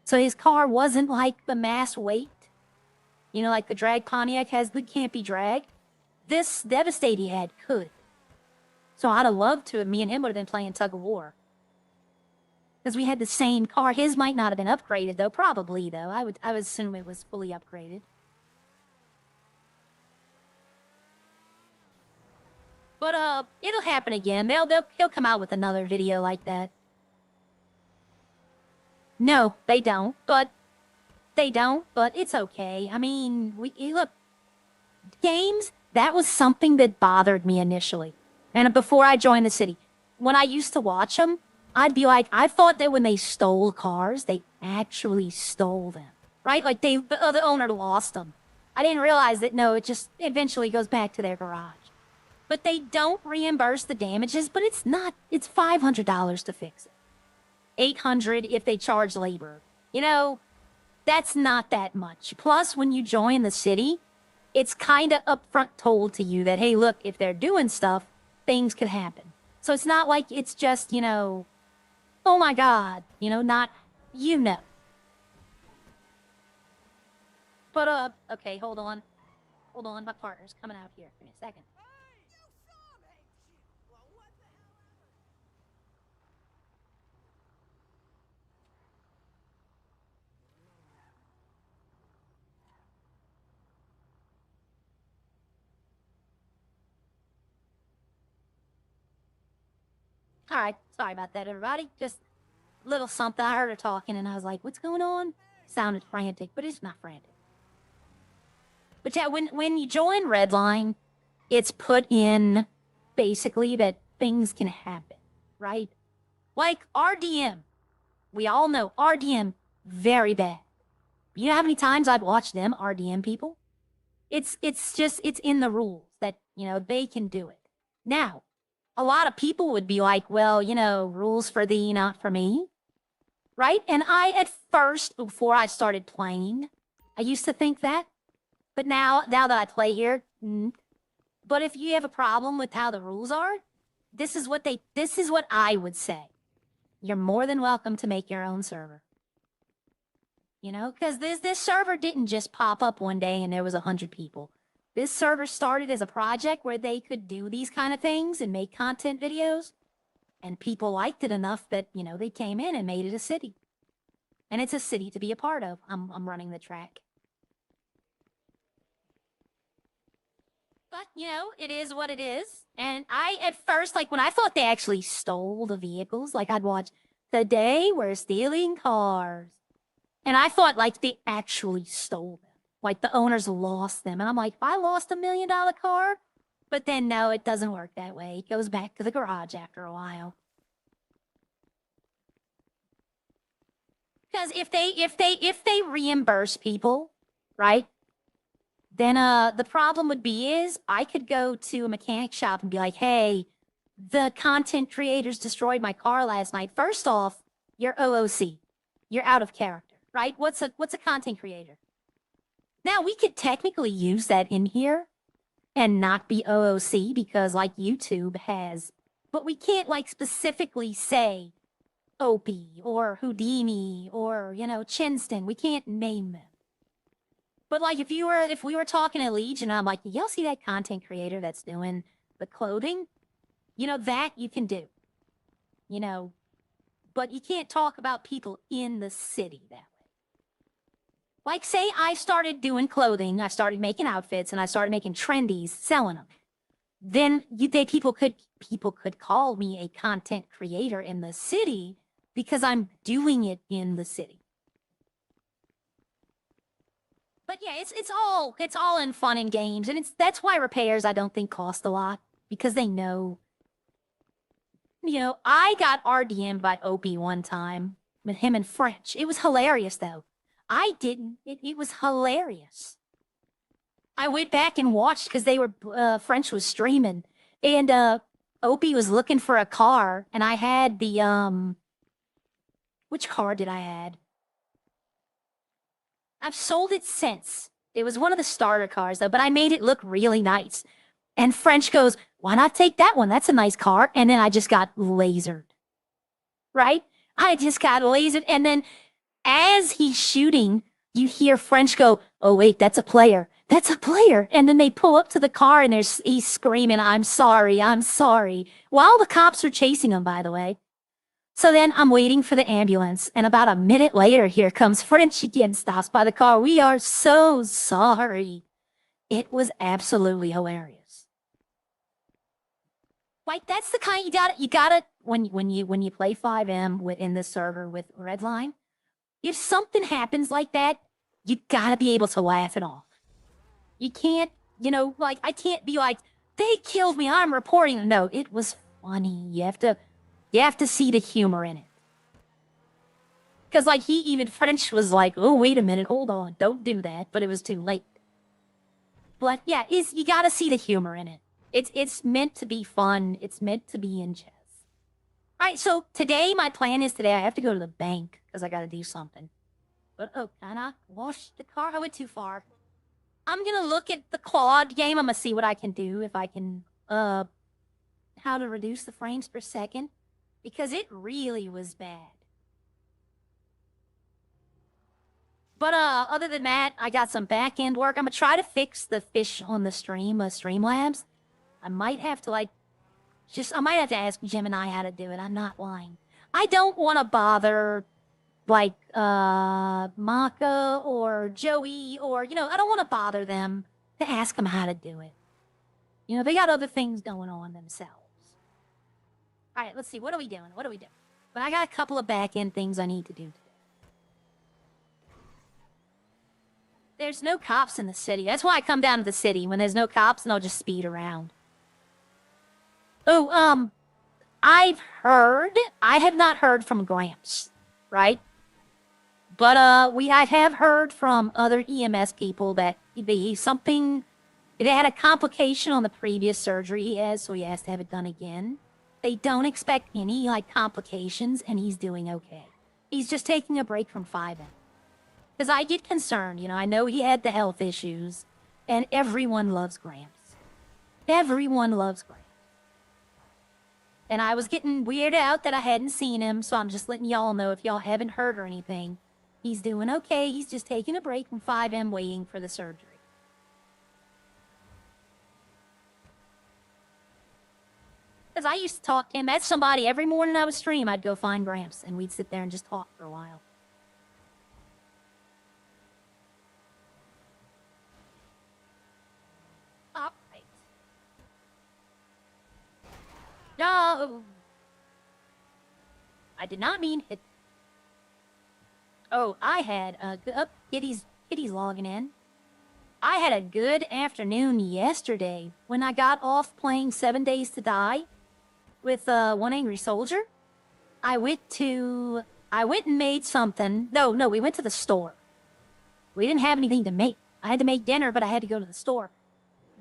So his car wasn't like the mass weight. You know, like the drag Pontiac can't be dragged. This Devastate he had could. So I'd have loved to, me and him would have been playing tug of war. Because we had the same car. His might not have been upgraded though, probably though. I would assume it was fully upgraded. But it'll happen again. He'll come out with another video like that. No, they don't, but it's okay. I mean, look, games, that was something that bothered me initially. And before I joined the city, when I used to watch them, I'd be like, I thought that when they stole cars, they actually stole them, right? Like the owner lost them. I didn't realize that, no, it just eventually goes back to their garage. But they don't reimburse the damages, but it's $500 to fix it. $800 if they charge labor. You know, that's not that much. Plus, when you join the city, it's kind of upfront told to you that, hey, look, if they're doing stuff, things could happen. So it's not like it's just, you know, oh my God, you know, not, you know. But, okay, hold on. Hold on, my partner's coming out here. Give me a second. All right, sorry about that, everybody. Just a little something. I heard her talking, and I was like, what's going on? Sounded frantic, but it's not frantic. But yeah, when you join Redline, it's put in, basically, that things can happen, right? Like RDM. We all know RDM, very bad. You know how many times I've watched them, RDM people? It's in the rules that, you know, they can do it. Now, a lot of people would be like, well, you know, rules for thee, not for me. Right? And I, at first, before I started playing, I used to think that. But now that I play here, but if you have a problem with how the rules are, this is what I would say. You're more than welcome to make your own server. You know, because this server didn't just pop up one day and there was 100 people. This server started as a project where they could do these kind of things and make content videos. And people liked it enough that, you know, they came in and made it a city. And it's a city to be a part of. I'm running the track. But, you know, it is what it is. And I, at first, like, when I thought they actually stole the vehicles, like, I'd watch, today we're stealing cars. And I thought, like, they actually stole them. Like, the owners lost them. And I'm like, if I lost $1 million car? But then, no, it doesn't work that way. It goes back to the garage after a while. Because if they reimburse people, right? Then the problem would be is I could go to a mechanic shop and be like, hey, the content creators destroyed my car last night. First off, you're OOC. You're out of character, right? What's a content creator? Now, we could technically use that in here and not be OOC because like YouTube has, but we can't like specifically say Opie or Houdini or, you know, Chinston. We can't name them. But like if we were talking to Legion, I'm like, y'all see that content creator that's doing the clothing? You know, that you can do. You know, but you can't talk about people in the city that way. Like, say I started doing clothing, I started making outfits, and I started making trendies, selling them. Then people could call me a content creator in the city because I'm doing it in the city. But yeah, it's all in fun and games, and that's why repairs I don't think cost a lot because they know. You know, I got RDM'd by Opie one time with him in French. It was hilarious though. I didn't. It was hilarious. I went back and watched because they were French was streaming, and Opie was looking for a car, and I had the which car did I had? I've sold it since. It was one of the starter cars though, but I made it look really nice. And French goes, "Why not take that one? That's a nice car." And then I just got lasered. Right? I just got lasered, and then as he's shooting, you hear French go, "Oh, wait, that's a player. That's a player." And then they pull up to the car and he's screaming, "I'm sorry, I'm sorry." While the cops are chasing him, by the way. So then I'm waiting for the ambulance. And about a minute later, here comes French again, stops by the car. "We are so sorry." It was absolutely hilarious. Like, that's the kind you gotta, when you play 5M in this server with Redline, if something happens like that, you gotta be able to laugh it off. You can't, you know, like, I can't be like, "They killed me, I'm reporting." No, it was funny. You have to see the humor in it. Because, like, French was like, "Oh, wait a minute, hold on, don't do that." But it was too late. But yeah, you gotta see the humor in it. It's meant to be fun. It's meant to be in chess. All right, so my plan is today I have to go to the bank because I got to do something. But, oh, can I wash the car? I went too far. I'm going to look at the quad game. I'm going to see what I can do, if I can, how to reduce the frames per second. Because it really was bad. But, other than that, I got some back-end work. I'm going to try to fix the fish on the Streamlabs. I might have to, like, I might have to ask Gemini how to do it. I'm not lying. I don't want to bother, like, Maka or Joey or, you know, I don't want to bother them to ask them how to do it. You know, they got other things going on themselves. All right, let's see. What are we doing? But I got a couple of back-end things I need to do today. There's no cops in the city. That's why I come down to the city. When there's no cops, and I'll just speed around. Oh, I have not heard from Gramps, right? But, I have heard from other EMS people that they had a complication on the previous surgery he has, so he has to have it done again. They don't expect any, like, complications, and he's doing okay. He's just taking a break from 5M. Because I get concerned, you know, I know he had the health issues, and everyone loves Gramps. Everyone loves Gramps. And I was getting weirded out that I hadn't seen him, so I'm just letting y'all know if y'all haven't heard or anything. He's doing okay. He's just taking a break from 5M waiting for the surgery. Because I used to talk to him. That's somebody, every morning I would stream, I'd go find Gramps, and we'd sit there and just talk for a while. All right. No! I did not mean hit. Oh, I had a good... Kitty's logging in. I had a good afternoon yesterday when I got off playing 7 Days to Die with One Angry Soldier. I went and made something. No, we went to the store. We didn't have anything to make. I had to make dinner, but I had to go to the store.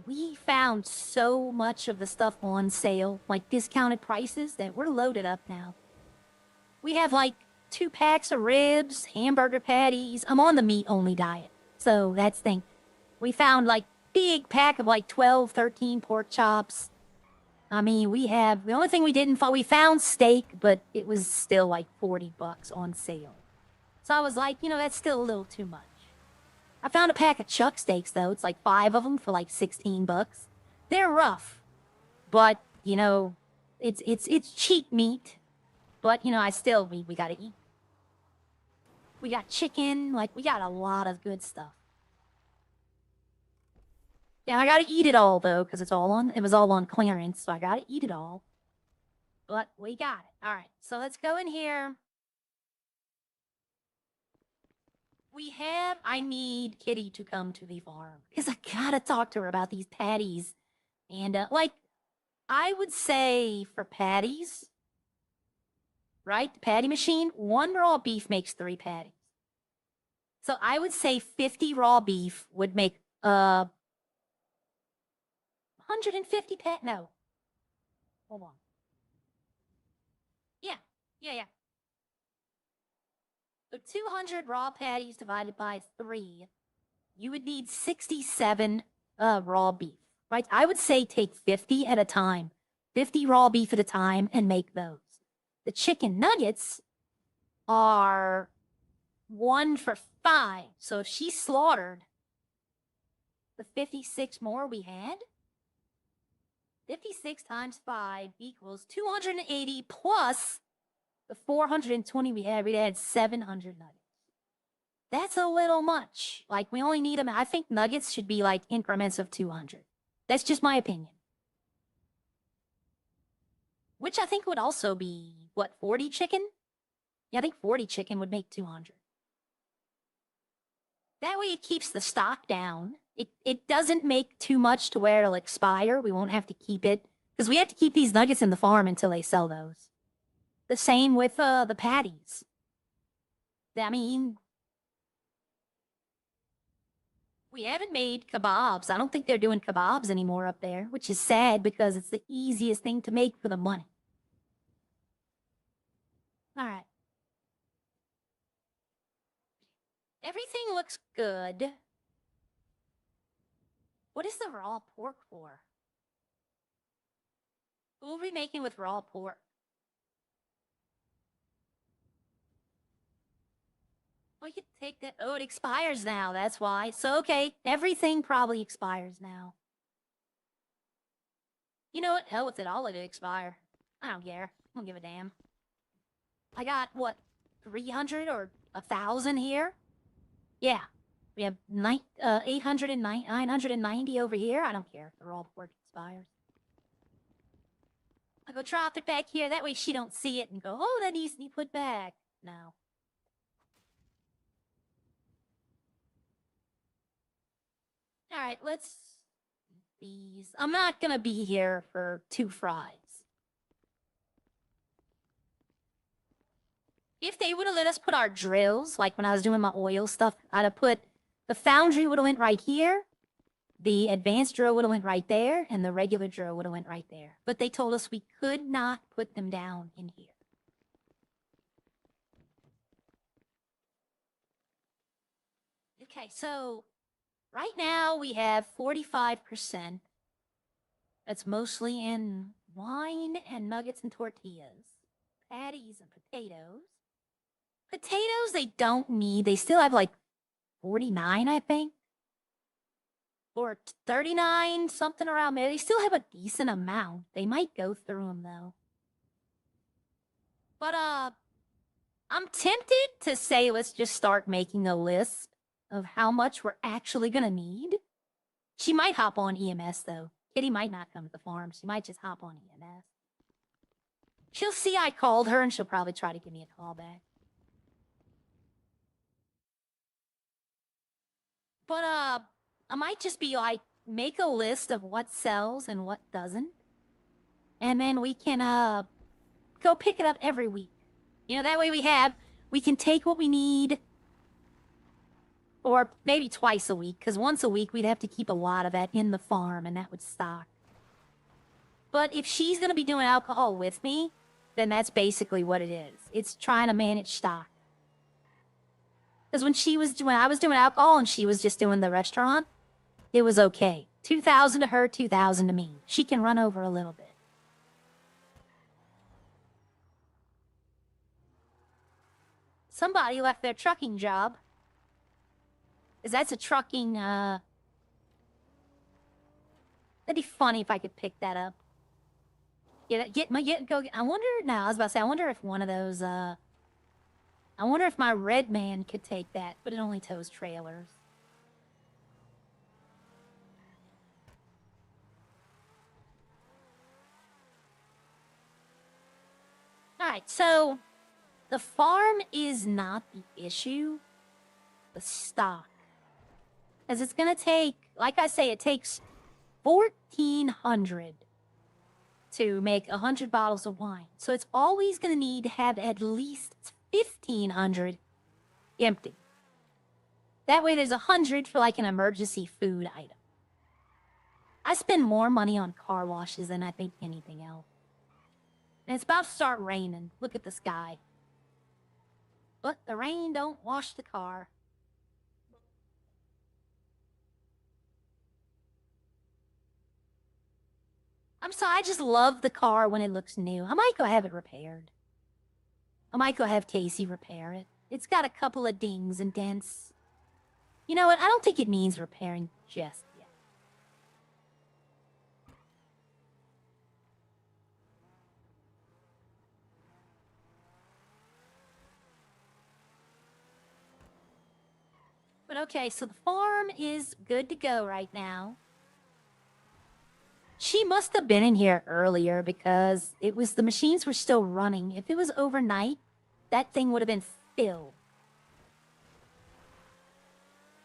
We found so much of the stuff on sale, like discounted prices, that we're loaded up now. We have like 2 packs of ribs, hamburger patties. I'm on the meat-only diet, so that's the thing. We found, like, big pack of, like, 12, 13 pork chops. I mean, the only thing we didn't find, we found steak, but it was still, like, $40 on sale. So I was like, that's still a little too much. I found a pack of chuck steaks, though. It's like 5 of them for, like, $16. They're rough, but, it's cheap meat. But, we gotta eat. We got chicken, like, we got a lot of good stuff. Yeah, I gotta eat it all, though, because it was all on clearance, so I gotta eat it all. But we got it. Alright, so let's go in here. I need Kitty to come to the farm, because I gotta talk to her about these patties. And, I would say for patties, right, the patty machine, 1 raw beef makes 3 patties. So I would say 50 raw beef would make, 150 no. Hold on. Yeah. So 200 raw patties divided by 3, you would need 67 raw beef, right? I would say take 50 at a time, 50 raw beef at a time, and make those. The chicken nuggets are 1 for 5. So if she slaughtered the 56 more we had, 56 times 5 equals 280 plus the 420 we had 700 nuggets. That's a little much. Like, we only need them. I think nuggets should be like increments of 200. That's just my opinion. Which I think would also be, 40 chicken? Yeah, I think 40 chicken would make 200. That way it keeps the stock down. It doesn't make too much to where it'll expire. We won't have to keep it. Because we have to keep these nuggets in the farm until they sell those. The same with the patties. I mean, we haven't made kebabs. I don't think they're doing kebabs anymore up there, which is sad because it's the easiest thing to make for the money. All right. Everything looks good. What is the raw pork for? What will we be making with raw pork? We could take that. Oh, it expires now. That's why. So, okay. Everything probably expires now. You know what? Hell with it. I'll let it expire. I don't care. I don't give a damn. I got, 300 or 1,000 here? Yeah. We have 990 over here. I don't care if the raw pork expires. I'll go drop it back here. That way she don't see it and go, oh, that needs to be put back. No. Alright, let's... These... I'm not gonna be here for 2 fries. If they would have let us put our drills, like when I was doing my oil stuff, I'd have put... The foundry would have went right here, the advanced drill would have went right there, and the regular drill would have went right there. But they told us we could not put them down in here. Okay, so right now we have 45%. That's mostly in wine and nuggets and tortillas, patties and potatoes. Potatoes they don't need. They still have like 49, I think. Or 39, something around there. They still have a decent amount. They might go through them, though. But, I'm tempted to say let's just start making a list of how much we're actually gonna need. She might hop on EMS, though. Kitty might not come to the farm. She might just hop on EMS. She'll see I called her, and she'll probably try to give me a call back. But, I might just be like, make a list of what sells and what doesn't. And then we can, go pick it up every week. You know, that way we can take what we need. Or maybe twice a week, because once a week we'd have to keep a lot of that in the farm, and that would stock. But if she's gonna be doing alcohol with me, then that's basically what it is. It's trying to manage stock. Because when I was doing alcohol and she was just doing the restaurant, it was okay. 2,000 to her, 2,000 to me. She can run over a little bit. Somebody left their trucking job. That's a trucking, that'd be funny if I could pick that up. I wonder, now I was about to say, I wonder if one of those, I wonder if my red man could take that, but it only tows trailers. Alright, so the farm is not the issue. The stock. As it's gonna take, like I say, it takes 1,400 to make 100 bottles of wine. So it's always gonna need to have at least 1,500 empty. That way there's 100 for like an emergency food item. I spend more money on car washes than I think anything else. And it's about to start raining. Look at the sky. But the rain don't wash the car. I'm sorry, I just love the car when it looks new. I might go have it repaired. I might go have Casey repair it. It's got a couple of dings and dents. You know what? I don't think it needs repairing just yet. But okay, so the farm is good to go right now. She must have been in here earlier because the machines were still running. If it was overnight, that thing would have been filled.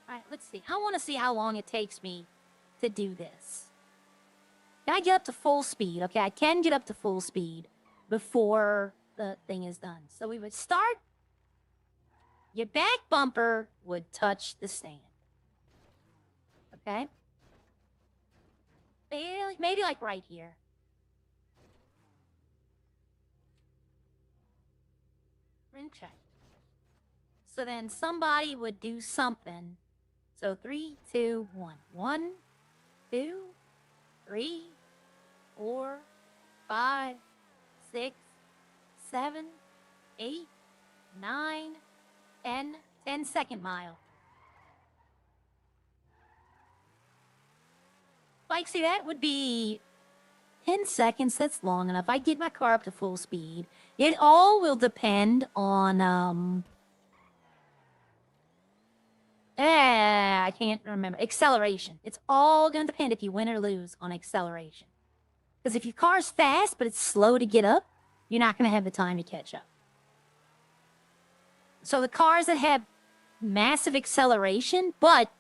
Alright, let's see. I want to see how long it takes me to do this. Can I get up to full speed? Okay, I can get up to full speed before the thing is done. So we would start. Your back bumper would touch the stand. Okay? Maybe like right here. Okay. So then somebody would do something. So 3, 2, 1. 1, 2, 3, 4, 5, 6, 7, 8, 9, 10. 10-second mile. Like, see, that would be 10 seconds. That's long enough. I get my car up to full speed. It all will depend on, I can't remember. Acceleration. It's all going to depend if you win or lose on acceleration. Because if your car's fast, but it's slow to get up, you're not going to have the time to catch up. So the cars that have massive acceleration, but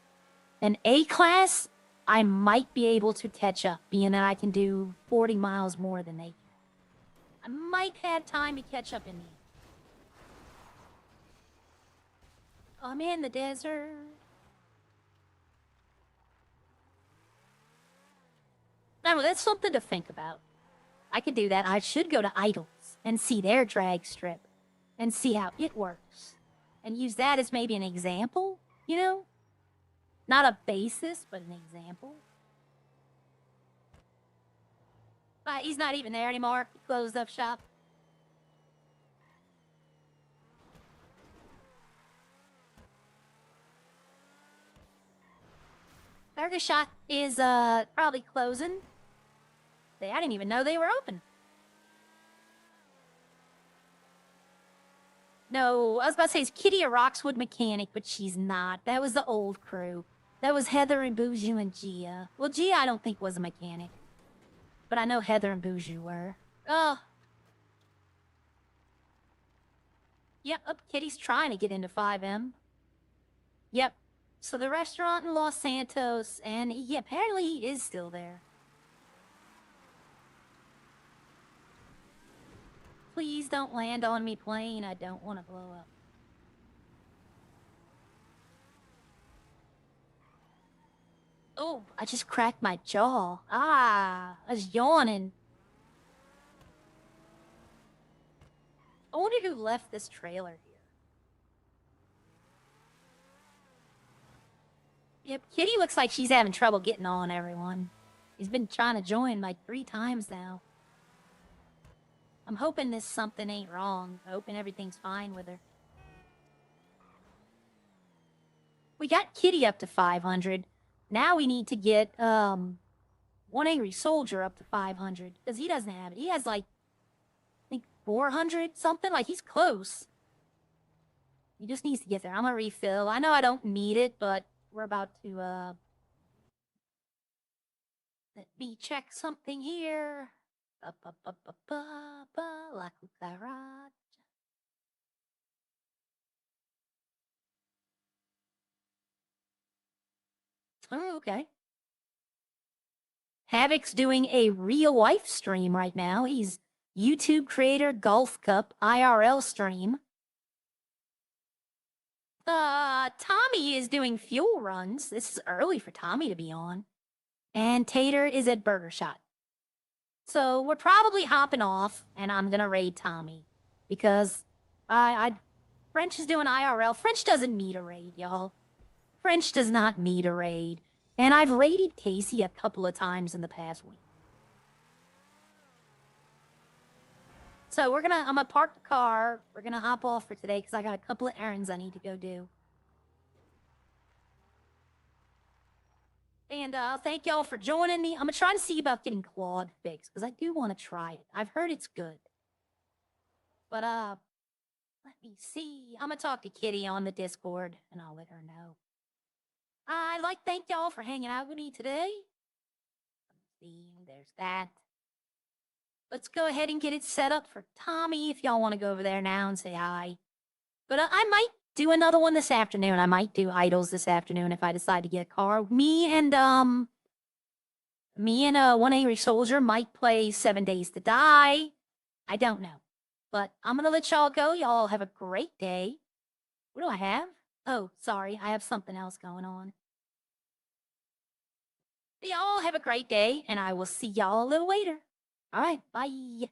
an A-class, I might be able to catch up, being that I can do 40 miles more than they can. I might have time to catch up in the end. I'm in the desert. Now, that's something to think about. I could do that. I should go to Idols and see their drag strip and see how it works. And use that as maybe an example, you know? Not a basis, but an example. But he's not even there anymore. He closed up shop. Burger shop is probably closing. I didn't even know they were open. No, I was about to say it's Kitty a Roxwood mechanic, but she's not. That was the old crew. That was Heather and Boujou and Gia. Well, Gia I don't think was a mechanic. But I know Heather and Boujou were. Oh. Yep, Kitty's trying to get into 5M. Yep. So the restaurant in Los Santos, and yeah, apparently he is still there. Please don't land on me, plane. I don't want to blow up. Oh, I just cracked my jaw. Ah, I was yawning. I wonder who left this trailer here. Yep, Kitty looks like she's having trouble getting on, everyone. She's been trying to join like 3 times now. I'm hoping this something ain't wrong. I'm hoping everything's fine with her. We got Kitty up to 500. Now we need to get one angry soldier up to 500 because he doesn't have it. He has like I think 400 something. Like he's close. He just needs to get there. I'm gonna refill. I know I don't need it, but we're about to let me check something here. La cucaracha. Oh, okay. Havoc's doing a real life stream right now. He's YouTube creator Golf Cup IRL stream. Tommy is doing fuel runs. This is early for Tommy to be on. And Tater is at Burger Shot. So we're probably hopping off, and I'm gonna raid Tommy. Because French is doing IRL. French doesn't need a raid, y'all. French does not need a raid. And I've raided Casey a couple of times in the past week. So I'm gonna park the car. We're gonna hop off for today because I got a couple of errands I need to go do. And thank y'all for joining me. I'm gonna try to see about getting Claude fixed because I do want to try it. I've heard it's good. But let me see. I'm gonna talk to Kitty on the Discord and I'll let her know. I'd like to thank y'all for hanging out with me today. Let's see, there's that. Let's go ahead and get it set up for Tommy if y'all want to go over there now and say hi. But I might do another one this afternoon. I might do Idols this afternoon if I decide to get a car. Me and One Angry Soldier might play 7 Days to Die. I don't know. But I'm gonna let y'all go. Y'all have a great day. What do I have? Oh, sorry. I have something else going on. Y'all have a great day, and I will see y'all a little later. All right, bye.